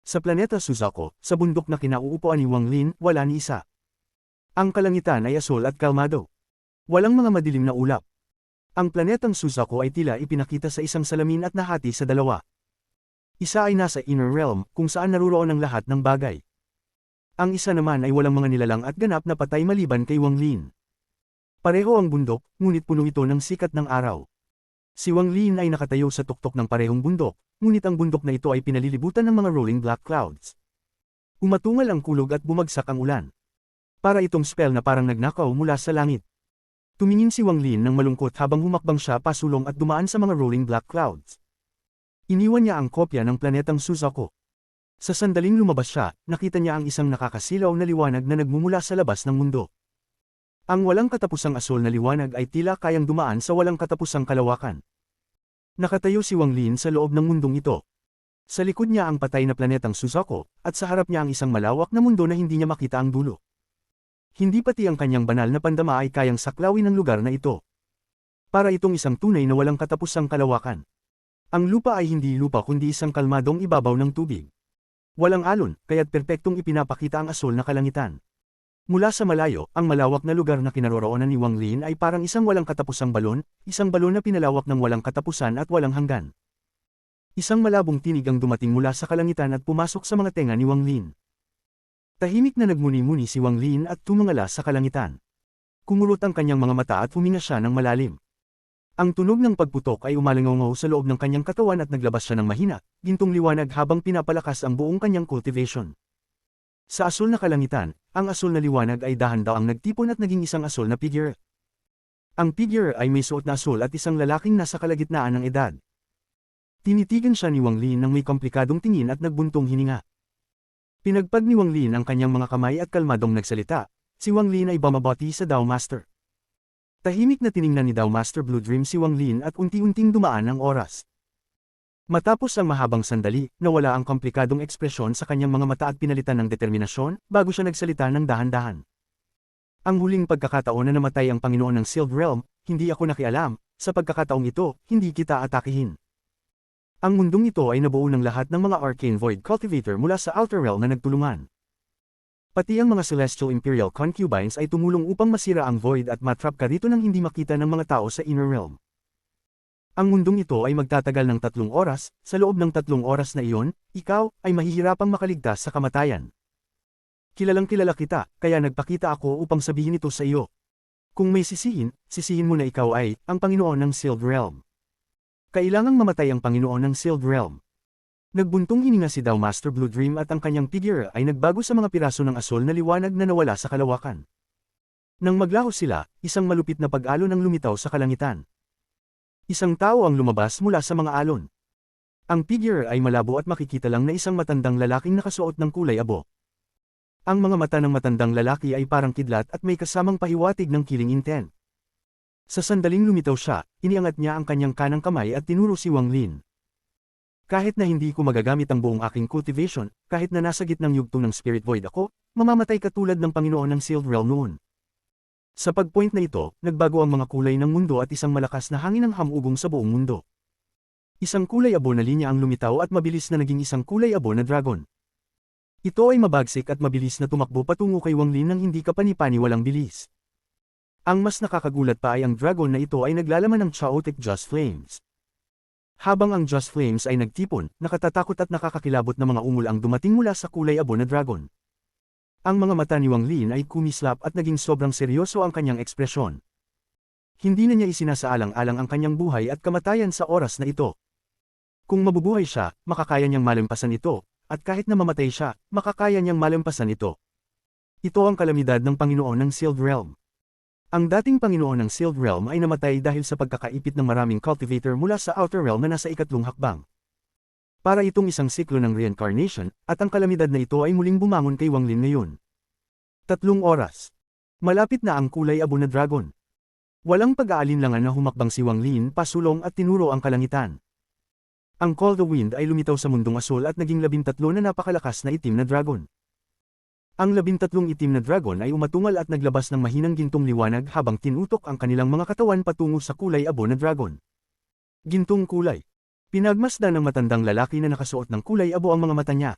Sa planeta Suzaku, sa bundok na kinauupuan ni Wang Lin, wala ni isa. Ang kalangitan ay asol at kalmado. Walang mga madilim na ulap. Ang planetang Suzaku ay tila ipinakita sa isang salamin at nahati sa dalawa. Isa ay nasa Inner Realm, kung saan naruroon ang lahat ng bagay. Ang isa naman ay walang mga nilalang at ganap na patay maliban kay Wang Lin. Pareho ang bundok, ngunit puno ito ng sikat ng araw. Si Wang Lin ay nakatayo sa tuktok ng parehong bundok, ngunit ang bundok na ito ay pinalilibutan ng mga rolling black clouds. Umatungal ang kulog at bumagsak ang ulan. Para itong spell na parang nagnakaw mula sa langit. Tumingin si Wang Lin ng malungkot habang humakbang siya pasulong at dumaan sa mga rolling black clouds. Iniwan niya ang kopya ng planetang Suzaku. Sa sandaling lumabas siya, nakita niya ang isang nakakasilaw na liwanag na nagmumula sa labas ng mundo. Ang walang katapusang asol na liwanag ay tila kayang dumaan sa walang katapusang kalawakan. Nakatayo si Wang Lin sa loob ng mundong ito. Sa likod niya ang patay na planetang Suzaku, at sa harap niya ang isang malawak na mundo na hindi niya makita ang dulo. Hindi pati ang kanyang banal na pandama ay kayang saklawin ang lugar na ito. Para itong isang tunay na walang katapusang kalawakan. Ang lupa ay hindi lupa kundi isang kalmadong ibabaw ng tubig. Walang alon, kaya't perpektong ipinapakita ang asol na kalangitan. Mula sa malayo, ang malawak na lugar na kinaroroonan ni Wang Lin ay parang isang walang katapusang balon, isang balon na pinalawak ng walang katapusan at walang hanggan. Isang malabong tinig ang dumating mula sa kalangitan at pumasok sa mga tenga ni Wang Lin. Tahimik na nagmuni-muni si Wang Lin at tumangala sa kalangitan. Kumulot ang kanyang mga mata at huminga siya ng malalim. Ang tunog ng pagputok ay umalingaw sa loob ng kanyang katawan at naglabas siya ng mahina, gintong liwanag habang pinapalakas ang buong kanyang cultivation. Sa asol na kalangitan, ang asol na liwanag ay dahan-daang nagtipon at naging isang asol na figure. Ang figure ay may suot na asol at isang lalaking nasa kalagitnaan ng edad. Tinitigan siya ni Wang Lin ng may komplikadong tingin at nagbuntong hininga. Pinagpag ni Wang Lin ang kanyang mga kamay at kalmadong nagsalita. Si Wang Lin ay bumabati sa Dao Master. Tahimik na tiningnan ni Dao Master Blue Dream si Wang Lin at unti-unting dumaan ang oras. Matapos ang mahabang sandali, nawala ang komplikadong ekspresyon sa kanyang mga mata at pinalitan ng determinasyon, bago siya nagsalita ng dahan-dahan. Ang huling pagkakataon na namatay ang Panginoon ng Sealed Realm, hindi ako nakialam, sa pagkakataong ito, hindi kita atakihin. Ang mundong ito ay nabuo ng lahat ng mga Arcane Void Cultivator mula sa Outer Realm na nagtulungan. Pati ang mga Celestial Imperial Concubines ay tumulong upang masira ang Void at matrap ka rito nang hindi makita ng mga tao sa Inner Realm. Ang mundong ito ay magtatagal ng 3 oras, sa loob ng 3 oras na iyon, ikaw ay mahihirapang makaligtas sa kamatayan. Kilalang kilala kita, kaya nagpakita ako upang sabihin ito sa iyo. Kung may sisihin mo na ikaw ay, ang Panginoon ng Sealed Realm. Kailangang mamatay ang Panginoon ng Sealed Realm. Nagbuntong hininga si Daw Master Blue Dream at ang kanyang figure ay nagbago sa mga piraso ng asol na liwanag na nawala sa kalawakan. Nang maglaho sila, isang malupit na pag-alon ang lumitaw sa kalangitan. Isang tao ang lumabas mula sa mga alon. Ang figure ay malabo at makikita lang na isang matandang lalaking nakasuot ng kulay abo. Ang mga mata ng matandang lalaki ay parang kidlat at may kasamang pahiwatig ng killing intent. Sa sandaling lumitaw siya, iniangat niya ang kanyang kanang kamay at tinuro si Wang Lin. Kahit na hindi ko magagamit ang buong aking cultivation, kahit na nasa gitnang yugto ng Spirit Void ako, mamamatay katulad ng Panginoon ng Sealed Realm noon. Sa pagpoint na ito, nagbago ang mga kulay ng mundo at isang malakas na hangin ang hamugong sa buong mundo. Isang kulay abo na linya ang lumitaw at mabilis na naging isang kulay abo na dragon. Ito ay mabagsik at mabilis na tumakbo patungo kay Wang Lin nang hindi kapani-pani walang bilis. Ang mas nakakagulat pa ay ang dragon na ito ay naglalaman ng chaotic Just Flames. Habang ang Just Flames ay nagtipon, nakatatakot at nakakakilabot na mga ungol ang dumating mula sa kulay abo na dragon. Ang mga mata ni Wang Lin ay kumislap at naging sobrang seryoso ang kanyang ekspresyon. Hindi na niya isinasaalang-alang ang kanyang buhay at kamatayan sa oras na ito. Kung mabubuhay siya, makakaya niyang malampasan ito, at kahit na mamatay siya, makakaya niyang malampasan ito. Ito ang kalamidad ng Panginoon ng Sealed Realm. Ang dating Panginoon ng Sealed Realm ay namatay dahil sa pagkakaipit ng maraming cultivator mula sa Outer Realm na nasa ikatlong hakbang. Para itong isang siklo ng reincarnation, at ang kalamidad na ito ay muling bumangon kay Wang Lin ngayon. 3 oras. Malapit na ang kulay abo na dragon. Walang pag-aalinlangan na humakbang si Wang Lin pasulong at tinuro ang kalangitan. Ang Call the Wind ay lumitaw sa mundong asul at naging 13 na napakalakas na itim na dragon. Ang 13 itim na dragon ay umatungal at naglabas ng mahinang gintong liwanag habang tinutok ang kanilang mga katawan patungo sa kulay abo na dragon. Gintong kulay. Pinagmasdan ng matandang lalaki na nakasuot ng kulay abo ang mga mata niya.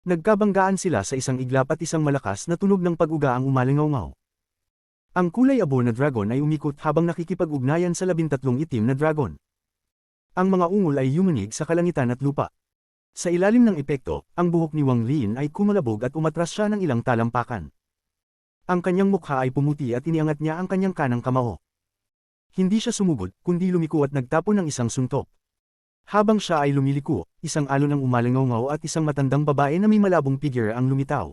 Nagkabanggaan sila sa isang iglap at isang malakas na tunog ng pag-uga ang umalingaw-ngaw. Ang kulay abo na dragon ay umikot habang nakikipag-ugnayan sa 13 itim na dragon. Ang mga ungol ay yumanig sa kalangitan at lupa. Sa ilalim ng epekto, ang buhok ni Wang Lin ay kumalabog at umatras siya ng ilang talampakan. Ang kanyang mukha ay pumuti at iniangat niya ang kanyang kanang kamao. Hindi siya sumugod, kundi lumiko at nagtapon ng isang suntok. Habang siya ay lumiliko, isang alon ang umalingaw-ngaw at isang matandang babae na may malabong figure ang lumitaw.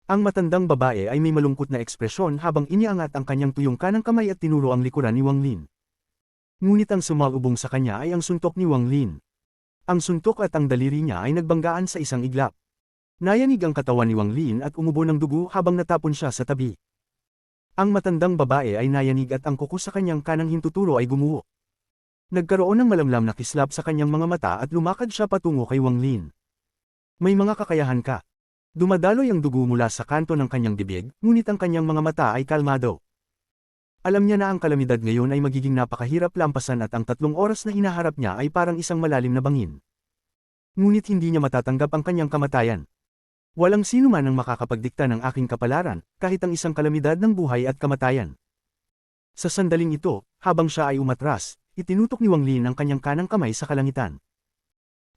Ang matandang babae ay may malungkot na ekspresyon habang iniangat ang kanyang tuyong kanang kamay at tinuro ang likuran ni Wang Lin. Ngunit ang sumalubong sa kanya ay ang suntok ni Wang Lin. Ang suntok at ang daliri niya ay nagbanggaan sa isang iglap. Nayanig ang katawan ni Wang Lin at umubo ng dugo habang natapon siya sa tabi. Ang matandang babae ay nayanig at ang kuko sa kanyang kanang hintuturo ay gumuho. Nagkaroon ng malamlam na kislap sa kanyang mga mata at lumakad siya patungo kay Wang Lin. May mga kakayahan ka. Dumadaloy ang dugo mula sa kanto ng kanyang bibig, ngunit ang kanyang mga mata ay kalmado. Alam niya na ang kalamidad ngayon ay magiging napakahirap lampasan at ang 3 oras na hinaharap niya ay parang isang malalim na bangin. Ngunit hindi niya matatanggap ang kanyang kamatayan. Walang sino man ang makakapagdikta ng aking kapalaran, kahit ang isang kalamidad ng buhay at kamatayan. Sa sandaling ito, habang siya ay umatras, itinutok ni Wang Lin ang kanyang kanang kamay sa kalangitan.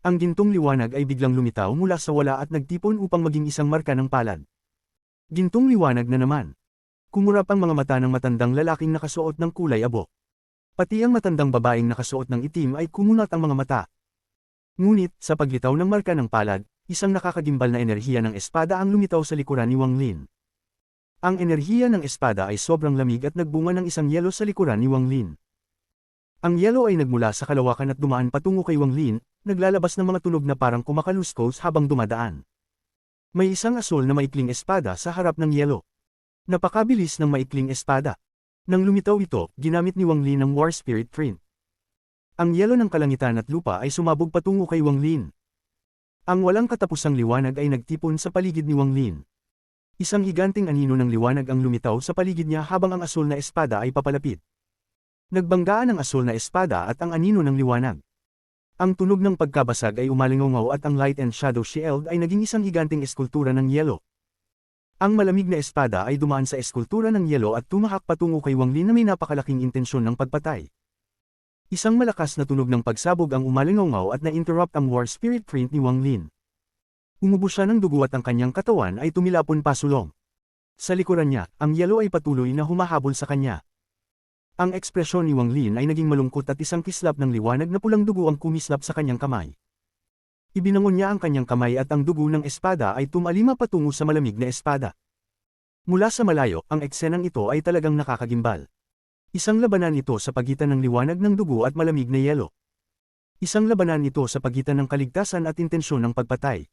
Ang gintong liwanag ay biglang lumitaw mula sa wala at nagtipon upang maging isang marka ng palad. Gintong liwanag na naman. Kumurap ang mga mata ng matandang lalaking nakasuot ng kulay abo. Pati ang matandang babaeng nakasuot ng itim ay kumunat ang mga mata. Ngunit, sa paglitaw ng marka ng palad, isang nakakagimbal na enerhiya ng espada ang lumitaw sa likuran ni Wang Lin. Ang enerhiya ng espada ay sobrang lamig at nagbunga ng isang yelo sa likuran ni Wang Lin. Ang yelo ay nagmula sa kalawakan at dumaan patungo kay Wang Lin, naglalabas ng mga tunog na parang kumakaluskos habang dumadaan. May isang asul na maikling espada sa harap ng yelo. Napakabilis ng maikling espada. Nang lumitaw ito, ginamit ni Wang Lin ang War Spirit Print. Ang yelo ng kalangitan at lupa ay sumabog patungo kay Wang Lin. Ang walang katapusang liwanag ay nagtipon sa paligid ni Wang Lin. Isang higanting anino ng liwanag ang lumitaw sa paligid niya habang ang asul na espada ay papalapit. Nagbanggaan ang asul na espada at ang anino ng liwanag. Ang tunog ng pagkabasag ay umalingaw at ang Light and Shadow Shield ay naging isang higanting eskultura ng yelo. Ang malamig na espada ay dumaan sa eskultura ng yelo at tumahak patungo kay Wang Lin na may napakalaking intensyon ng pagpatay. Isang malakas na tunog ng pagsabog ang umalingaw at na-interrupt ang War Spirit Print ni Wang Lin. Umubo siya ng dugo at ang kanyang katawan ay tumilapon pasulong. Sa likuran niya, ang yelo ay patuloy na humahabol sa kanya. Ang ekspresyon ni Wang Lin ay naging malungkot at isang kislap ng liwanag na pulang dugo ang kumislap sa kanyang kamay. Ibinangon niya ang kanyang kamay at ang dugo ng espada ay tumalima patungo sa malamig na espada. Mula sa malayo, ang eksenang ito ay talagang nakakagimbal. Isang labanan ito sa pagitan ng liwanag ng dugo at malamig na yelo. Isang labanan ito sa pagitan ng kaligtasan at intensyon ng pagpatay.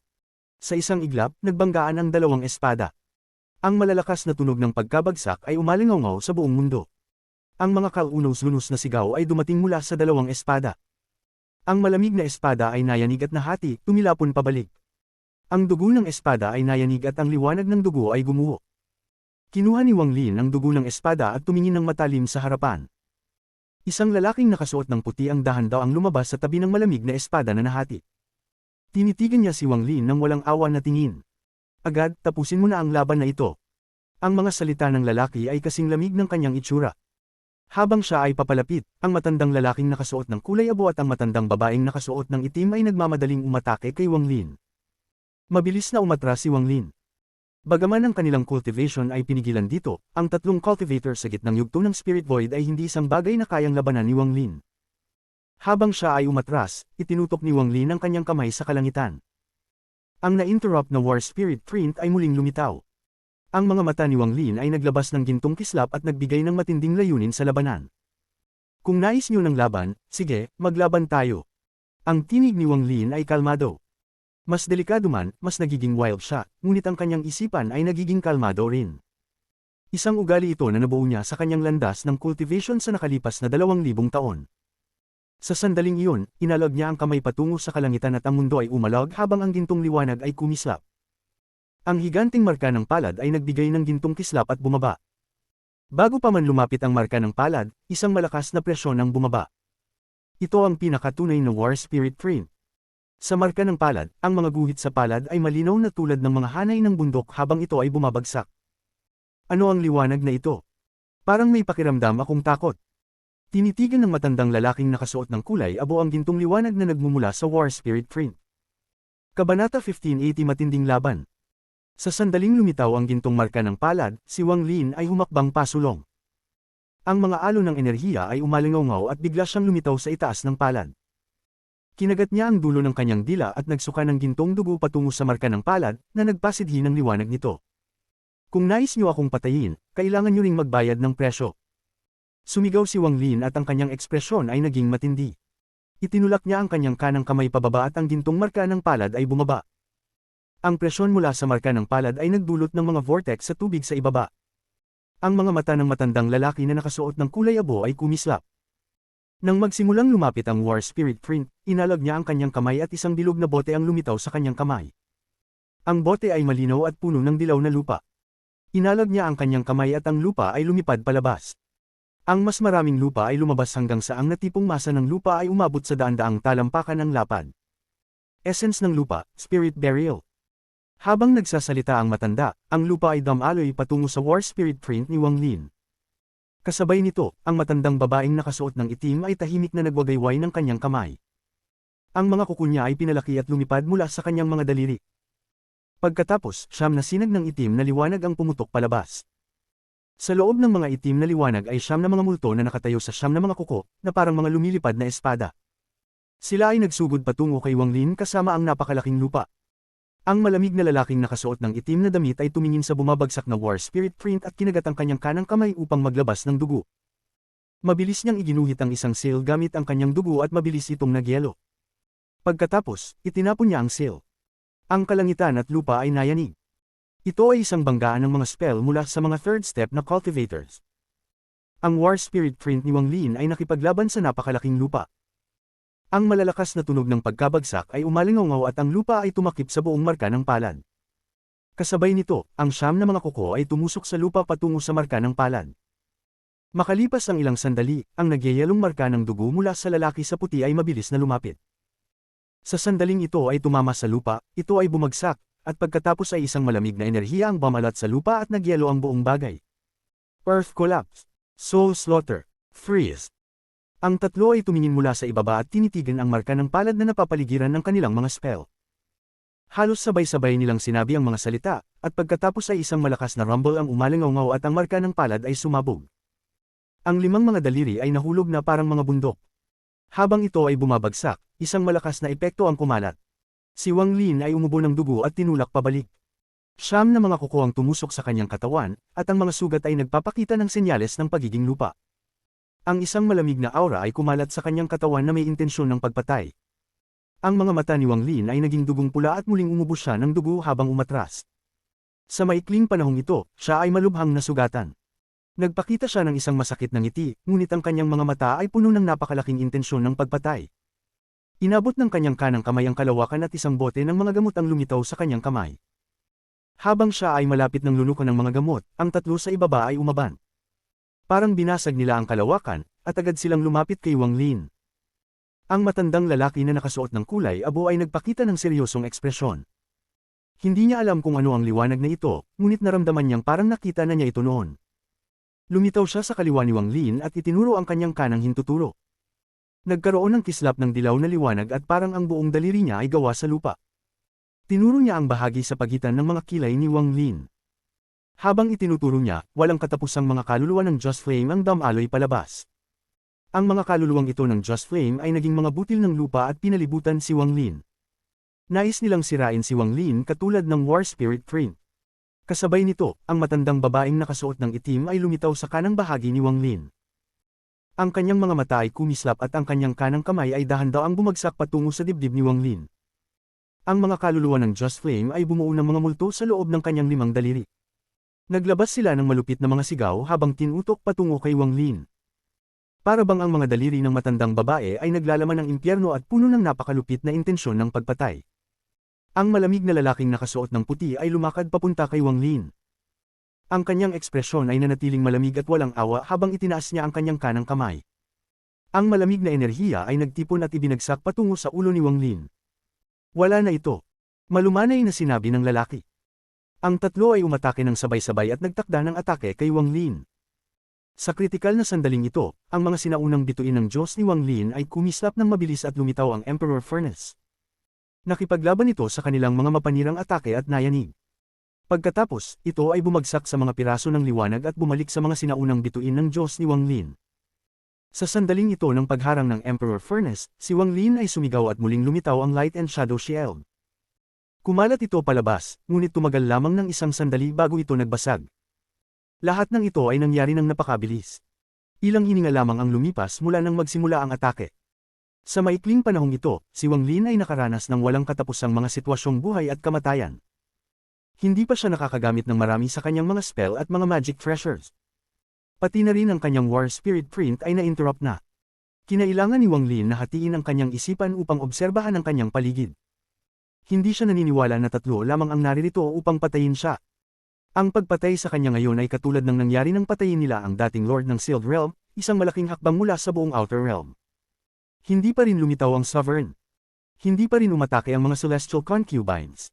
Sa isang iglap, nagbanggaan ang dalawang espada. Ang malalakas na tunog ng pagkabagsak ay umalingaw sa buong mundo. Ang mga kaunos-lunos na sigaw ay dumating mula sa dalawang espada. Ang malamig na espada ay nayanig at nahati, tumilapon pabalik. Ang dugo ng espada ay nayanig at ang liwanag ng dugo ay gumuho. Kinuha ni Wang Lin ang dugo ng espada at tumingin ng matalim sa harapan. Isang lalaking nakasuot ng puti ang dahan-daw ang lumabas sa tabi ng malamig na espada na nahati. Tinitigan niya si Wang Lin ng walang awa na tingin. Agad, tapusin mo na ang laban na ito. Ang mga salita ng lalaki ay kasing lamig ng kanyang itsura. Habang siya ay papalapit, ang matandang lalaking nakasuot ng kulay abo at ang matandang babaeng nakasuot ng itim ay nagmamadaling umatake kay Wang Lin. Mabilis na umatras si Wang Lin. Bagaman ang kanilang cultivation ay pinigilan dito, ang tatlong cultivator sa gitnang yugto ng Spirit Void ay hindi isang bagay na kayang labanan ni Wang Lin. Habang siya ay umatras, itinutok ni Wang Lin ang kanyang kamay sa kalangitan. Ang na-interrupt na War Spirit Print ay muling lumitaw. Ang mga mata ni Wang Lin ay naglabas ng gintong kislap at nagbigay ng matinding layunin sa labanan. Kung nais niyo ng laban, sige, maglaban tayo. Ang tinig ni Wang Lin ay kalmado. Mas delikado man, mas nagiging wild siya, ngunit ang kanyang isipan ay nagiging kalmado rin. Isang ugali ito na nabuo niya sa kanyang landas ng cultivation sa nakalipas na 2,000 taon. Sa sandaling iyon, inalag niya ang kamay patungo sa kalangitan at ang mundo ay umalag habang ang gintong liwanag ay kumislap. Ang higanting marka ng palad ay nagbigay ng gintong kislap at bumaba. Bago pa man lumapit ang marka ng palad, isang malakas na presyon ang bumaba. Ito ang pinakatunay na War Spirit Print. Sa marka ng palad, ang mga guhit sa palad ay malinaw na tulad ng mga hanay ng bundok habang ito ay bumabagsak. Ano ang liwanag na ito? Parang may pakiramdam akong takot. Tinitigan ng matandang lalaking nakasuot ng kulay abo ang gintong liwanag na nagmumula sa War Spirit Print. Kabanata 1580 Matinding Laban. Sa sandaling lumitaw ang gintong marka ng palad, si Wang Lin ay humakbang pasulong. Ang mga alon ng enerhiya ay umalingaw at bigla siyang lumitaw sa itaas ng palad. Kinagat niya ang dulo ng kanyang dila at nagsuka ng gintong dugo patungo sa marka ng palad na nagpasidhi ng liwanag nito. Kung nais niyo akong patayin, kailangan niyo ring magbayad ng presyo. Sumigaw si Wang Lin at ang kanyang ekspresyon ay naging matindi. Itinulak niya ang kanyang kanang kamay pababa at ang gintong marka ng palad ay bumaba. Ang presyon mula sa marka ng palad ay nagdulot ng mga vortex sa tubig sa ibaba. Ang mga mata ng matandang lalaki na nakasuot ng kulay abo ay kumislap. Nang magsimulang lumapit ang War Spirit Print, inalag niya ang kanyang kamay at isang bilog na bote ang lumitaw sa kanyang kamay. Ang bote ay malinaw at puno ng dilaw na lupa. Inalag niya ang kanyang kamay at ang lupa ay lumipad palabas. Ang mas maraming lupa ay lumabas hanggang sa ang natipong masa ng lupa ay umabot sa daan-daang talampakan ng lapad. Essence ng lupa, Spirit Burial. Habang nagsasalita ang matanda, ang lupa ay damaloy patungo sa War Spirit Print ni Wang Lin. Kasabay nito, ang matandang babaeng nakasuot ng itim ay tahimik na nagwagayway ng kanyang kamay. Ang mga kuko niya ay pinalaki at lumipad mula sa kanyang mga daliri. Pagkatapos, siyam na sinag ng itim na liwanag ang pumutok palabas. Sa loob ng mga itim na liwanag ay siyam na mga multo na nakatayo sa siyam na mga kuko, na parang mga lumilipad na espada. Sila ay nagsugod patungo kay Wang Lin kasama ang napakalaking lupa. Ang malamig na lalaking nakasuot ng itim na damit ay tumingin sa bumabagsak na War Spirit Print at kinagat ang kanyang kanang kamay upang maglabas ng dugo. Mabilis niyang iginuhit ang isang sail gamit ang kanyang dugo at mabilis itong nagyelo. Pagkatapos, itinapon niya ang sail. Ang kalangitan at lupa ay nayanig. Ito ay isang banggaan ng mga spell mula sa mga third step na cultivators. Ang War Spirit Print ni Wang Lin ay nakipaglaban sa napakalaking lupa. Ang malalakas na tunog ng pagkabagsak ay umalingaw at ang lupa ay tumakip sa buong marka ng palad. Kasabay nito, ang siyam na mga kuko ay tumusok sa lupa patungo sa marka ng palad. Makalipas ang ilang sandali, ang nagyayelong marka ng dugo mula sa lalaki sa puti ay mabilis na lumapit. Sa sandaling ito ay tumama sa lupa, ito ay bumagsak, at pagkatapos ay isang malamig na enerhiya ang bamalat sa lupa at nagyelo ang buong bagay. Earth Collapse. Soul Slaughter. Freeze. Ang tatlo ay tumingin mula sa ibaba at tinitigan ang marka ng palad na napapaligiran ng kanilang mga spell. Halos sabay-sabay nilang sinabi ang mga salita, at pagkatapos ay isang malakas na rumble ang umalingaw at ang marka ng palad ay sumabog. Ang limang mga daliri ay nahulog na parang mga bundok. Habang ito ay bumabagsak, isang malakas na epekto ang kumalat. Si Wang Lin ay umubo ng dugo at tinulak pabalik. Siyam na mga kuko ang tumusok sa kanyang katawan, at ang mga sugat ay nagpapakita ng senyales ng pagiging lupa. Ang isang malamig na aura ay kumalat sa kanyang katawan na may intensyon ng pagpatay. Ang mga mata ni Wang Lin ay naging dugong pula at muling umubo siya ng dugo habang umatras. Sa maikling panahong ito, siya ay malubhang nasugatan. Nagpakita siya ng isang masakit na ngiti, ngunit ang kanyang mga mata ay puno ng napakalaking intensyon ng pagpatay. Inabot ng kanyang kanang kamay ang kalawakan at isang bote ng mga gamot ang lumitaw sa kanyang kamay. Habang siya ay malapit ng lunukan ng mga gamot, ang tatlo sa ibaba ay umaban. Parang binasag nila ang kalawakan, at agad silang lumapit kay Wang Lin. Ang matandang lalaki na nakasuot ng kulay abo ay nagpakita ng seryosong ekspresyon. Hindi niya alam kung ano ang liwanag na ito, ngunit naramdaman niyang parang nakita na niya ito noon. Lumitaw siya sa kaliwa ni Wang Lin at itinuro ang kanyang kanang hintuturo. Nagkaroon ng kislap ng dilaw na liwanag at parang ang buong daliri niya ay gawa sa lupa. Tinuro niya ang bahagi sa pagitan ng mga kilay ni Wang Lin. Habang itinuturo niya, walang katapusang mga kaluluwa ng Just Flame ang damaloy palabas. Ang mga kaluluwang ito ng Just Flame ay naging mga butil ng lupa at pinalibutan si Wang Lin. Nais nilang sirain si Wang Lin katulad ng War Spirit Print. Kasabay nito, ang matandang babaeng nakasuot ng itim ay lumitaw sa kanang bahagi ni Wang Lin. Ang kanyang mga mata ay kumislap at ang kanyang kanang kamay ay dahan-dahang bumagsak patungo sa dibdib ni Wang Lin. Ang mga kaluluwa ng Just Flame ay bumuo ng mga multo sa loob ng kanyang limang daliri. Naglabas sila ng malupit na mga sigaw habang tinutok patungo kay Wang Lin. Para bang ang mga daliri ng matandang babae ay naglalaman ng impyerno at puno ng napakalupit na intensyon ng pagpatay. Ang malamig na lalaking nakasuot ng puti ay lumakad papunta kay Wang Lin. Ang kanyang ekspresyon ay nanatiling malamig at walang awa habang itinaas niya ang kanyang kanang kamay. Ang malamig na enerhiya ay nagtipon at ibinagsak patungo sa ulo ni Wang Lin. Wala na ito. Malumanay na sinabi ng lalaki. Ang tatlo ay umatake ng sabay-sabay at nagtakda ng atake kay Wang Lin. Sa kritikal na sandaling ito, ang mga sinaunang bituin ng Diyos ni Wang Lin ay kumislap ng mabilis at lumitaw ang Emperor Furnace. Nakipaglaban ito sa kanilang mga mapanirang atake at nayanig. Pagkatapos, ito ay bumagsak sa mga piraso ng liwanag at bumalik sa mga sinaunang bituin ng Diyos ni Wang Lin. Sa sandaling ito ng pagharang ng Emperor Furnace, si Wang Lin ay sumigaw at muling lumitaw ang Light and Shadow Shield. Kumalat ito palabas, ngunit tumagal lamang ng isang sandali bago ito nagbasag. Lahat ng ito ay nangyari ng napakabilis. Ilang hininga lamang ang lumipas mula nang magsimula ang atake. Sa maikling panahong ito, si Wang Lin ay nakaranas ng walang katapusang mga sitwasyong buhay at kamatayan. Hindi pa siya nakakagamit ng marami sa kanyang mga spell at mga magic treasures. Pati na rin ang kanyang War Spirit Print ay na-interrupt na. Kinailangan ni Wang Lin na hatiin ang kanyang isipan upang obserbahan ang kanyang paligid. Hindi siya naniniwala na tatlo lamang ang naririto upang patayin siya. Ang pagpatay sa kanya ngayon ay katulad ng nangyari nang patayin nila ang dating Lord ng Sealed Realm, isang malaking hakbang mula sa buong Outer Realm. Hindi pa rin lumitaw ang Sovereign. Hindi pa rin umatake ang mga Celestial Concubines.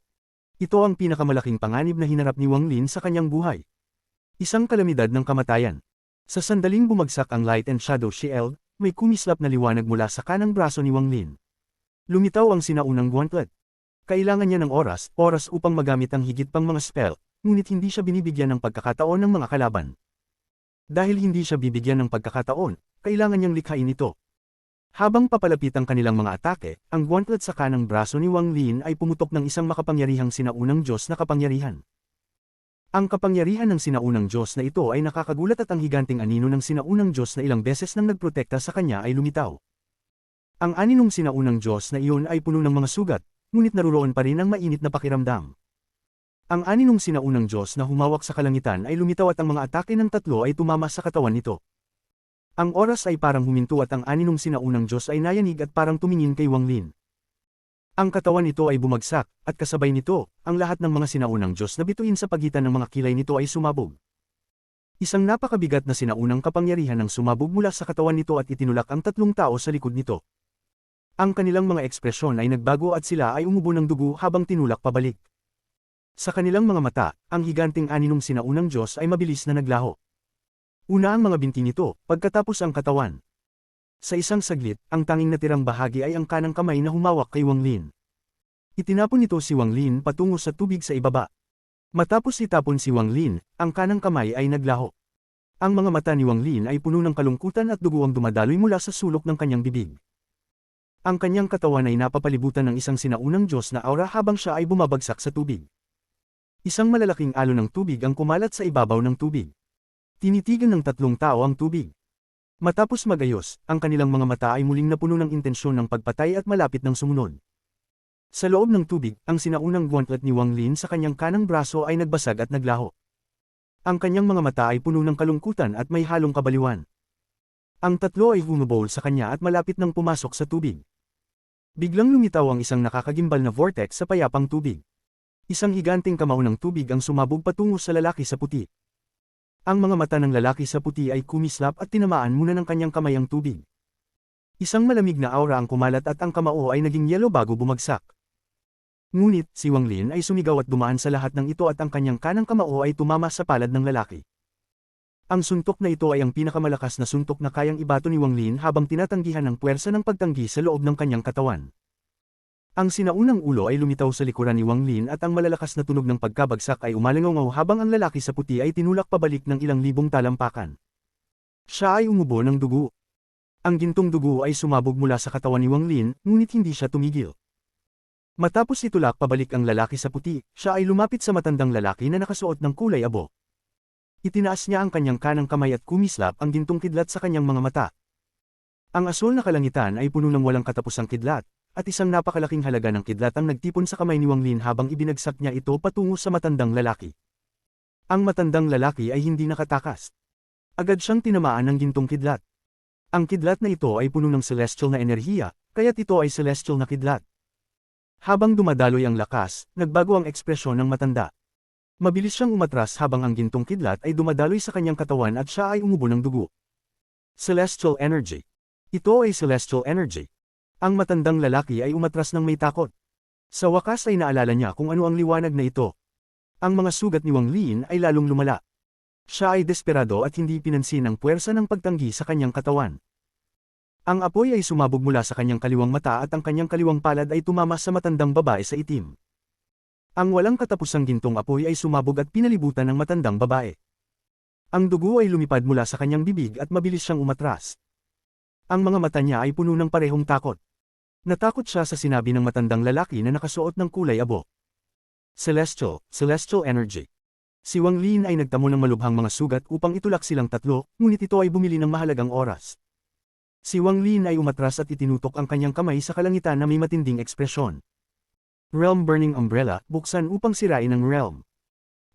Ito ang pinakamalaking panganib na hinarap ni Wang Lin sa kanyang buhay. Isang kalamidad ng kamatayan. Sa sandaling bumagsak ang Light and Shadow Shield, may kumislap na liwanag mula sa kanang braso ni Wang Lin. Lumitaw ang sinaunang gauntlet. Kailangan niya ng oras upang magamit ang higit pang mga spell, ngunit hindi siya binibigyan ng pagkakataon ng mga kalaban. Dahil hindi siya bibigyan ng pagkakataon, kailangan niyang likhain ito. Habang papalapit ang kanilang mga atake, ang gauntlet sa kanang braso ni Wang Lin ay pumutok ng isang makapangyarihang sinaunang Diyos na kapangyarihan. Ang kapangyarihan ng sinaunang Diyos na ito ay nakakagulat at ang higanting anino ng sinaunang Diyos na ilang beses nang nagprotekta sa kanya ay lumitaw. Ang aninong sinaunang Diyos na iyon ay puno ng mga sugat, ngunit naruroon pa rin ang mainit na pakiramdam. Ang aninong sinaunang Diyos na humawak sa kalangitan ay lumitaw at ang mga atake ng tatlo ay tumama sa katawan nito. Ang oras ay parang huminto at ang aninong sinaunang Diyos ay nayanig at parang tumingin kay Wang Lin. Ang katawan nito ay bumagsak, at kasabay nito, ang lahat ng mga sinaunang Diyos na bituin sa pagitan ng mga kilay nito ay sumabog. Isang napakabigat na sinaunang kapangyarihan ang sumabog mula sa katawan nito at itinulak ang tatlong tao sa likod nito. Ang kanilang mga ekspresyon ay nagbago at sila ay umubo ng dugo habang tinulak pabalik. Sa kanilang mga mata, ang higanting aninong sinaunang Diyos ay mabilis na naglaho. Una ang mga binti nito, pagkatapos ang katawan. Sa isang saglit, ang tanging natirang bahagi ay ang kanang kamay na humawak kay Wang Lin. Itinapon nito si Wang Lin patungo sa tubig sa ibaba. Matapos itapon si Wang Lin, ang kanang kamay ay naglaho. Ang mga mata ni Wang Lin ay puno ng kalungkutan at dugo ang dumadaloy mula sa sulok ng kanyang bibig. Ang kanyang katawan ay napapalibutan ng isang sinaunang Diyos na aura habang siya ay bumabagsak sa tubig. Isang malalaking alon ng tubig ang kumalat sa ibabaw ng tubig. Tinitigan ng tatlong tao ang tubig. Matapos magayos, ang kanilang mga mata ay muling napuno ng intensyon ng pagpatay at malapit ng sumunod. Sa loob ng tubig, ang sinaunang gauntlet ni Wang Lin sa kanyang kanang braso ay nagbasag at naglaho. Ang kanyang mga mata ay puno ng kalungkutan at may halong kabaliwan. Ang tatlo ay humabol sa kanya at malapit nang pumasok sa tubig. Biglang lumitaw ang isang nakakagimbal na vortex sa payapang tubig. Isang higanting kamao ng tubig ang sumabog patungo sa lalaki sa puti. Ang mga mata ng lalaki sa puti ay kumislap at tinamaan muna ng kanyang kamay ang tubig. Isang malamig na aura ang kumalat at ang kamao ay naging yelo bago bumagsak. Ngunit, si Wang Lin ay sumigaw at dumaan sa lahat ng ito at ang kanyang kanang kamao ay tumama sa palad ng lalaki. Ang suntok na ito ay ang pinakamalakas na suntok na kayang ibato ni Wang Lin habang tinatanggihan ng puwersa ng pagtanggi sa loob ng kanyang katawan. Ang sinaunang ulo ay lumitaw sa likuran ni Wang Lin at ang malalakas na tunog ng pagkabagsak ay umalingaw habang ang lalaki sa puti ay tinulak pabalik ng ilang libong talampakan. Siya ay umubo ng dugo. Ang gintong dugo ay sumabog mula sa katawan ni Wang Lin, ngunit hindi siya tumigil. Matapos itulak pabalik ang lalaki sa puti, siya ay lumapit sa matandang lalaki na nakasuot ng kulay abo. Itinaas niya ang kanyang kanang kamay at kumislap ang gintong kidlat sa kanyang mga mata. Ang asul na kalangitan ay puno ng walang katapusang kidlat, at isang napakalaking halaga ng kidlat ang nagtipon sa kamay ni Wang Lin habang ibinagsak niya ito patungo sa matandang lalaki. Ang matandang lalaki ay hindi nakatakas. Agad siyang tinamaan ng gintong kidlat. Ang kidlat na ito ay puno ng celestial na enerhiya, kaya't ito ay celestial na kidlat. Habang dumadaloy ang lakas, nagbago ang ekspresyon ng matanda. Mabilis siyang umatras habang ang gintong kidlat ay dumadaloy sa kanyang katawan at siya ay umubo ng dugo. Celestial energy. Ito ay celestial energy. Ang matandang lalaki ay umatras ng may takot. Sa wakas ay naalala niya kung ano ang liwanag na ito. Ang mga sugat ni Wang Lin ay lalong lumala. Siya ay desperado at hindi pinansin ang puwersa ng pagtanggi sa kanyang katawan. Ang apoy ay sumabog mula sa kanyang kaliwang mata at ang kanyang kaliwang palad ay tumama sa matandang babae sa itim. Ang walang katapusang gintong apoy ay sumabog at pinalibutan ng matandang babae. Ang dugo ay lumipad mula sa kanyang bibig at mabilis siyang umatras. Ang mga mata niya ay puno ng parehong takot. Natakot siya sa sinabi ng matandang lalaki na nakasuot ng kulay abo. Celestial energy. Si Wang Lin ay nagtamo ng malubhang mga sugat upang itulak silang tatlo, ngunit ito ay bumili ng mahalagang oras. Si Wang Lin ay umatras at itinutok ang kanyang kamay sa kalangitan na may matinding ekspresyon. Realm Burning Umbrella, buksan upang sirain ang realm.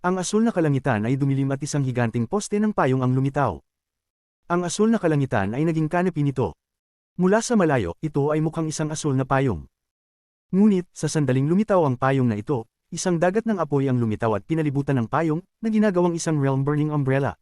Ang asul na kalangitan ay dumilim at isang higanting poste ng payong ang lumitaw. Ang asul na kalangitan ay naging canopy nito. Mula sa malayo, ito ay mukhang isang asul na payong. Ngunit, sa sandaling lumitaw ang payong na ito, isang dagat ng apoy ang lumitaw at pinalibutan ng payong, na ginagawang isang realm burning umbrella.